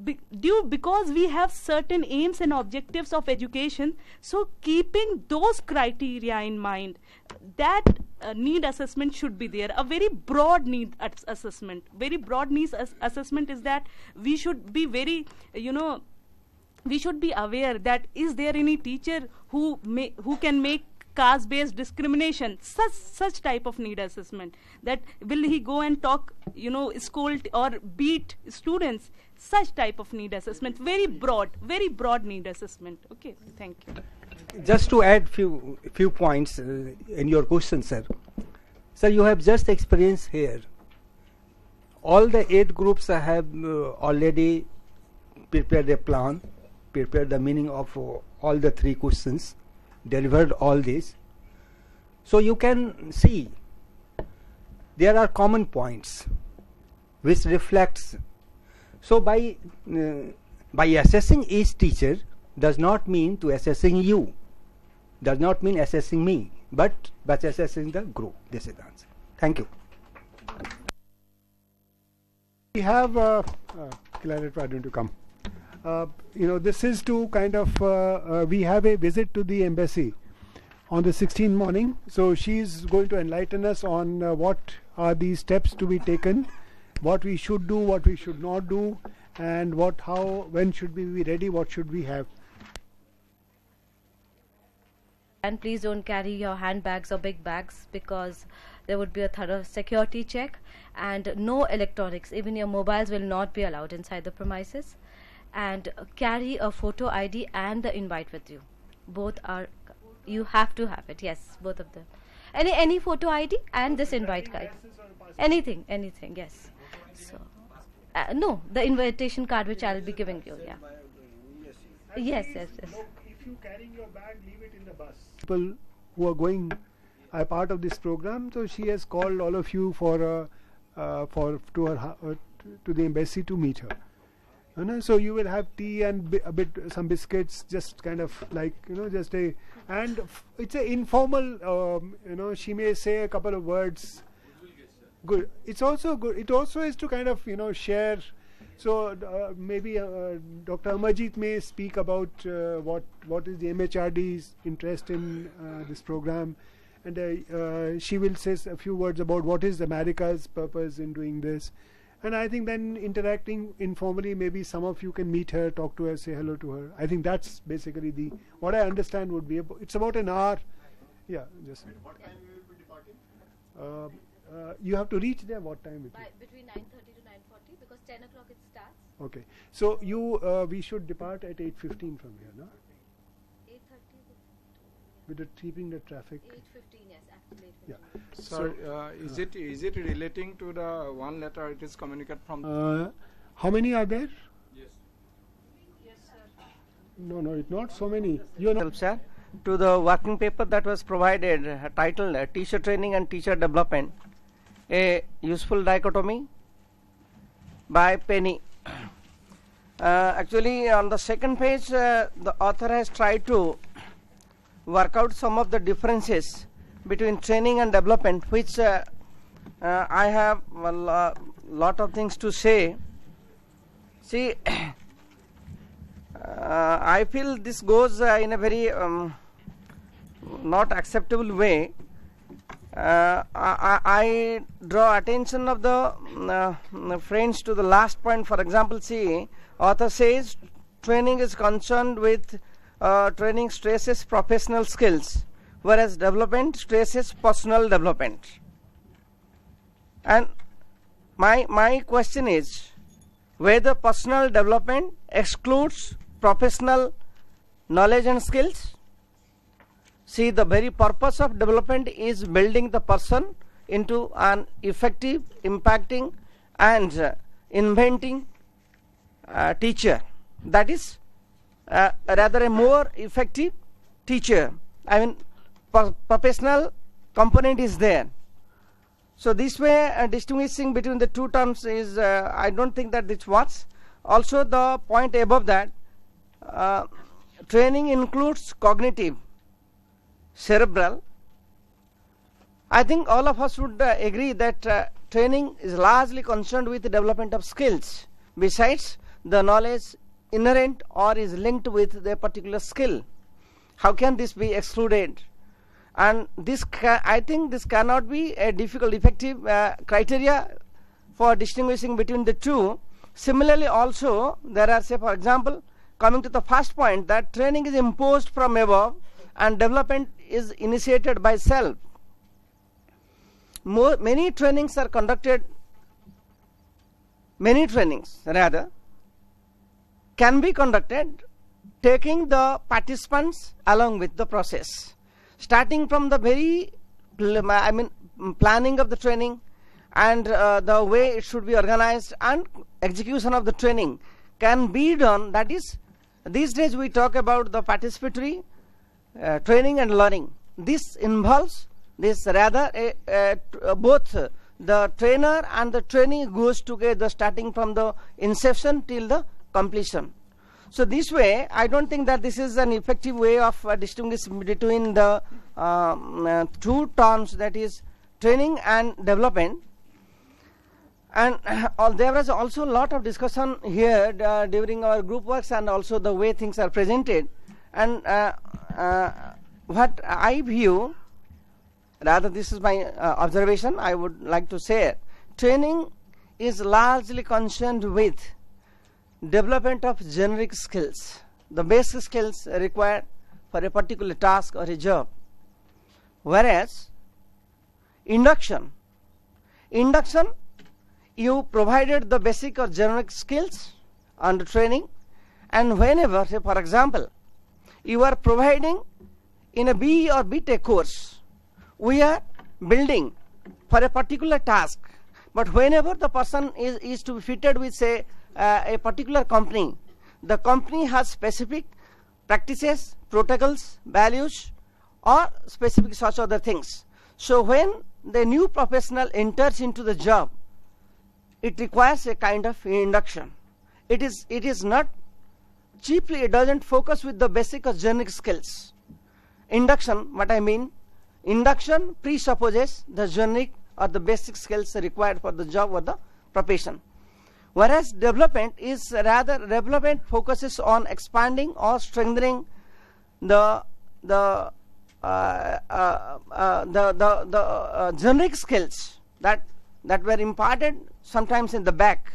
because we have certain aims and objectives of education, so keeping those criteria in mind, that need assessment should be there. A very broad need assessment. Very broad needs assessment is that we should be very, we should be aware that is there any teacher who can make caste-based discrimination, such type of need assessment. That will he go and talk, scold or beat students, such type of need assessment. Very broad need assessment. Okay, thank you. Just to add few points in your question, sir. Sir, you have just experienced here. All the 8 groups have already prepared a plan, prepared the meaning of all the 3 questions, delivered all these. So you can see there are common points which reflects. So by assessing each teacher does not mean to assessing you, does not mean assessing me, but assessing the group. This is the answer. Thank you. We have Claret, why don't you come? This is to kind of we have a visit to the embassy on the 16th morning. So she's going to enlighten us on what are the steps to be taken, what we should do, what we should not do, and when should we be ready, what should we have. And please don't carry your handbags or big bags, because there would be a thorough security check, and no electronics, even your mobiles will not be allowed inside the premises. And carry a photo ID and the invite with you. Both are, you have to have it. Yes, both of them. Any photo ID and this invite card. Anything, yes. So, no, the invitation card which I'll be giving you. Yeah. Yes. If you carrying your bag, leave it in the bus. People who are going are part of this program, so she has called all of you to the embassy to meet her. So you will have tea and some biscuits, just kind of like and it's a informal. She may say a couple of words. Good. It's also good. It also is to kind of share. So maybe Dr. Amarjeet may speak about what is the MHRD's interest in this program, and she will say a few words about what is America's purpose in doing this. And I think then interacting informally, maybe some of you can meet her, talk to her, say hello to her. I think that's basically what I understand would be. It's about an hour. Yeah, just. What time you will be departing? You have to reach there. What time? Between 9:30 to 9:40, because 10 o'clock it starts. Okay, so we should depart at 8:15 from here, no? 8:30. With keeping the traffic. 8:15, yes, actually. Yeah. Sir, is it relating to the one letter it is communicated from? How many are there? Yes. Yes, sir. No, it's not so many. Sir, to the working paper that was provided, titled Teacher Training and Teacher Development, a Useful Dichotomy by Penny. Actually, on the second page, the author has tried to work out some of the differences between training and development, which I have a lot of things to say. See, I feel this goes in a very not acceptable way. I draw attention of the friends to the last point. For example, see, author says training is concerned with training stresses professional skills, whereas development stresses personal development. And my question is whether personal development excludes professional knowledge and skills. See, the very purpose of development is building the person into an effective, impacting and inventing teacher. That is rather a more effective teacher. I mean, professional component is there. So this way distinguishing between the two terms is, I don't think that this works. Also the point above that, training includes cognitive, cerebral. I think all of us would agree that training is largely concerned with the development of skills. Besides, the knowledge inherent or is linked with the particular skill. How can this be excluded? And this I think this cannot be a difficult, effective criteria for distinguishing between the two. Similarly, also there are, say for example, coming to the first point, that training is imposed from above and development is initiated by self. Many trainings can be conducted taking the participants along with the process, starting from the very planning of the training and the way it should be organized, and execution of the training can be done. That is, these days we talk about the participatory training and learning. This involves this rather both the trainer and the trainee goes together, starting from the inception till the completion. So this way, I don't think that this is an effective way of distinguishing between the two terms, that is training and development. And there was also a lot of discussion here during our group works and also the way things are presented. And what I view, rather this is my observation, I would like to say, training is largely concerned with development of generic skills, the basic skills required for a particular task or a job. Whereas induction, you provided the basic or generic skills under training, and whenever, say for example, you are providing in a BE or BTech course, we are building for a particular task, but whenever the person is to be fitted with, say, a particular company, the company has specific practices, protocols, values, or specific such other things. So when the new professional enters into the job, it requires a kind of induction. It is not chiefly, it doesn't focus with the basic or generic skills. Induction, what I mean, induction presupposes the generic or the basic skills required for the job or the profession. Whereas development is rather, development focuses on expanding or strengthening the generic skills that were imparted sometimes in the back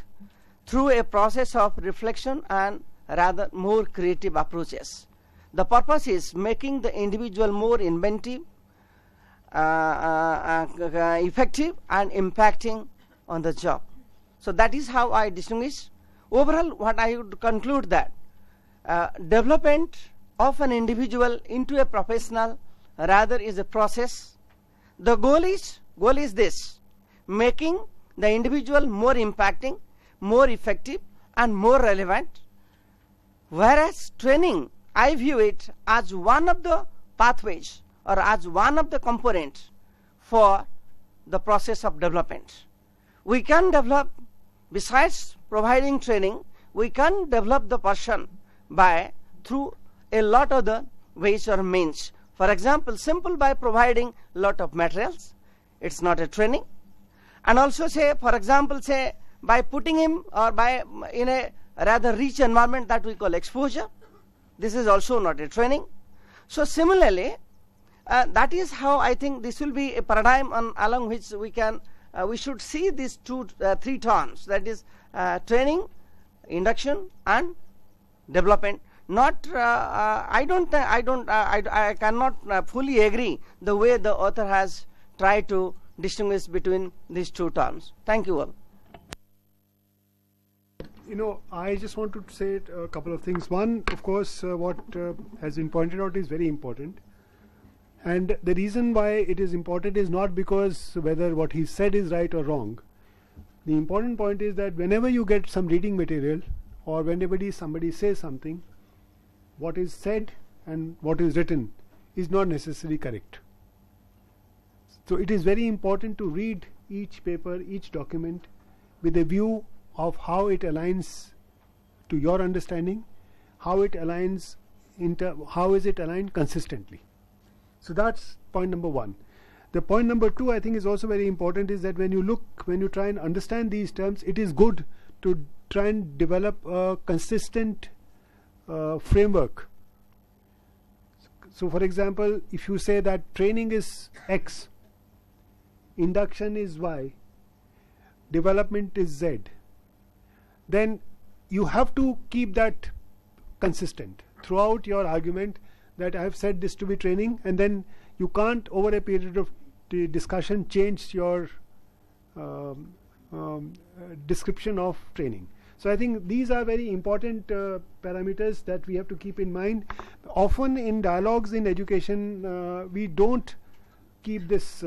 through a process of reflection and rather more creative approaches. The purpose is making the individual more inventive, effective, and impacting on the job. So that is how I distinguish. Overall, what I would conclude that development of an individual into a professional rather is a process. The goal is this: making the individual more impacting, more effective, and more relevant. Whereas training, I view it as one of the pathways or as one of the components for the process of development. We can develop, besides providing training, we can develop the person through a lot of the ways or means. For example, simple by providing a lot of materials, it's not a training. And also, say for example, say by putting him or by in a rather rich environment that we call exposure, this is also not a training. So similarly, that is how I think this will be a paradigm along which we should see these three terms, that is training, induction, and development. Not I cannot fully agree the way the author has tried to distinguish between these two terms. Thank you all. I just want to say a couple of things. One, of course, what has been pointed out is very important. And the reason why it is important is not because whether what he said is right or wrong. The important point is that whenever you get some reading material or whenever somebody says something, what is said and what is written is not necessarily correct. So it is very important to read each paper, each document with a view of how it aligns to your understanding, how it aligns, how is it aligned consistently. So that's point number one. The point number two, I think, is also very important, is that when you try and understand these terms, it is good to try and develop a consistent framework. So for example, if you say that training is X, induction is Y, development is Z, then you have to keep that consistent throughout your argument, that I have said this to be training, and then you can't over a period of the discussion change your description of training. So I think these are very important parameters that we have to keep in mind. Often in dialogues in education, we don't keep this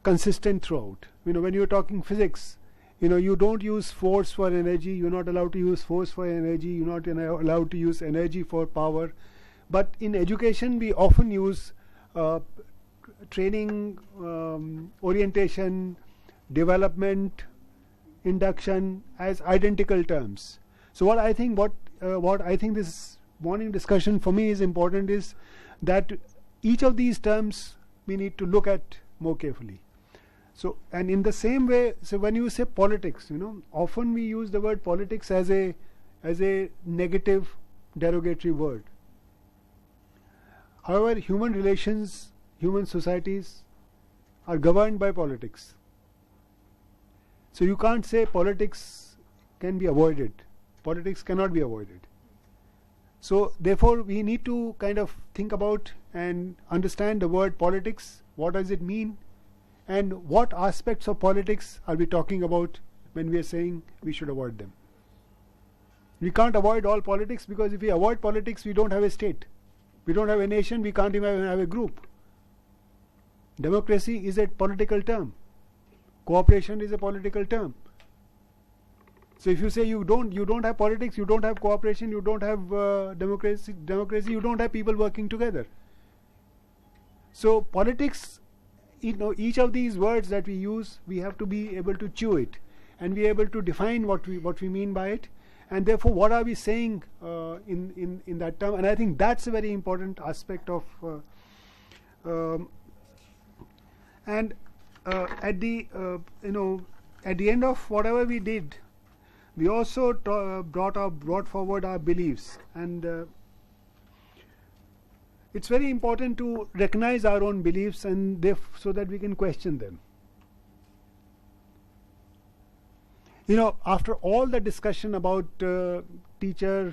consistent throughout. When you're talking physics, you don't use force for energy. You're not allowed to use force for energy. You're not allowed to use energy for power. But in education, we often use training, orientation, development, induction as identical terms. So what I think this morning discussion for me is important is that each of these terms we need to look at more carefully. So, and in the same way, so when you say politics, often we use the word politics as a negative, derogatory word. However, human relations, human societies are governed by politics. So you can't say politics can be avoided. Politics cannot be avoided. So therefore, we need to kind of think about and understand the word politics. What does it mean? And what aspects of politics are we talking about when we are saying we should avoid them? We can't avoid all politics, because if we avoid politics, we don't have a state. We don't have a nation, we can't even have a group. Democracy is a political term. Cooperation is a political term. So if you say you don't have politics, you don't have cooperation, you don't have democracy, you don't have people working together. So politics, each of these words that we use, we have to be able to chew it and be able to define what we mean by it, and therefore what are we saying in that term. And I think that's a very important aspect of at the end of whatever we did, we also brought forward our beliefs, and it's very important to recognize our own beliefs and so that we can question them. After all the discussion about teacher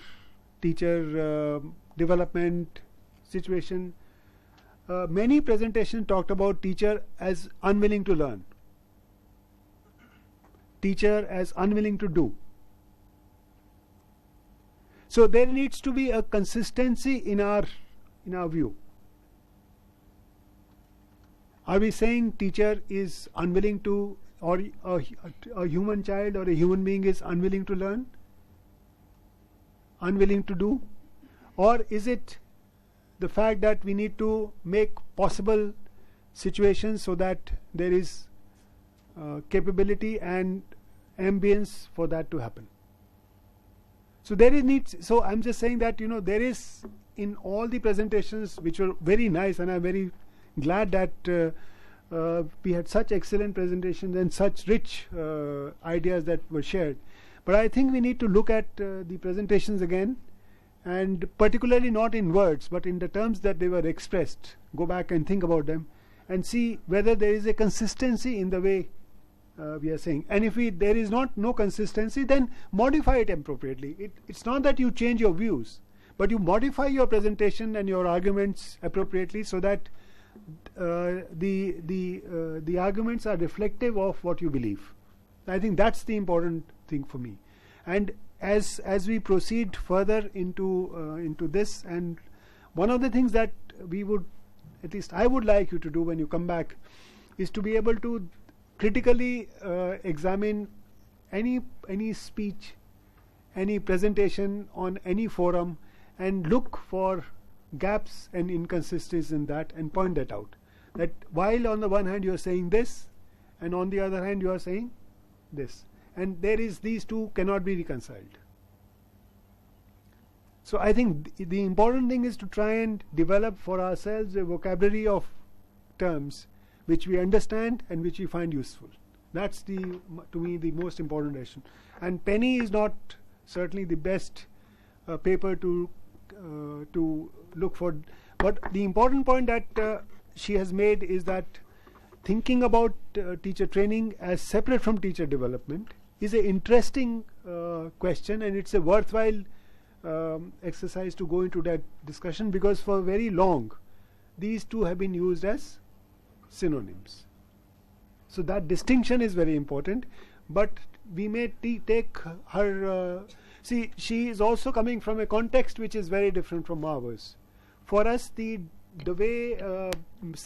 development situation, many presentations talked about teacher as unwilling to learn, teacher as unwilling to do. So there needs to be a consistency in our view. Are we saying teacher is unwilling to, or a human child or a human being is unwilling to learn, unwilling to do? Or is it the fact that we need to make possible situations so that there is capability and ambience for that to happen? So there is needs. So I'm just saying that there is, in all the presentations, which were very nice, and I'm very glad that we had such excellent presentations and such rich ideas that were shared. But I think we need to look at the presentations again, and particularly not in words but in the terms that they were expressed. Go back and think about them and see whether there is a consistency in the way we are saying. And if there is no consistency, then modify it appropriately. It's not that you change your views, but you modify your presentation and your arguments appropriately so that the arguments are reflective of what you believe. I think that's the important thing for me. And as we proceed further into this, and one of the things that we would, at least I would like you to do when you come back, is to be able to critically examine any speech, any presentation on any forum, and look for gaps and inconsistencies in that and point that out. That while on the one hand you are saying this, and on the other hand you are saying this, and these two cannot be reconciled. So I think the important thing is to try and develop for ourselves a vocabulary of terms which we understand and which we find useful. That's to me the most important lesson. And Penny is not certainly the best paper to look for, but the important point that she has made is that thinking about teacher training as separate from teacher development is an interesting question, and it's a worthwhile exercise to go into that discussion, because for very long these two have been used as synonyms. So that distinction is very important, but we may take her see, she is also coming from a context which is very different from ours. For us, the way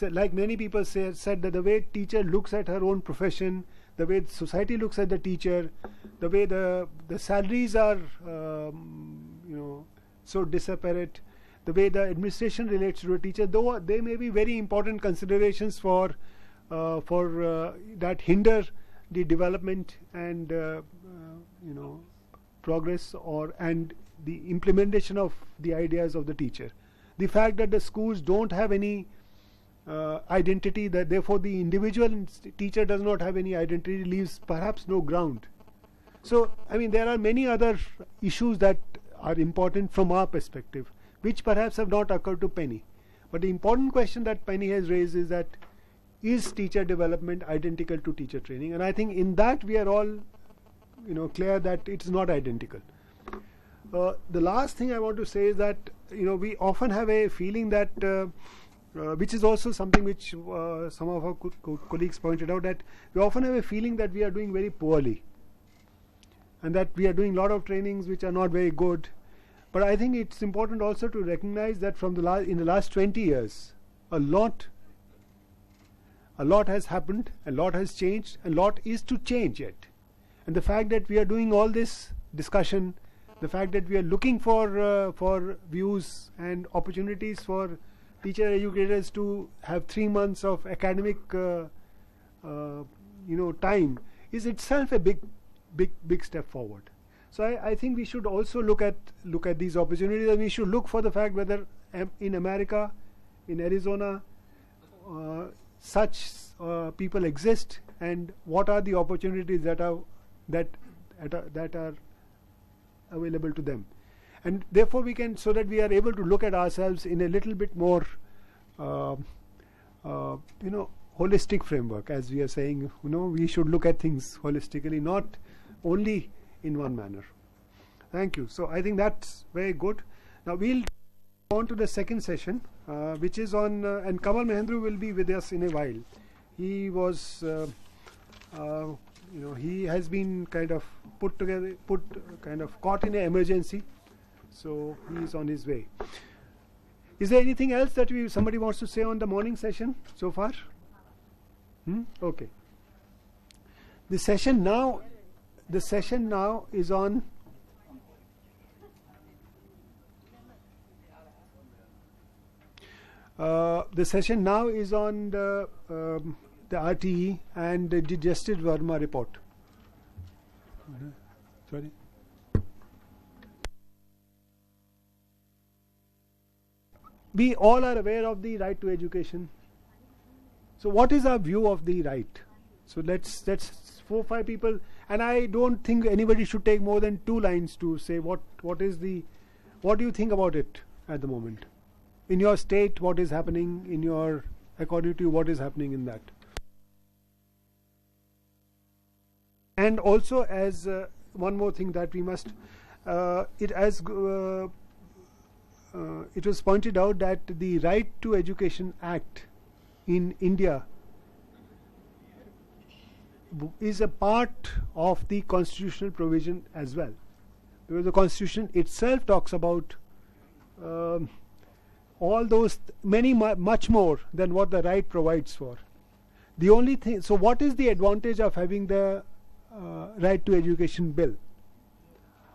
like many people said that the way teacher looks at her own profession, the way society looks at the teacher, the way the salaries are so disparate, the way the administration relates to a teacher, though they may be very important considerations for that hinder the development and progress and the implementation of the ideas of the teacher. The fact that the schools don't have any identity, that therefore the individual teacher does not have any identity, leaves perhaps no ground. So, I mean, there are many other issues that are important from our perspective, which perhaps have not occurred to Penny. But the important question that Penny has raised is that, is teacher development identical to teacher training? And I think in that we are all clear that it's not identical. The last thing I want to say is that we often have a feeling that which is also something which some of our colleagues pointed out, that we often have a feeling that we are doing very poorly and that we are doing a lot of trainings which are not very good. But I think it's important also to recognize that from in the last 20 years a lot has happened, a lot has changed, a lot is to change yet. And the fact that we are doing all this discussion, the fact that we are looking for views and opportunities for teacher educators to have 3 months of academic time is itself a big step forward. So I think we should also look at these opportunities, and we should look for the fact whether in America, in Arizona, such people exist, and what are the opportunities that are available to them. And therefore we can, so that we are able to look at ourselves in a little bit more holistic framework, as we are saying, we should look at things holistically, not only in one manner. Thank you. So I think that's very good. Now we'll go on to the second session, which is on and Kamal Mahendru will be with us in a while. He was he has been kind of caught in an emergency, so he is on his way. Is there anything else that somebody wants to say on the morning session so far? Okay. The session now is on the RTE and the Justice Verma report. Sorry. We all are aware of the right to education. So what is our view of the right? So let's 4 or 5 people, and I don't think anybody should take more than 2 lines to say what do you think about it at the moment? In your state, what is happening according to you, what is happening in that? And also, as one more thing that we must, it was pointed out that the Right to Education Act in India is a part of the constitutional provision as well, because the Constitution itself talks about all those much more than what the right provides for. The only thing, so what is the advantage of having the Right to Education Bill?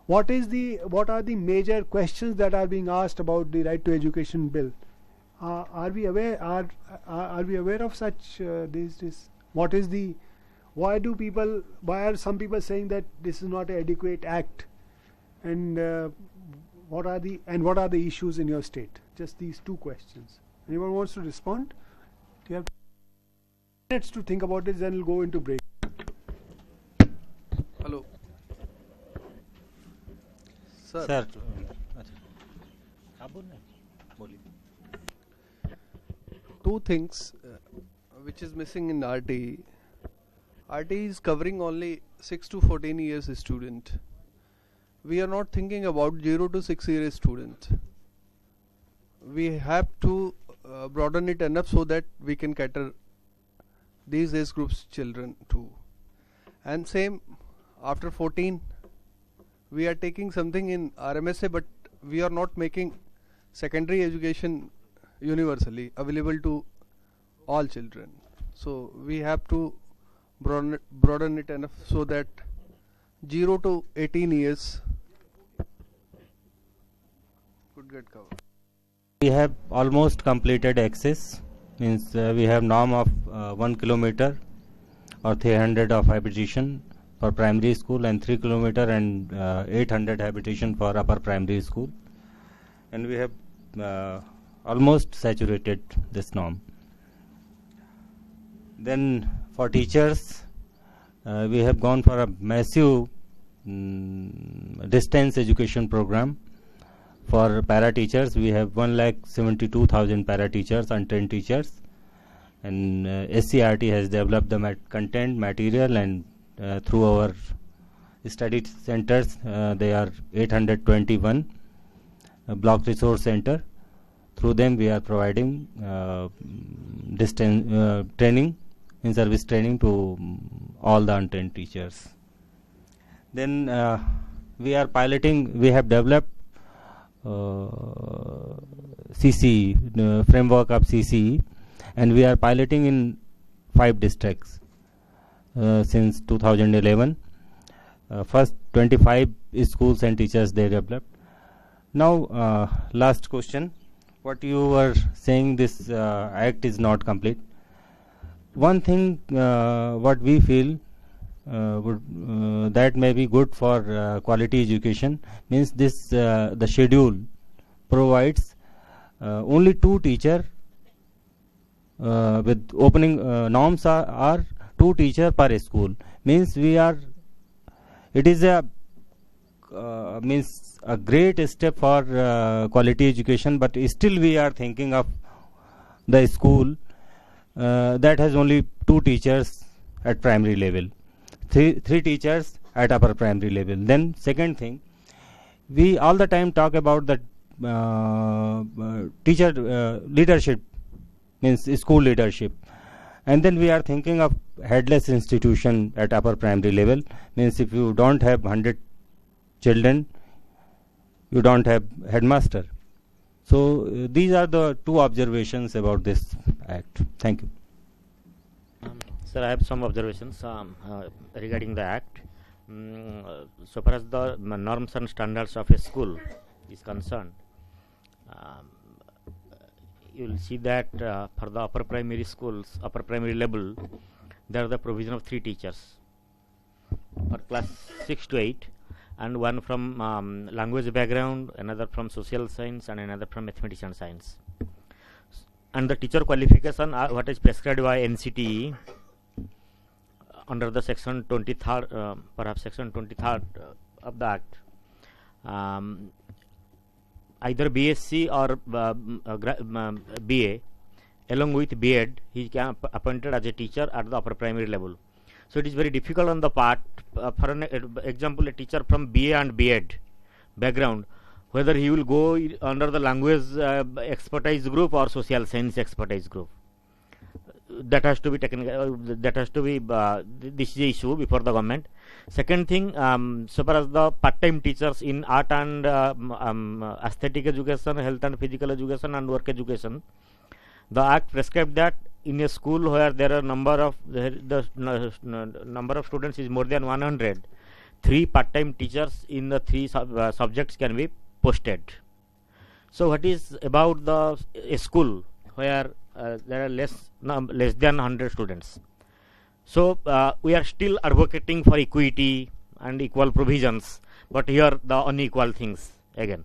What are the major questions that are being asked about the Right to Education Bill? Are we aware of such this? What is the? Why are some people saying that this is not an adequate act? And what are the issues in your state? Just these 2 questions. Anyone wants to respond? Do you have minutes to think about this, then we'll go into break. Hello. Sir. Two things which is missing in RT. RT is covering only 6 to 14 years student. We are not thinking about 0 to 6 years student. We have to broaden it enough so that we can cater these age groups children too. And same after 14 we are taking something in RMSA, but we are not making secondary education universally available to all children. So we have to broaden it enough so that 0 to 18 years could get covered. We have almost completed access, means we have norm of 1 kilometer or 300 of habitation for primary school and 3 kilometer and 800 habitation for upper primary school, and we have almost saturated this norm. Then for teachers, we have gone for a massive distance education program. For para teachers, we have 1,72,000 para teachers, untrained teachers, and SCRT has developed the content, material, and through our study centers, they are 821 block resource center. Through them, we are providing distance training, in service training to all the untrained teachers. Then we are piloting. We have developed CCE, framework of CCE, and we are piloting in 5 districts since 2011. First 25 schools and teachers they developed. Now last question, what you were saying, this act is not complete. One thing what we feel that may be good for quality education, means this the schedule provides only 2 teacher with opening norms are 2 teacher per school, means we are, it is a means a great step for quality education, but still we are thinking of the school that has only 2 teachers at primary level, 3 teachers at upper primary level. Then second thing, we all the time talk about the teacher leadership, means school leadership, and then we are thinking of headless institution at upper primary level, means if you don't have 100 children, you don't have headmaster. So these are the 2 observations about this act. Thank you. Sir, I have some observations regarding the act. So far as the norms and standards of a school is concerned, you will see that for the upper primary schools, upper primary level, there are the provision of 3 teachers for class 6 to 8, and one from language background, another from social science, and another from mathematics and science. And the teacher qualification what is prescribed by NCTE under the section 23rd, perhaps section 23rd of the act, either BSc or BA, along with B.Ed, he can appointed as a teacher at the upper primary level. So it is very difficult on the part, for an example, a teacher from BA and B.Ed background, whether he will go under the language expertise group or social science expertise group. That has to be taken. That has to be. This is the issue before the government. Second thing, so far as the part-time teachers in art and aesthetic education, health and physical education, and work education, the act prescribed that in a school where there are number of number of students is more than 100, 3 part-time teachers in the 3 subjects can be posted. So what is about the a school where there are less than 100 students? So we are still advocating for equity and equal provisions, but here the unequal things again,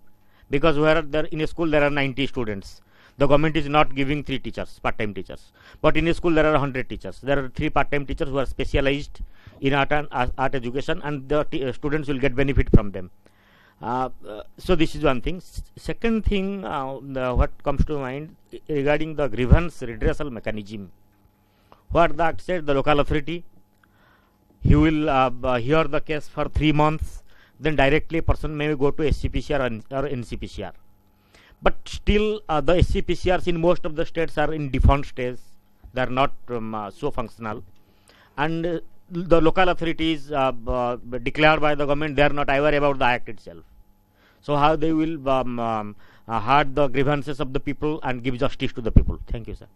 because where there in a school there are 90 students, The government is not giving 3 teachers, part-time teachers. But in a school there are 100 teachers. There are 3 part-time teachers who are specialized in art and art education, and the students will get benefit from them. So this is one thing. Second thing, what comes to mind regarding the grievance redressal mechanism. What the act said, the local authority, he will hear the case for 3 months, then directly a person may go to SCPCR or NCPCR. But still the SCPCRs in most of the states are in defunct stage. They are not so functional, and the local authorities declared by the government, they are not aware about the act itself. So how they will heard the grievances of the people and give justice to the people? Thank you, sir.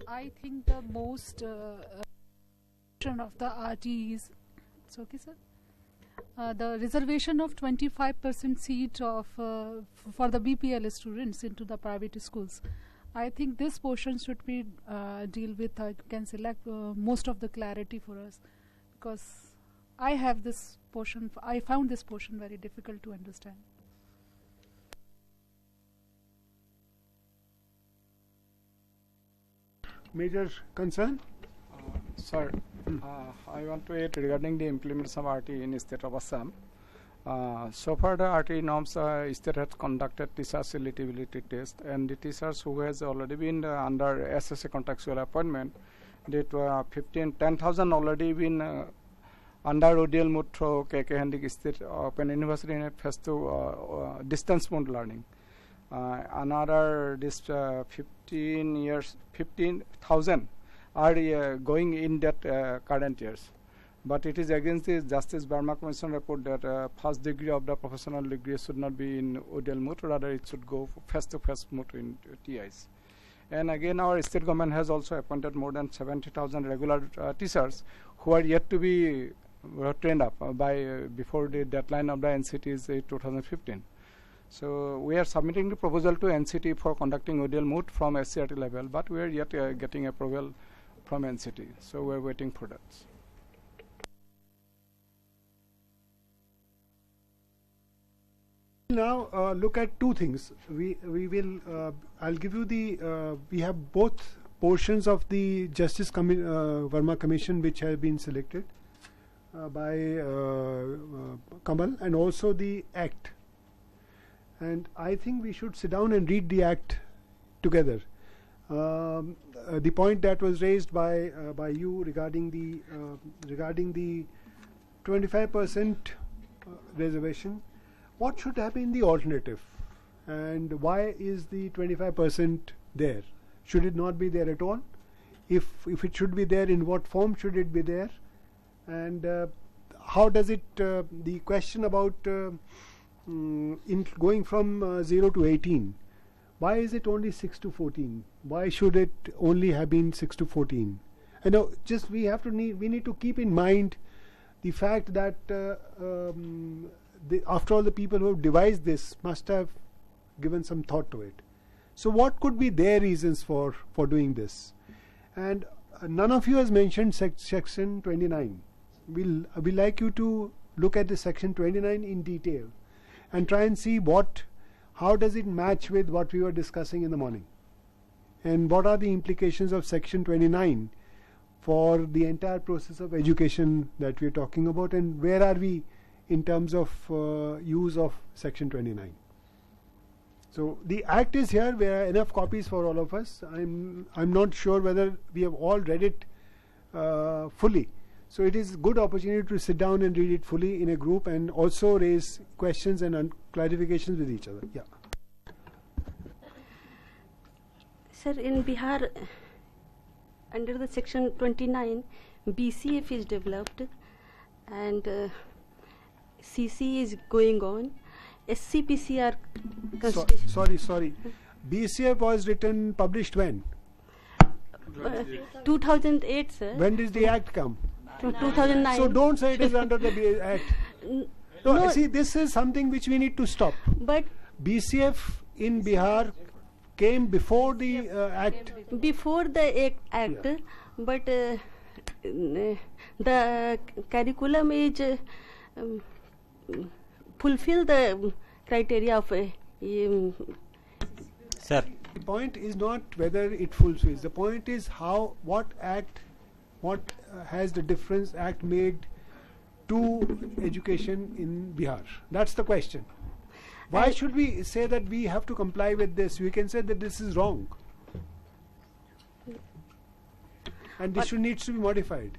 I think the most of the RT is, it's okay, sir. The reservation of 25% seat of for the BPL students into the private schools. I think this portion should be deal with. Can select most of the clarity for us, because I have this portion. I found this portion very difficult to understand. Major concern? Sir, I want to add regarding the implementation of RT in state of Assam. So far the RT norms, state has conducted teachers eligibility test, and the teachers who has already been under SSA contractual appointment, that 10,000 already been under ODL mode through KK Hendik State Open University in phase 2 distance mode learning. Another this 15,000 are going in that current years. But it is against the Justice Burma Commission report that first degree of the professional degree should not be in ODL mode, rather it should go face-to-face mode in TIs. And again, our state government has also appointed more than 70,000 regular teachers who are yet to be trained up by before the deadline of the NCT is 2015. So we are submitting the proposal to NCT for conducting ODL mode from SCRT level, but we are yet getting approval from NCT. So we are waiting for that. Now look at 2 things. We will I'll give you the we have both portions of the Justice Verma Commission which have been selected by Kamal, and also the Act. And I think we should sit down and read the Act together. The point that was raised by you regarding the 25% reservation. What should have been the alternative, and why is the 25% there? Should it not be there at all? If it should be there, in what form should it be there? And how does it? The question about in going from 0 to 18, why is it only 6 to 14? Why should it only have been 6 to 14? I know, just we need to keep in mind the fact that after all, the people who have devised this must have given some thought to it. So what could be their reasons for doing this? And none of you has mentioned section 29. We'll like you to look at the section 29 in detail and try and see how does it match with what we were discussing in the morning, and what are the implications of section 29 for the entire process of education that we're talking about, and where are we in terms of use of section 29. So the Act is here. There are enough copies for all of us. I'm not sure whether we have all read it fully. So it is a good opportunity to sit down and read it fully in a group, and also raise questions and clarifications with each other. Yeah. Sir, in Bihar, under the section 29, BCF is developed, and CC is going on. SCPCR. Sorry. BCF was published when? 2008, sir. When did the Act come? 2009. So don't say it is under the Act. No, see, this is something which we need to stop. But BCF in Bihar came before the Act. Before the Act, yeah. But the curriculum is fulfill the criteria of Sir. The point is not whether it fulfills. The point is what has the difference act made to education in Bihar? That's the question. Why should we say that we have to comply with this? We can say that this is wrong, and this needs to be modified.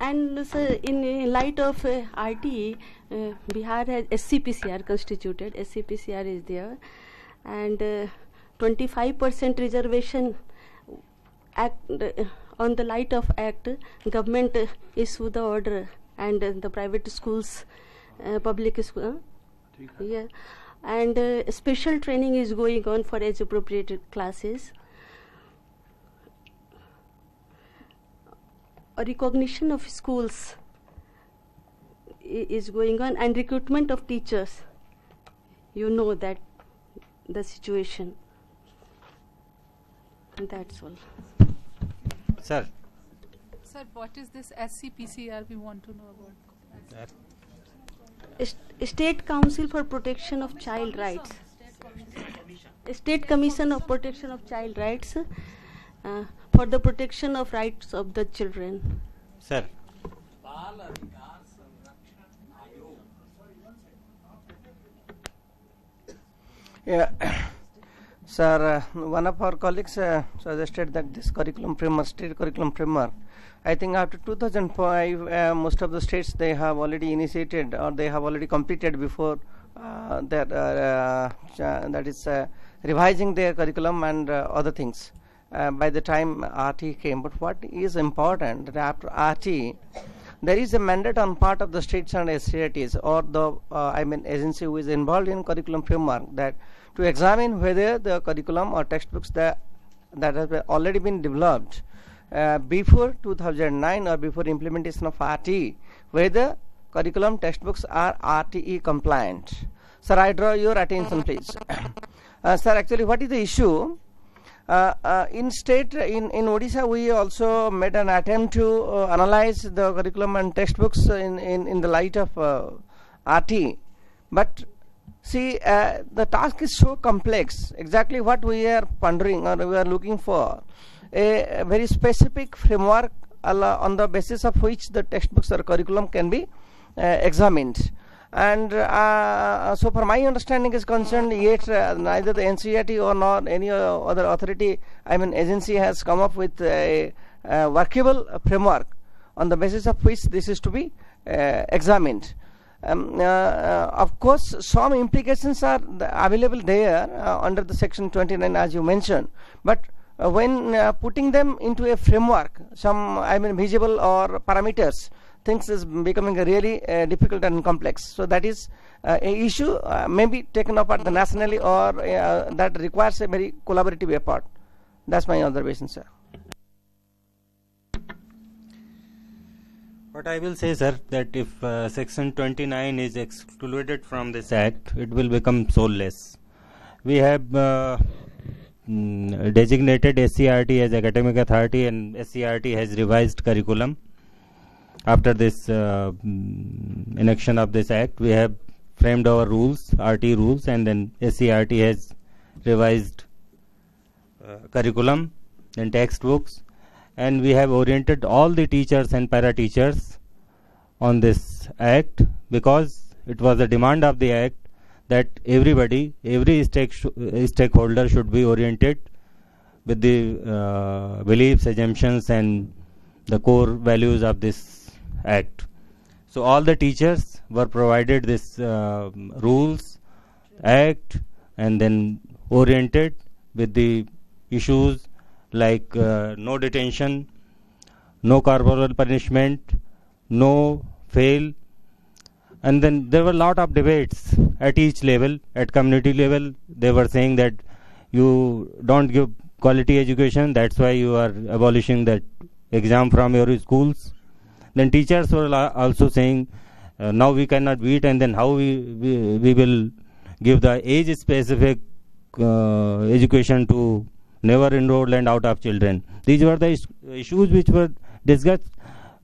And so in light of RT, Bihar has SCPCR constituted. SCPCR is there, and 25% reservation act on the light of act. Government issue the order, and the private schools, public school, yeah, and special training is going on for age appropriate classes. A recognition of schools is going on, and recruitment of teachers. You know that the situation. That's all. Sir. Sir, what is this SCPCR we want to know about? State Council for Protection of Child Rights. State Commission of Protection of Child Rights for the protection of rights of the children. Sir. Yeah. Sir, one of our colleagues suggested that this curriculum framework, state curriculum framework, I think after 2005, most of the states, they have already initiated or they have already completed before that is revising their curriculum and other things by the time RT came. But what is important that after RT, there is a mandate on part of the states and SCITs or the agency who is involved in curriculum framework that to examine whether the curriculum or textbooks that have already been developed before 2009 or before implementation of RT, whether curriculum textbooks are RTE compliant. Sir, I draw your attention, please. Sir, actually, what is the issue? In Odisha, we also made an attempt to analyze the curriculum and textbooks in the light of RT. But see, the task is so complex. Exactly what we are pondering or we are looking for, a very specific framework on the basis of which the textbooks or curriculum can be examined. And so far my understanding is concerned, yet neither the NCERT or nor any other authority, agency has come up with a workable framework on the basis of which this is to be examined. Of course, some implications are available there under the section 29 as you mentioned, but when putting them into a framework, some visible or parameters, things is becoming really difficult and complex. So that is a issue maybe taken up at the nationally or that requires a very collaborative effort. That's my observation, sir. What I will say, sir, that if section 29 is excluded from this act, it will become soulless. We have designated SCRT as academic authority, and SCRT has revised curriculum. After this enaction of this act, we have framed our rules, RT rules, and then SCRT has revised curriculum and textbooks, and we have oriented all the teachers and para teachers on this act because it was a demand of the act that everybody, every stakeholder should be oriented with the beliefs, assumptions, and the core values of this act. So all the teachers were provided this rules, act, and then oriented with the issues like no detention, no corporal punishment, no fail. And then there were a lot of debates at each level. At community level, they were saying that you don't give quality education, that's why you are abolishing that exam from your schools. Then teachers were also saying now we cannot beat, and then how we will give the age specific education to never enrolled and out of children. These were the issues which were discussed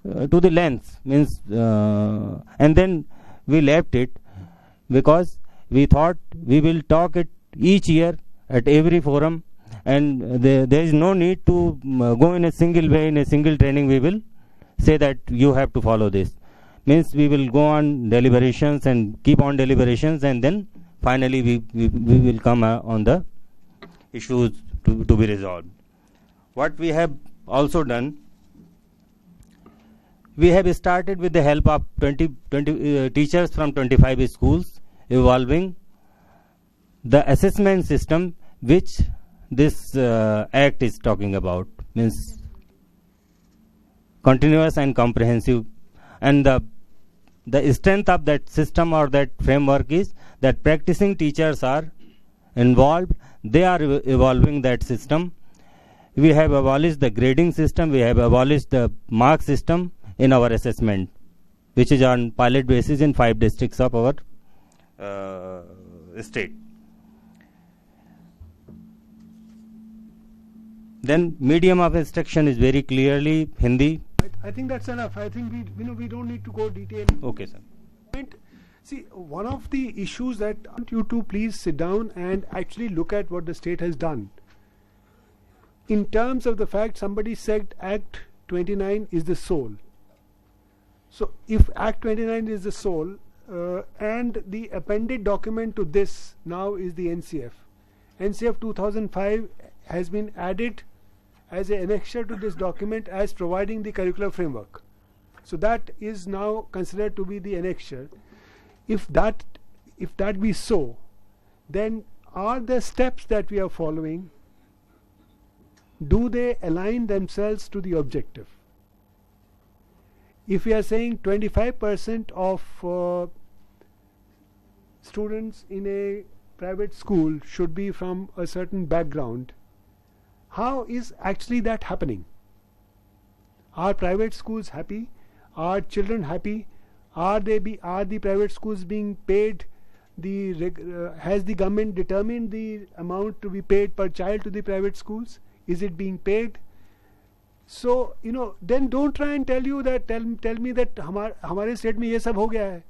to the length, means and then we left it because we thought we will talk it each year at every forum, and there is no need to go in a single way, in a single training. We will say that you have to follow this. Means we will go on deliberations and keep on deliberations, and then finally we will come on the issues to be resolved. What we have also done, we have started with the help of 20 teachers from 25 schools, evolving the assessment system which this act is talking about, means continuous and comprehensive. And the strength of that system or that framework is that practicing teachers are involved. They are evolving that system. We have abolished the grading system. We have abolished the mark system in our assessment, which is on pilot basis in 5 districts of our state. Then medium of instruction is very clearly Hindi. I think that's enough. I think we don't need to go detail. Okay, sir. See, one of the issues that I want you to please sit down and actually look at what the state has done. In terms of the fact somebody said Act 29 is the soul. So if Act 29 is the soul, and the appended document to this now is the NCF. NCF 2005 has been added as an annexure to this document as providing the curricular framework. So that is now considered to be the annexure. If that be so, then are the steps that we are following, do they align themselves to the objective? If we are saying 25% of students in a private school should be from a certain background, how is actually that happening? Are private schools happy? Are children happy? Are the private schools being paid? Has the government determined the amount to be paid per child to the private schools? Is it being paid? So then don't try and tell me that हमारे state में ये सब हो गया है.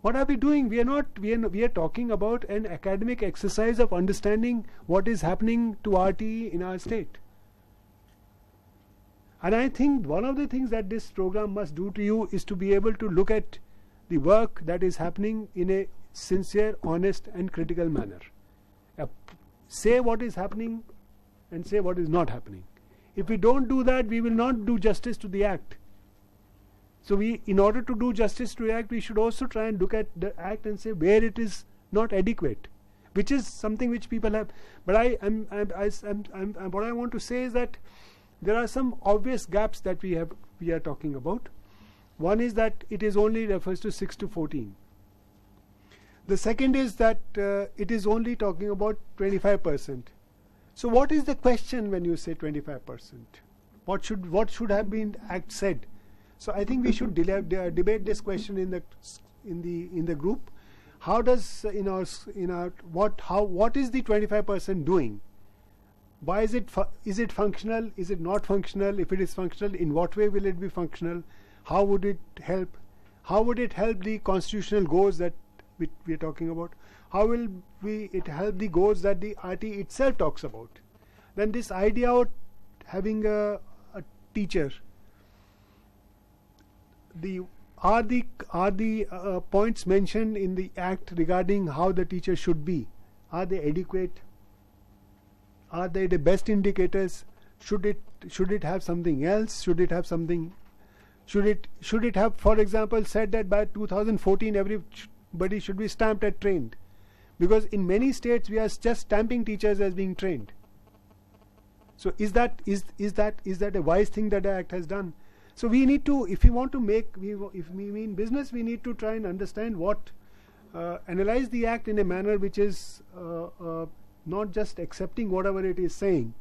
What are we doing? We are talking about an academic exercise of understanding what is happening to RTE in our state. And I think one of the things that this program must do to you is to be able to look at the work that is happening in a sincere, honest and critical manner. Say what is happening and say what is not happening. If we don't do that, we will not do justice to the act. So in order to do justice to the act, we should also try and look at the act and say where it is not adequate, which is something which people have. But what I want to say is that there are some obvious gaps that we are talking about. One is that it is only refers to 6 to 14. The second is that it is only talking about 25%. So what is the question when you say 25%? What should have been act said? So I think we should debate this question in the group. How does what is the 25% doing? Why is it functional? Is it not functional? If it is functional, in what way will it be functional? How would it help? How would it help the constitutional goals that we are talking about? How will it help the goals that the RT itself talks about? Then this idea of having a teacher. Are the points mentioned in the act regarding how the teacher should be? Are they adequate? Are they the best indicators? Should it have something else? Should it have, for example, said that by 2014 everybody should be stamped as trained? Because in many states we are just stamping teachers as being trained. So is that a wise thing that the act has done? So we need to, if we mean business, we need to try and understand analyze the act in a manner which is not just accepting whatever it is saying,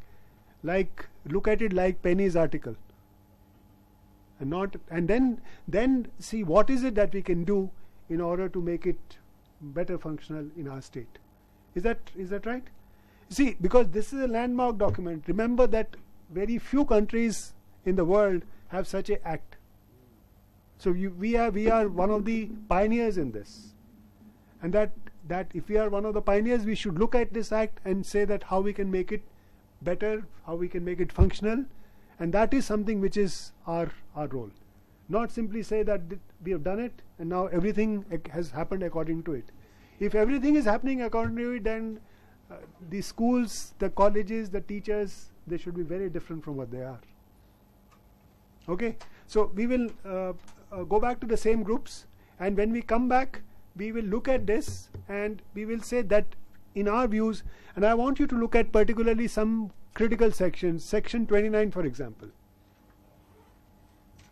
like look at it like Penny's article, and then see what is it that we can do in order to make it better functional in our state. Is that right? See, because this is a landmark document. Remember that very few countries in the world have such an act. So we are one of the pioneers in this, and that that if we are one of the pioneers, we should look at this act and say that how we can make it better, how we can make it functional, and that is something which is our role. Not simply say that we have done it and now everything has happened according to it. If everything is happening according to it, then the schools, the colleges, the teachers, they should be very different from what they are. Okay, so we will go back to the same groups, and when we come back, we will look at this and we will say that in our views, and I want you to look at particularly some critical sections, section 29 for example,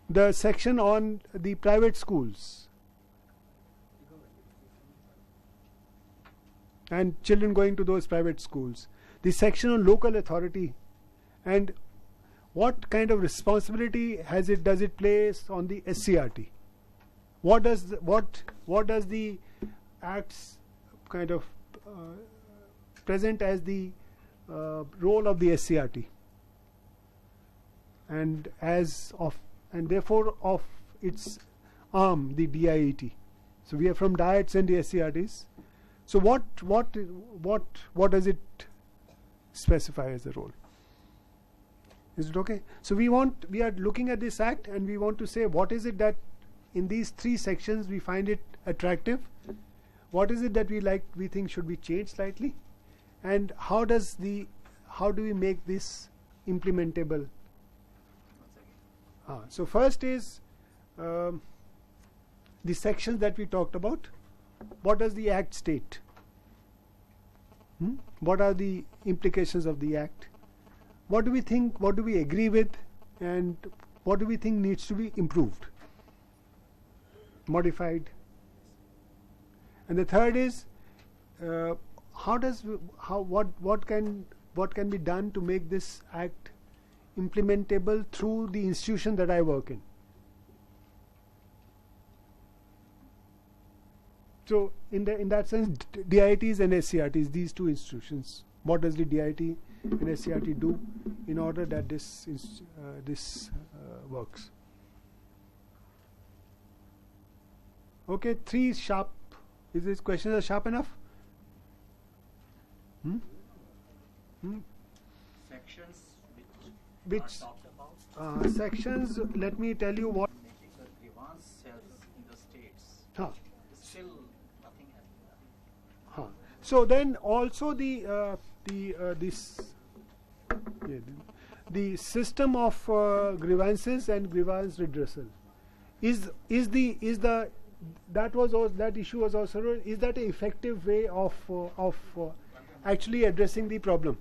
the section on the private schools and children going to those private schools, the section on local authority and what kind of responsibility does it place on the SCRT? What does the acts kind of present as the role of the SCRT, and therefore of its arm, the DIET. So we are from diets and the SCRTs. So what does it specify as a role? Is it okay? So we are looking at this act and we want to say what is it that in these three sections we find it attractive, what is it that we think should be changed slightly, and how do we make this implementable? So first is the sections that we talked about. What does the act state? What are the implications of the act? What do we think, what do we agree with, and what do we think needs to be improved, modified? And the third is what can be done to make this act implementable through the institution that I work in. So in that sense, DITs and SCRTs, these two institutions, what does the DIT and SCRT do in order that this works? Okay, 3 sharp. Is this questions are sharp enough? Sections which are talked about. Sections, let me tell you what. Making the grievance cells in the states. Huh. Still nothing has been done. So then also the system of grievances and grievance redressal that issue was also, is that an effective way of actually addressing the problem?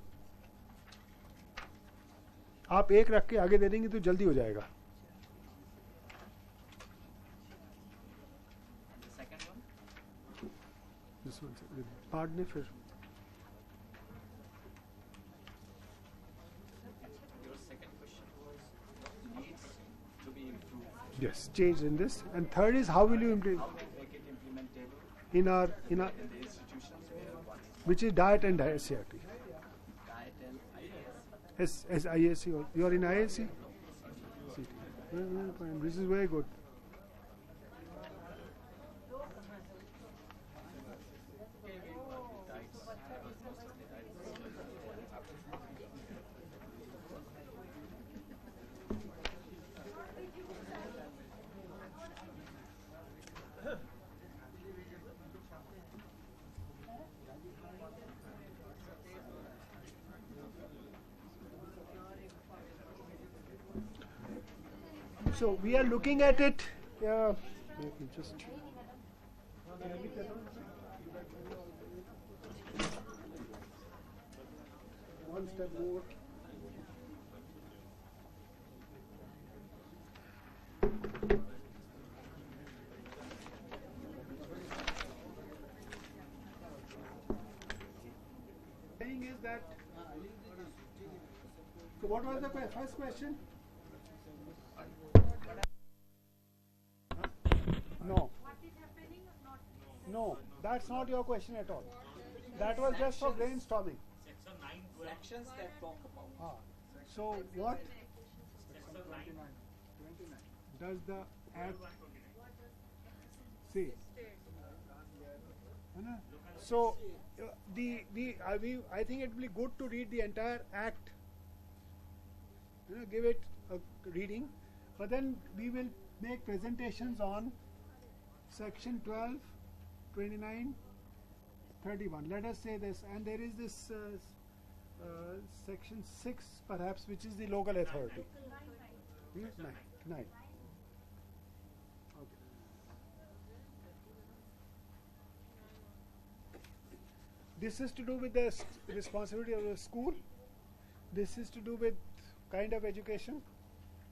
आप एक रख के आगे दे देंगे तो जल्दी हो जाएगा. पढ़ने फिर. Your second question was needs to be improved. Yes, change in this. And third is how will you How to make it implementable in our in the institutions where one is. which is diet and SCRT. Diet and IAS. IAC. You are in IAC? Fine. This is very good. So we are looking at it. Let me just. One step more. Saying is that. So what was the first question? No. No, that's not your question at all. That was just for brainstorming. Sections that talk about. So what does the act say? So I think it will be good to read the entire act, give it a reading, but then we will make presentations on section 12, 29, 31. Let us say this, and there is this section 6 perhaps, which is the local authority. 9. This is to do with the responsibility of the school. This is to do with kind of education,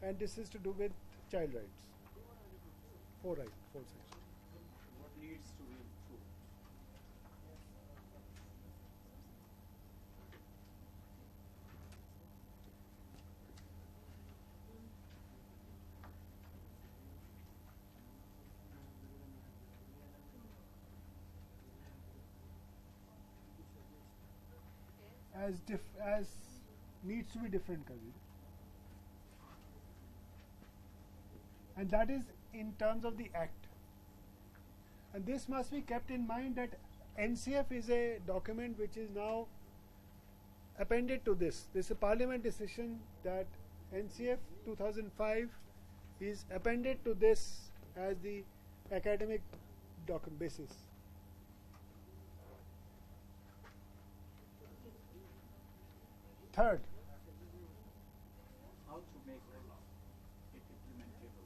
and this is to do with child rights. 4 sections. What needs to be improved? As needs to be different, Kavi. And that is in terms of the act. And this must be kept in mind that NCF is a document which is now appended to this. This is a parliament decision that NCF 2005 is appended to this as the academic document basis. Third, How to make it implementable?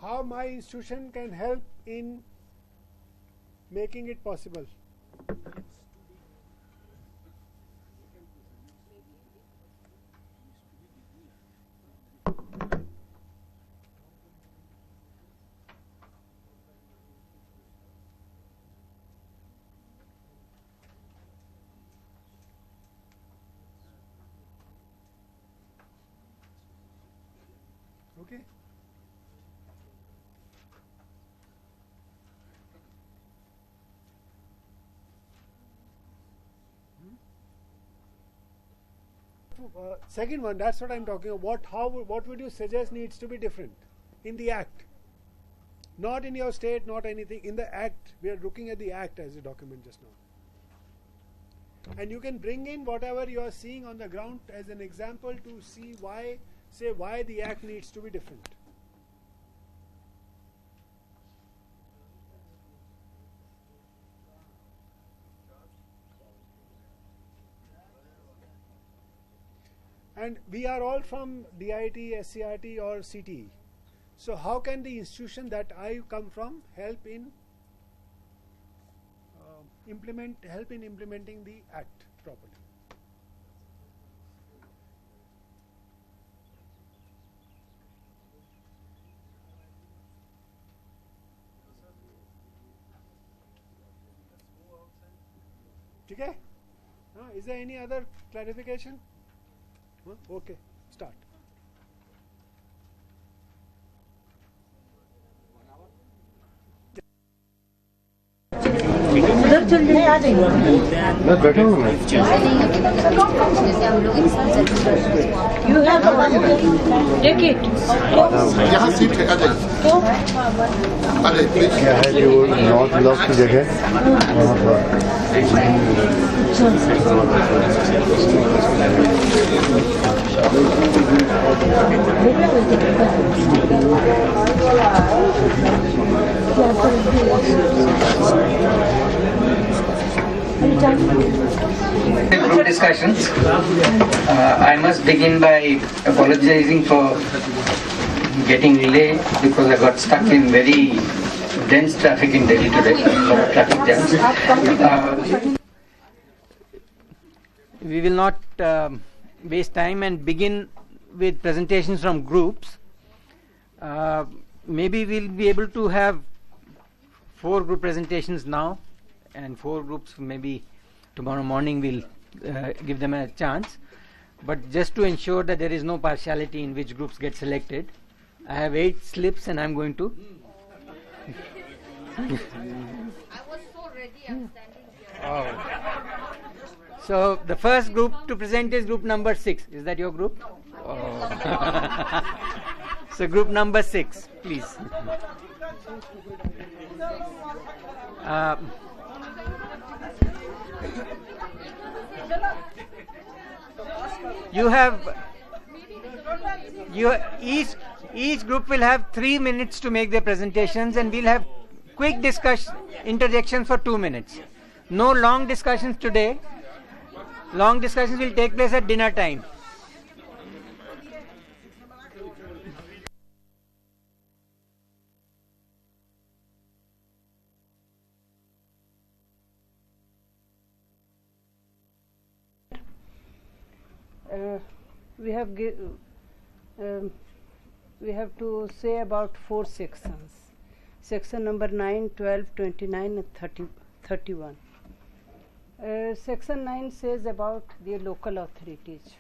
how my institution can help in making it possible. Okay. Second one, that's what I'm talking about. What would you suggest needs to be different in the act? Not in your state, not anything. In the act, we are looking at the act as a document just now. And you can bring in whatever you are seeing on the ground as an example to see why the act needs to be different. And we are all from DIT, SCRT or CTE. So how can the institution that I come from help in implementing the act properly? Okay? Is there any other clarification? Okay, start. उधर चल जाइए, आ जाइए। मैं बैठा हूँ मैं। You have take it. यहाँ seat है, आ जाइए। आ जाइए। क्या है जो नॉर्थ ब्लॉक की जगह वहाँ पर Group discussions. I must begin by apologizing for getting late because I got stuck in very dense traffic in Delhi today, a lot of traffic jams. We will not waste time and begin with presentations from groups. Maybe we'll be able to have 4 group presentations now, and 4 groups maybe tomorrow morning. We'll give them a chance. But just to ensure that there is no partiality in which groups get selected, I have 8 slips and I'm going to. I was so ready, I'm standing here. Oh. So the first group to present is group number 6. Is that your group? No. Oh. So group number 6, please. Each group will have 3 minutes to make their presentations, and we'll have quick discussion interjections for 2 minutes. No long discussions today. Long discussions will take place at dinner time. We have to say about 4 sections. Section number 9, 12, 29 and 31. Section 9 says about the local authorities.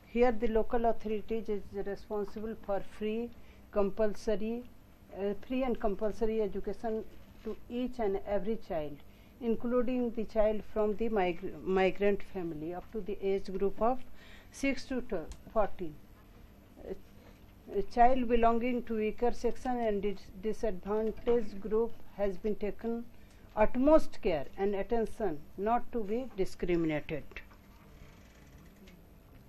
Here the local authorities is responsible for free and compulsory education to each and every child, including the child from the migrant family up to the age group of 6 to 14. A child belonging to weaker section and disadvantaged group has been taken utmost care and attention not to be discriminated.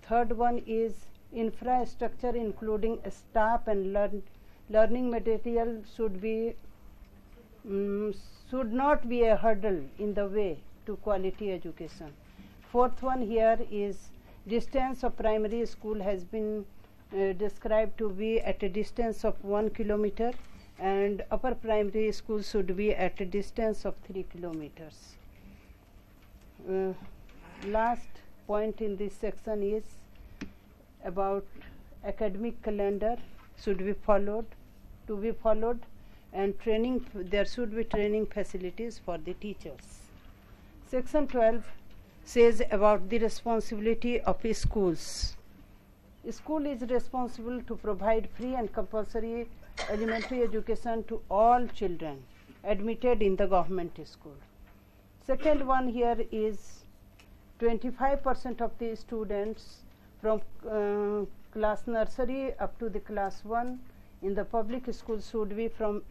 Third one is infrastructure, including staff and learning material should not be a hurdle in the way to quality education. Fourth one here is distance of primary school has been described to be at a distance of 1 kilometer, and upper primary school should be at a distance of 3 kilometers. Last point in this section is about academic calendar should be followed, and training. There should be training facilities for the teachers. Section 12 says about the responsibility of schools. School is responsible to provide free and compulsory elementary education to all children admitted in the government school. Second one here is 25% of the students from class nursery up to the class 1 in the public school should be from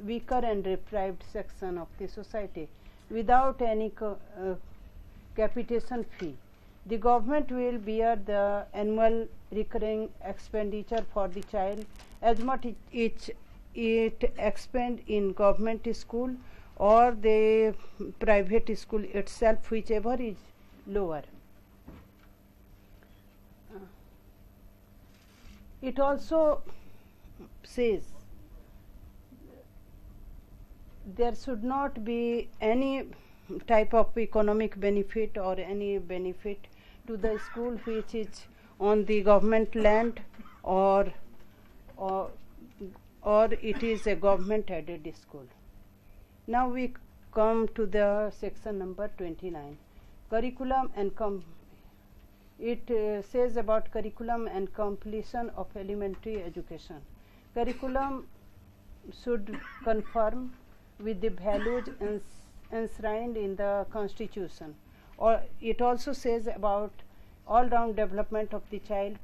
weaker and deprived section of the society without any capitation fee. The government will bear the annual recurring expenditure for the child as much it expend in government school or the private school itself, whichever is lower. It also says there should not be any type of economic benefit or any benefit to the school which is on the government land or it is a government aided school. Now we come to the section number 29, curriculum and it says about curriculum and completion of elementary education. Curriculum should conform with the values enshrined in the Constitution. Or it also says about all-round development of the child,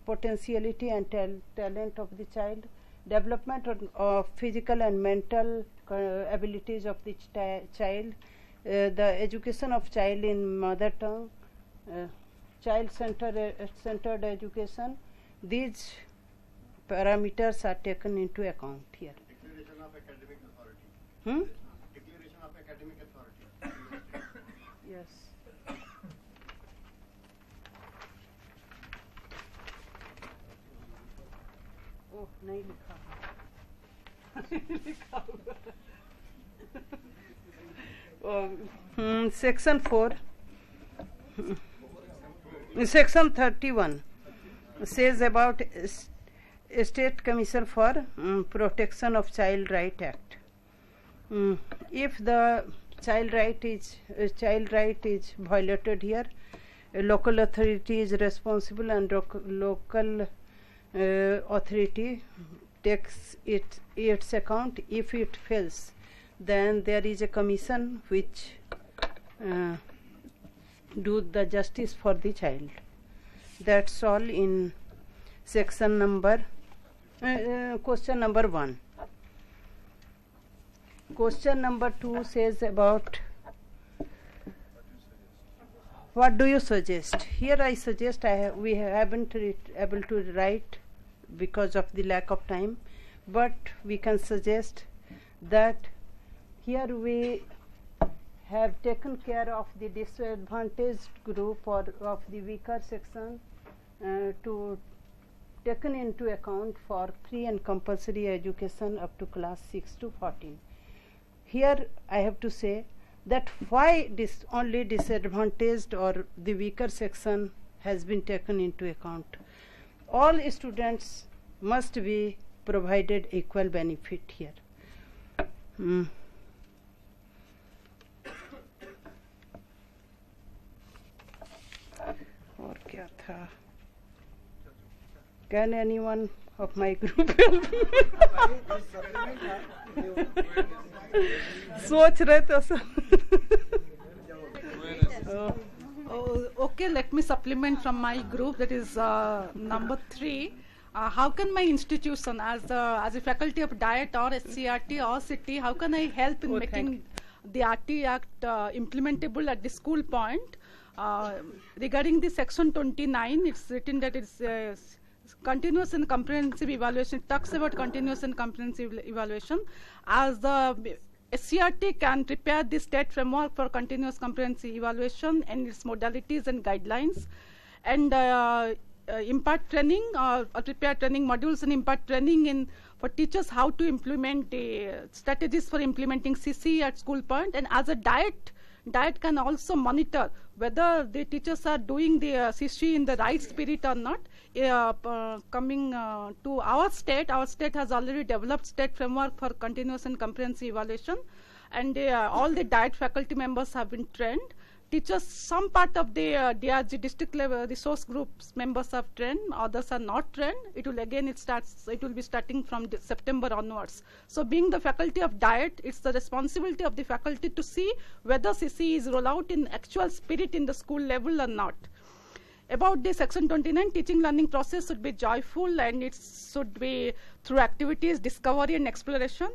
potentiality and talent of the child, development of physical and mental abilities of the child, the education of child in mother tongue, child-centered education. These parameters are taken into account here. Declaration of academic authority. Declaration of academic authority. Yes. Oh, नहीं लिखा. Section 4, Section 31 says about State Commission for Protection of Child Right Act. If the child right is violated here, a local authority is responsible, and local authority takes its account. If it fails, then there is a commission which do the justice for the child. That's all in section number question number 1. Question number 2 says about what do you suggest? Here I suggest we haven't able to write because of the lack of time, but we can suggest that here we have taken care of the disadvantaged group or of the weaker section to taken into account for free and compulsory education up to class 6 to 14. Here I have to say that why only disadvantaged or the weaker section has been taken into account. All students must be provided equal benefit here. और क्या था? Can anyone of my group help me? सोच रहे थे sir. Okay, let me supplement from my group, that is number 3. How can my institution, as a faculty of Diet or SCRT or City, how can I help in making the RT Act implementable at the school point? Regarding the section 29, it's written that it's continuous and comprehensive evaluation. It talks about continuous and comprehensive evaluation, as the SCRT can prepare the state framework for continuous comprehensive evaluation and its modalities and guidelines, and impart training or prepare training modules and impart training for teachers how to implement strategies for implementing CC at school point. And as a diet can also monitor whether the teachers are doing the CC in the right spirit or not. Coming to our state has already developed state framework for continuous and comprehensive evaluation, and all the diet faculty members have been trained. Teachers, some part of the DRG district level resource groups members have trained, others are not trained. It will be starting from September onwards. So being the faculty of diet, it's the responsibility of the faculty to see whether CC is rolled out in actual spirit in the school level or not. About the section 29, teaching learning process should be joyful, and it should be through activities, discovery and exploration.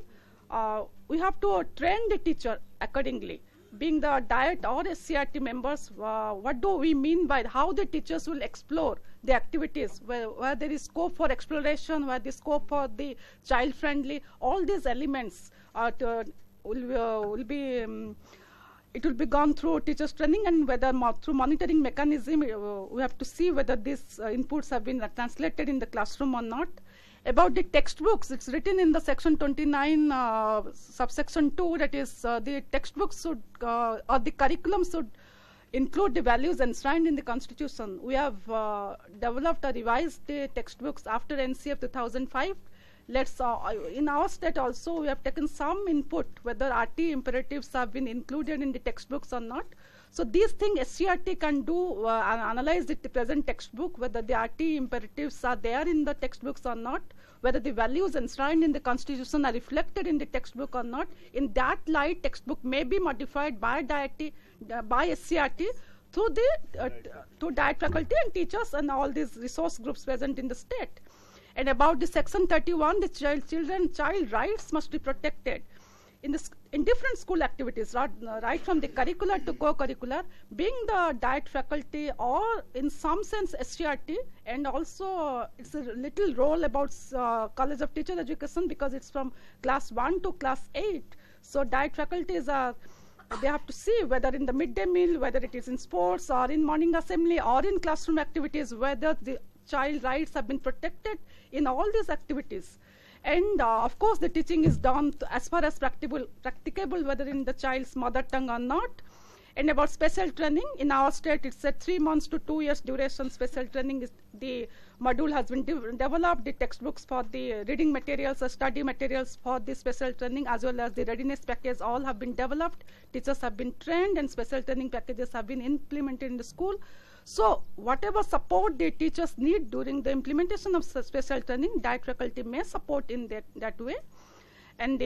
We have to train the teacher accordingly. Being the diet or SCRT members, what do we mean by how the teachers will explore the activities, where there is scope for exploration, where there is scope for the child friendly, all these elements will be it will be gone through teachers training, and whether through monitoring mechanism we have to see whether these inputs have been translated in the classroom or not. About the textbooks, it's written in the section 29 subsection 2, that is the textbooks should or the curriculum should include the values enshrined in the Constitution. We have developed or revised the textbooks after NCF 2005. In our state also we have taken some input whether RT imperatives have been included in the textbooks or not. So these things SCRT can do, analyze the present textbook, whether the RT imperatives are there in the textbooks or not, whether the values enshrined in the Constitution are reflected in the textbook or not. In that light, textbook may be modified by SCRT through diet faculty and teachers and all these resource groups present in the state. And about the section 31, the child rights must be protected. In different school activities, right from the curricular to co-curricular, being the diet faculty or in some sense SCRT, and also it's a little role about College of Teacher Education because it's from class 1 to class 8. So diet faculties they have to see whether in the midday meal, whether it is in sports or in morning assembly or in classroom activities, whether the child rights have been protected in all these activities. And of course, the teaching is done as far as practicable, whether in the child's mother tongue or not. And about special training, in our state, it's a 3 months to 2 years duration special training. The module has been developed, the textbooks for the reading materials, study materials for the special training, as well as the readiness package, all have been developed. Teachers have been trained, and special training packages have been implemented in the school. So whatever support the teachers need during the implementation of special training, diet faculty may support in that way. And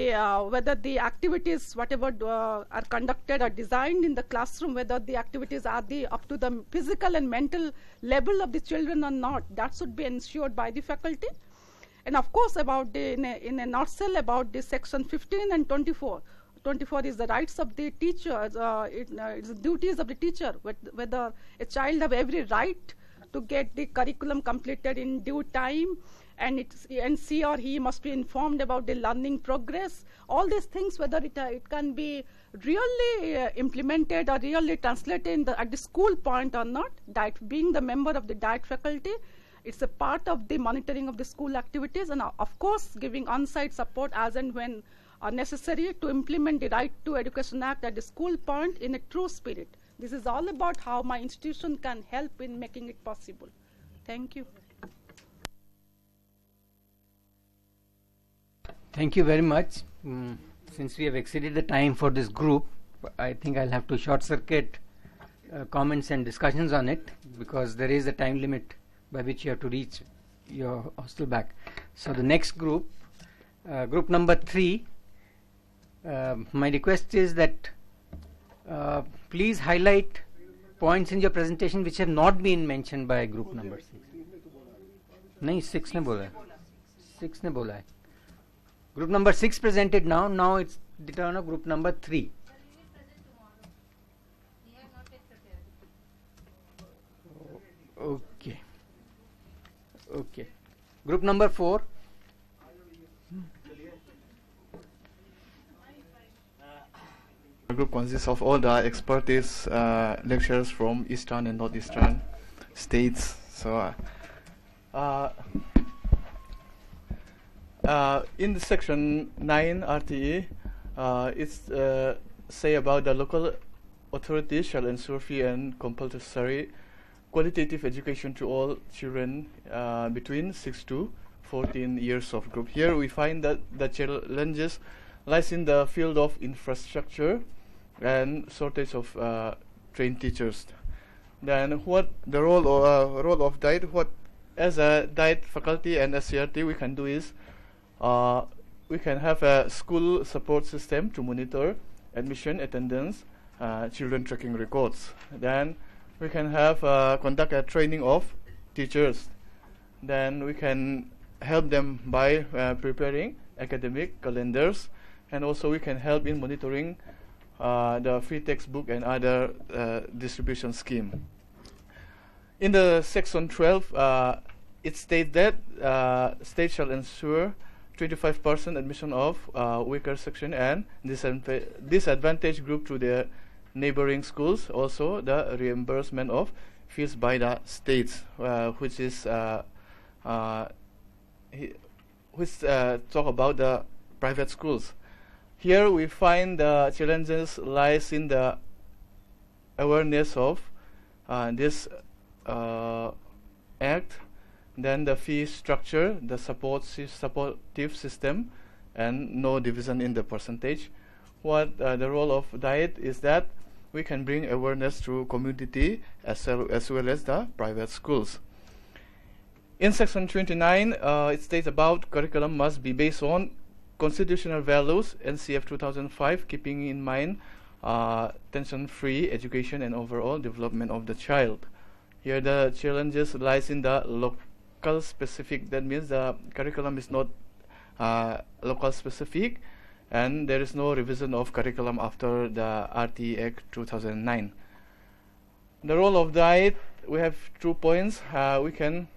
whether the activities, whatever are conducted or designed in the classroom, whether the activities are up to the physical and mental level of the children or not, that should be ensured by the faculty. And of course, about in a nutshell, about the section 15 and 24. 24 is the rights of the teacher, it's the duties of the teacher, whether a child have every right to get the curriculum completed in due time, and she or he must be informed about the learning progress. All these things, whether it can be really implemented or really translated at the school point or not. Being the member of the diet faculty, it's a part of the monitoring of the school activities, and of course giving on-site support as and when necessary to implement the Right to Education Act at the school point in a true spirit. This is all about how my institution can help in making it possible. Thank you. Thank you very much. Since we have exceeded the time for this group, I think I'll have to short circuit comments and discussions on it, because there is a time limit by which you have to reach your hostel back. So the next group, group number 3, my request is that please highlight points in your presentation which have not been mentioned by group number 6. नहीं 6 ने बोला है, 6 ने बोला है. Group number 6 presented now. Now it's the turn of group number 3. Okay. Okay. Group number 4. The group consists of all the expertise lecturers from eastern and northeastern states. So in the section 9 RTE, it's say about the local authorities shall ensure free and compulsory qualitative education to all children between 6 to 14 years of group. Here we find that the challenges lies in the field of infrastructure and shortage of trained teachers. Then what the role of diet? What as a diet faculty and SCRT we can do is we can have a school support system to monitor admission, attendance, children tracking records. Then we can have conduct a training of teachers. Then we can help them by preparing academic calendars, and also we can help in monitoring the free textbook and other distribution scheme. In the section 12, it states that state shall ensure 25% admission of weaker section and disadvantaged group to their neighboring schools. Also, the reimbursement of fees by the states, which is talk about the private schools. Here we find the challenges lies in the awareness of this act, then the fee structure, the supportive system, and no division in the percentage. What the role of diet is that we can bring awareness to community as well as the private schools. In section 29, it states about curriculum must be based on constitutional values, NCF 2005, keeping in mind tension-free education and overall development of the child. Here the challenges lies in the local specific. That means the curriculum is not local specific, and there is no revision of curriculum after the RT Act 2009. The role of diet, we have 2 points. We can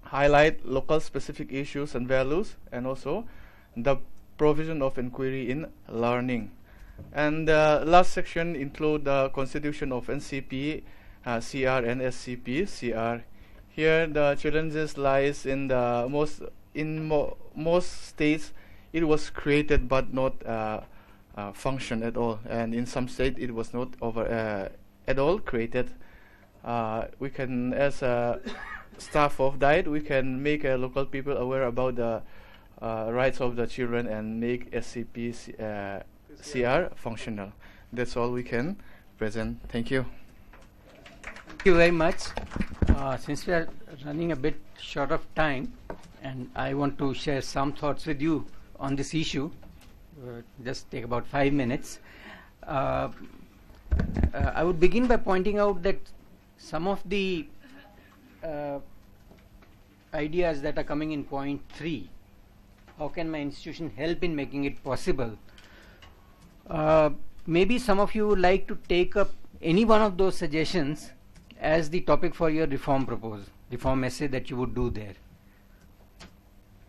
highlight local specific issues and values, and also the provision of inquiry in learning. And the last section include the constitution of NCP, CR and SCP. CR, here the challenges lies in the most in most states it was created but not function at all, and in some states it was not at all created. We can, as a staff of DIET, we can make local people aware about the rights of the children and make SCP-CR functional. That's all we can present. Thank you. Thank you very much. Since we are running a bit short of time, and I want to share some thoughts with you on this issue, just take about 5 minutes. I would begin by pointing out that some of the ideas that are coming in point 3, how can my institution help in making it possible? Maybe some of you would like to take up any one of those suggestions as the topic for your reform essay that you would do there.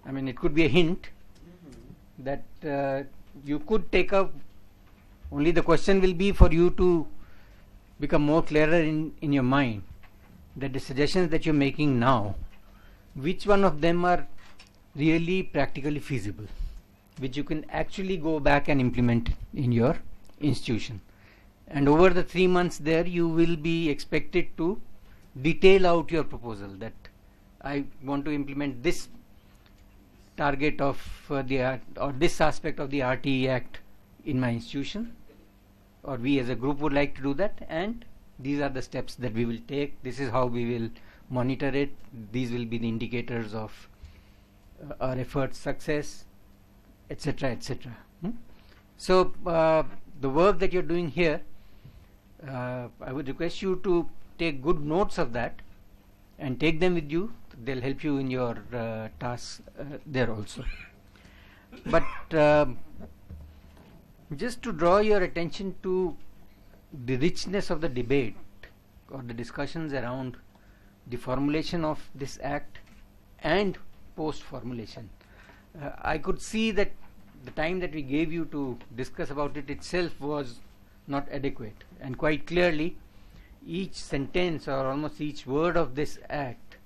I mean, it could be a hint that you could take up. Only the question will be for you to become more clearer in your mind that the suggestions that you're making now, which one of them are really practically feasible, which you can actually go back and implement in your institution. And over the 3 months there, you will be expected to detail out your proposal that I want to implement this target of or this aspect of the RTE Act in my institution, or we as a group would like to do that, and these are the steps that we will take. This is how we will monitor it. These will be the indicators of our efforts' success, etc., etc. So the work that you're doing here, I would request you to take good notes of that and take them with you. They'll help you in your tasks there also. But just to draw your attention to the richness of the debate or the discussions around the formulation of this act and post-formulation, I could see that the time that we gave you to discuss about it itself was not adequate, and quite clearly each sentence or almost each word of this act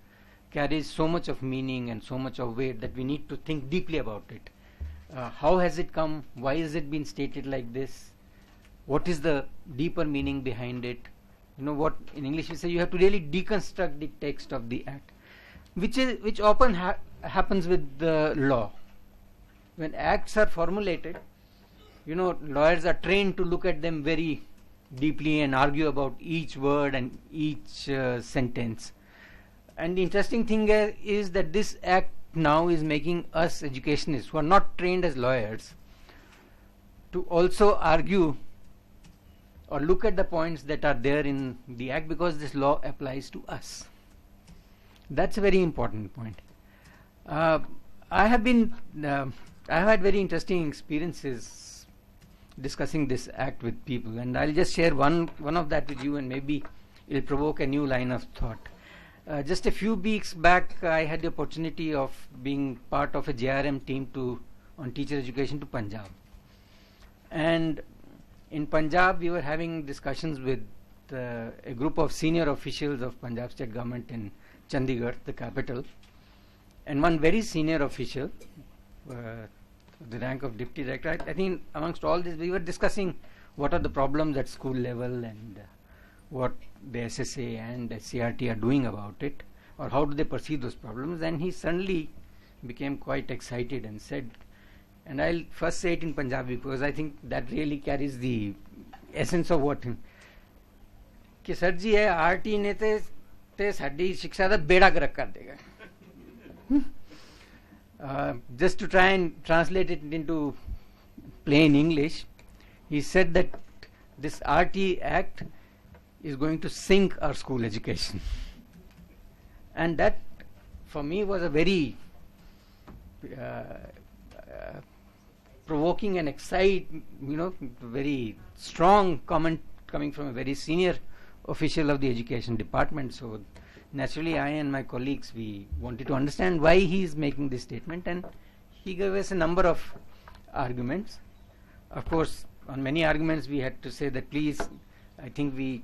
carries so much of meaning and so much of weight that we need to think deeply about it. How has it come? Why has it been stated like this? What is the deeper meaning behind it? You know what in English we say, you have to really deconstruct the text of the act, which often happens with the law. When acts are formulated, you know, lawyers are trained to look at them very deeply and argue about each word and each sentence. And the interesting thing is that this act now is making us educationists who are not trained as lawyers to also argue or look at the points that are there in the act, because this law applies to us. That's a very important point. I have had very interesting experiences discussing this act with people, and I'll just share one of that with you, and maybe it'll provoke a new line of thought. Just a few weeks back, I had the opportunity of being part of a JRM team on teacher education to Punjab. And in Punjab, we were having discussions with a group of senior officials of Punjab state government in Chandigarh, the capital, and one very senior official, the rank of deputy director. I think amongst all this, we were discussing what are the problems at school level and what the SSA and the CRT are doing about it, or how do they perceive those problems. And he suddenly became quite excited and said, and I'll first say it in Punjabi because I think that really carries the essence of what कि sir जी है RT ने ते साडी शिक्षा दा बेड़ा गर्क कर देगा. Just to try and translate it into plain English, he said that this RT Act is going to sink our school education. And that for me was a very provoking and exciting, very strong comment coming from a very senior official of the education department. So naturally I and my colleagues, we wanted to understand why he is making this statement, and he gave us a number of arguments. Of course, on many arguments we had to say that please, I think we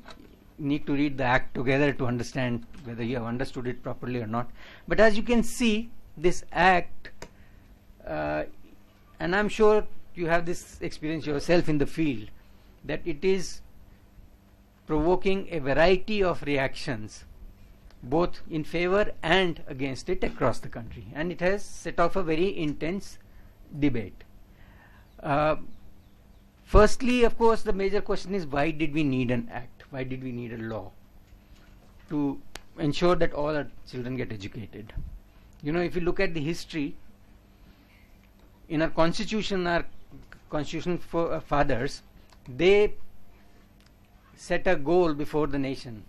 need to read the act together to understand whether you have understood it properly or not. But as you can see, this act, and I'm sure you have this experience yourself in the field, that it is provoking a variety of reactions, both in favor and against it across the country, and it has set off a very intense debate. Firstly, of course, the major question is, why did we need an act? Why did we need a law to ensure that all our children get educated? You know, if you look at the history, in our constitution fathers, they set a goal before the nation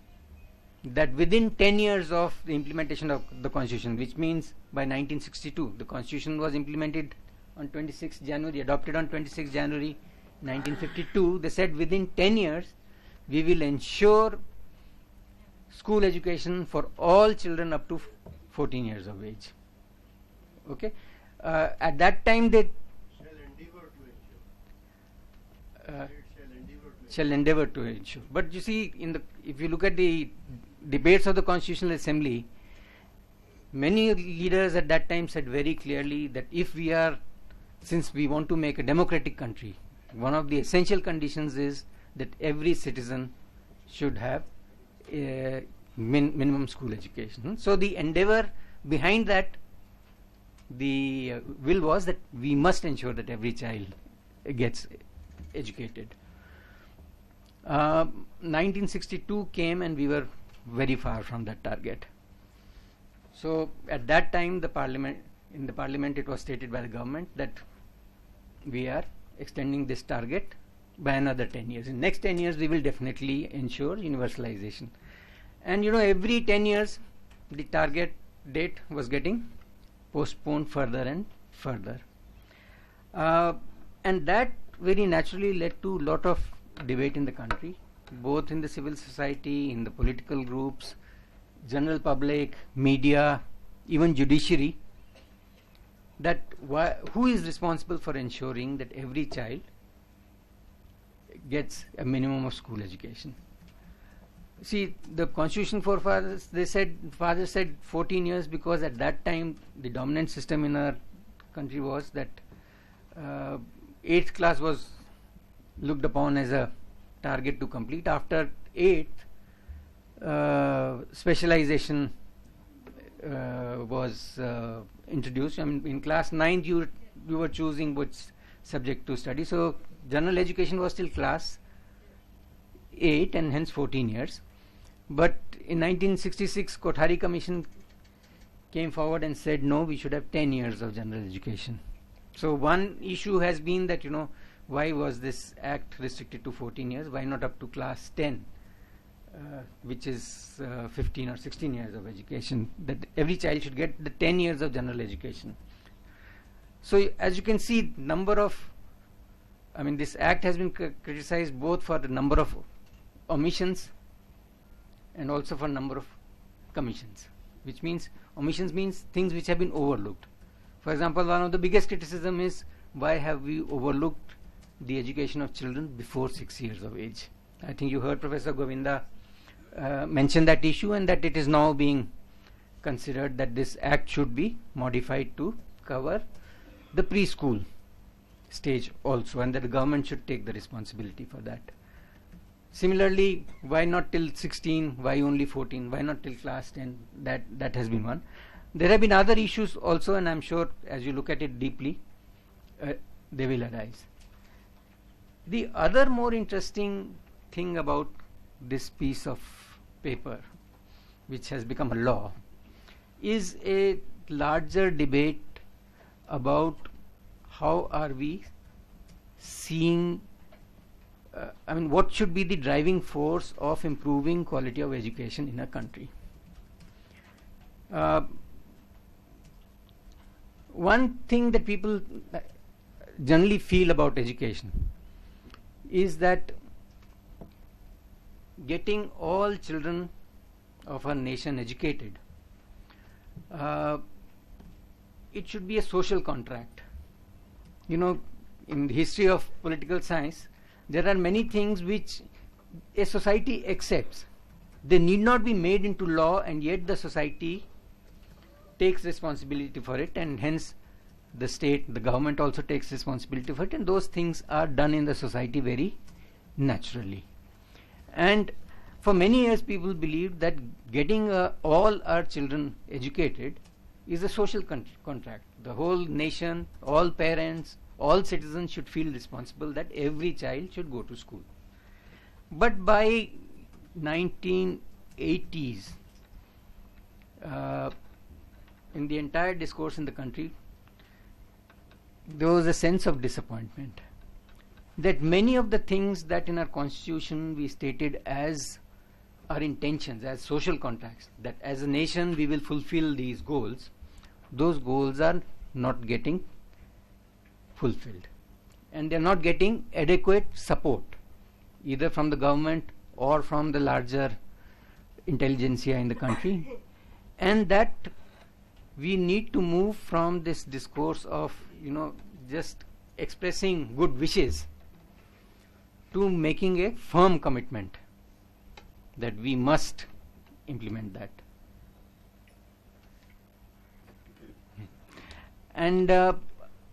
that within 10 years of the implementation of the constitution, which means by 1962, the constitution was implemented on 26 January, adopted on 26 January 1952, they said within 10 years we will ensure school education for all children up to 14 years of age. Okay, at that time they shall endeavor to ensure. But you see, if you look at the debates of the Constitutional Assembly, many leaders at that time said very clearly that since we want to make a democratic country, one of the essential conditions is that every citizen should have a minimum school education. So the endeavor behind that, the will was that we must ensure that every child gets educated. 1962 came and we were very far from that target. So at that time, in the parliament it was stated by the government that we are extending this target by another 10 years. In next 10 years we will definitely ensure universalization. And you know, every 10 years the target date was getting postponed further and further. And that very naturally led to a lot of debate in the country, both in the civil society, in the political groups, general public, media, even judiciary, that who is responsible for ensuring that every child gets a minimum of school education. See, the constitution forefathers, fathers said 14 years because at that time the dominant system in our country was that 8th class was looked upon as a target to complete. After 8th, specialization was introduced. I mean, in class 9th you were choosing which subject to study. So general education was till class 8 and hence 14 years. But in 1966, Kothari Commission came forward and said no, we should have 10 years of general education. So one issue has been that, you know, why was this act restricted to 14 years? Why not up to class 10, which is 15 or 16 years of education? That every child should get the 10 years of general education. So as you can see, this act has been criticized both for the number of omissions and also for number of commissions, which means omissions means things which have been overlooked. For example, one of the biggest criticism is why have we overlooked the education of children before 6 years of age. I think you heard Professor Govinda mention that issue, and that it is now being considered that this act should be modified to cover the preschool stage also, and that the government should take the responsibility for that. Similarly, why not till 16, why only 14, why not till class 10? That has been one. There have been other issues also, and I'm sure as you look at it deeply, they will arise. The other more interesting thing about this piece of paper, which has become a law, is a larger debate about how are we seeing, what should be the driving force of improving quality of education in a country. One thing that people generally feel about education is that getting all children of our nation educated, it should be a social contract. You know, in the history of political science, there are many things which a society accepts. They need not be made into law, and yet the society takes responsibility for it, and hence the state, the government also takes responsibility for it, and those things are done in the society very naturally. And for many years people believed that getting all our children educated is a social contract. The whole nation, all parents, all citizens should feel responsible that every child should go to school. But by 1980s, in the entire discourse in the country, there was a sense of disappointment that many of the things that in our constitution we stated as our intentions, as social contracts, that as a nation we will fulfill these goals, those goals are not getting fulfilled, and they are not getting adequate support either from the government or from the larger intelligentsia in the country, and that we need to move from this discourse of just expressing good wishes to making a firm commitment that we must implement that. And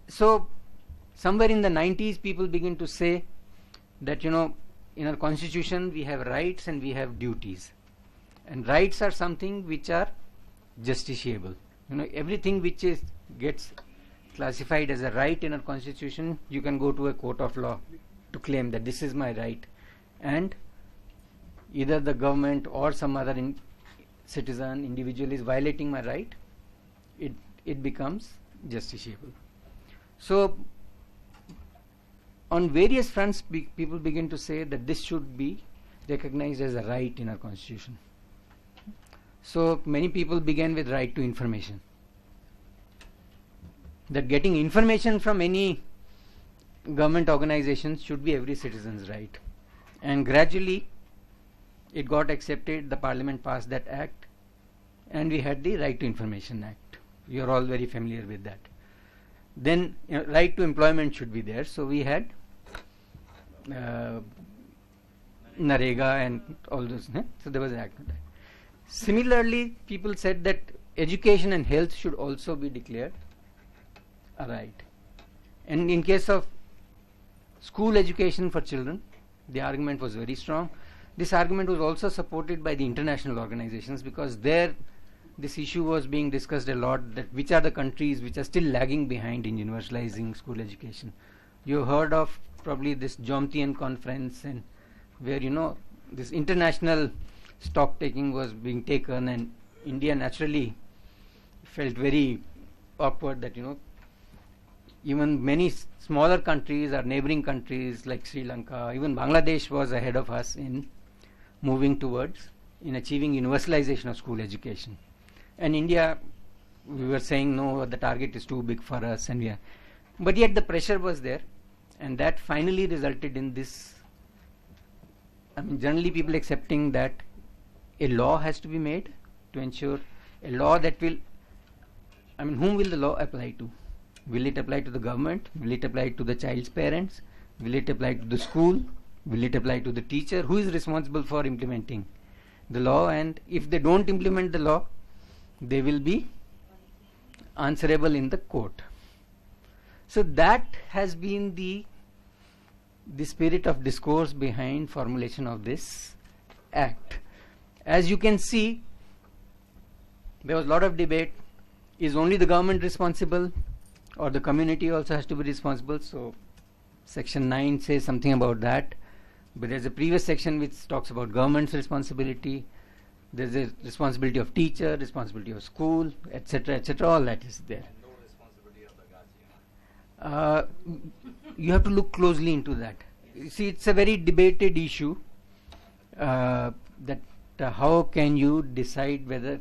so somewhere in the 90s people begin to say that in our constitution we have rights and we have duties, and rights are something which are justiciable. Everything which gets classified as a right in our constitution, you can go to a court of law to claim that this is my right, and either the government or some other citizen, individual is violating my right, it becomes justiciable. So on various fronts people begin to say that this should be recognized as a right in our constitution. So many people began with right to information, that getting information from any government organization should be every citizen's right, and gradually it got accepted. The parliament passed that act, and we had the Right to Information Act. You are all very familiar with that. Then right to employment should be there, so we had Narega and all those. So there was an act on that. Similarly, people said that education and health should also be declared a right. And in case of school education for children, the argument was very strong. This argument was also supported by the international organizations, because there this issue was being discussed a lot, that which are the countries which are still lagging behind in universalizing school education. You heard of probably this Jomtien conference, and where this international stock taking was being taken, and India naturally felt very awkward that even many smaller countries, our neighboring countries like Sri Lanka, even Bangladesh was ahead of us in moving towards in achieving universalization of school education. And India, we were saying no, the target is too big for us, and but yet the pressure was there, and that finally resulted in this. Generally people accepting that a law has to be made to ensure a law that will, whom will the law apply to? Will it apply to the government? Will it apply to the child's parents? Will it apply to the school? Will it apply to the teacher? Who is responsible for implementing the law? And if they don't implement the law, they will be answerable in the court. So that has been the spirit of discourse behind formulation of this act. As you can see, there was a lot of debate. Is only the government responsible, or the community also has to be responsible? So section 9 says something about that, but there's a previous section which talks about government's responsibility. There's a responsibility of teacher, responsibility of school, etc., etc. All that is there. No responsibility of the guardian. You have to look closely into that. You see, it's a very debated issue, that how can you decide whether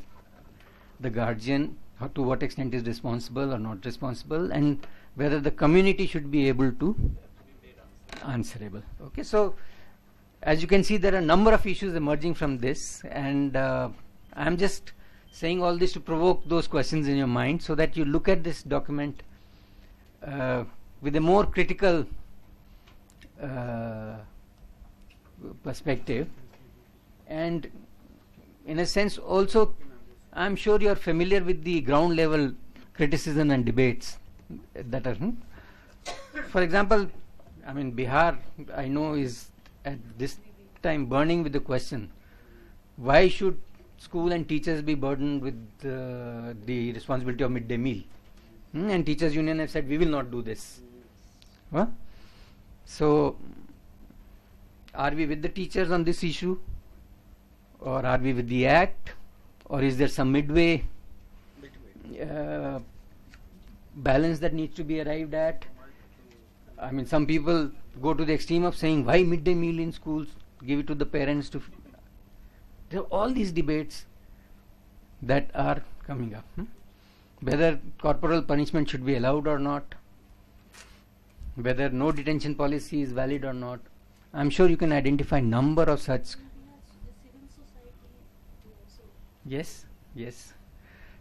the guardian, to what extent is responsible or not responsible, and whether the community should be able to answerable. Okay, so as you can see, there are a number of issues emerging from this, and I'm just saying all this to provoke those questions in your mind, so that you look at this document with a more critical perspective, and in a sense also I'm sure you are familiar with the ground level criticism and debates that are. For example, I mean, Bihar, I know, is at this time burning with the question, why should school and teachers be burdened with the responsibility of midday meal? And teachers union have said, we will not do this. Huh? So, are we with the teachers on this issue, or are we with the act, or is there some midway balance that needs to be arrived at? I mean, some people go to the extreme of saying, why midday meal in schools? Give it to the parents to. There are all these debates that are coming up. Whether corporal punishment should be allowed or not, whether no detention policy is valid or not. I'm sure you can identify number of such. Yes, yes.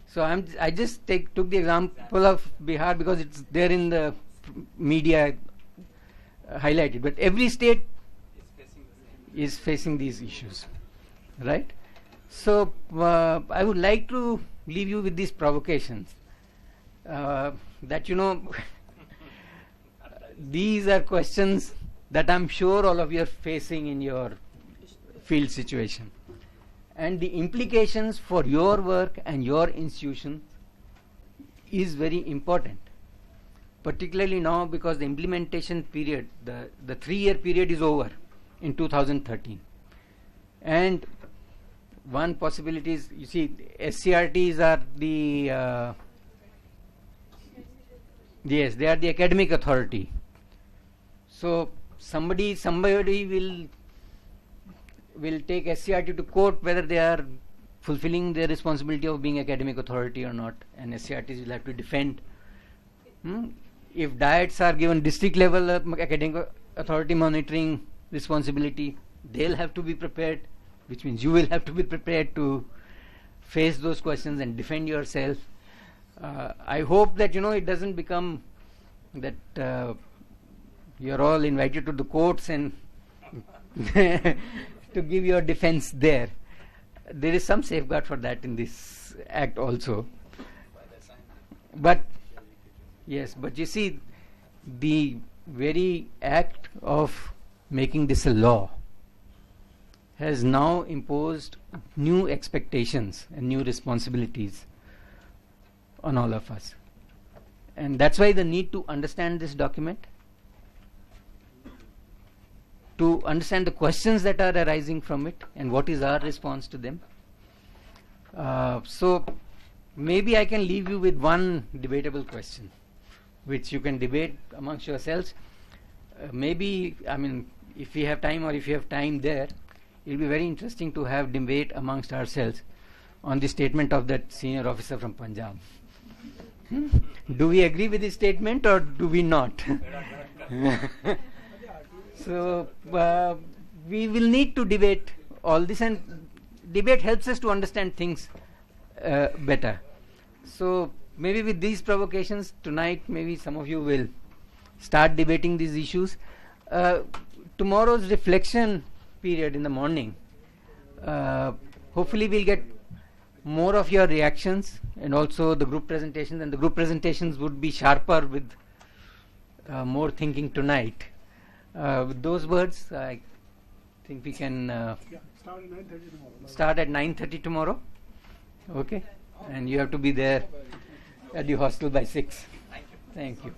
So I just took the example of Bihar because it's there in the media highlighted. But every state is facing these issues, right? So I would like to leave you with these provocations. That these are questions that I'm sure all of you are facing in your field situation, and the implications for your work and your institution is very important, particularly now because the implementation period, the 3-year period is over in 2013, and one possibility is, you see, SCRTs are the yes, they are the academic authority. So somebody will take SCRT to court whether they are fulfilling their responsibility of being academic authority or not, and SCRTs will have to defend. If diets are given district level academic authority monitoring responsibility, they'll have to be prepared, which means you will have to be prepared to face those questions and defend yourself. I hope that it doesn't become that you're all invited to the courts and to give your defense there. There is some safeguard for that in this act also. But yes, but you see, the very act of making this a law has now imposed new expectations and new responsibilities on all of us. And that's why the need to understand this document, to understand the questions that are arising from it and what is our response to them. So maybe I can leave you with one debatable question which you can debate amongst yourselves. Maybe, I mean, if we have time, or if you have time there, it will be very interesting to have debate amongst ourselves on the statement of that senior officer from Punjab. Do we agree with his statement or do we not? So we will need to debate all this, and debate helps us to understand things better. So maybe with these provocations tonight, maybe some of you will start debating these issues. Tomorrow's reflection period in the morning, hopefully we'll get more of your reactions, and also the group presentations, and the group presentations would be sharper with more thinking tonight. With those words, I think we can start at 9:30 tomorrow. Okay, and you have to be there at the hostel by 6. Thank you.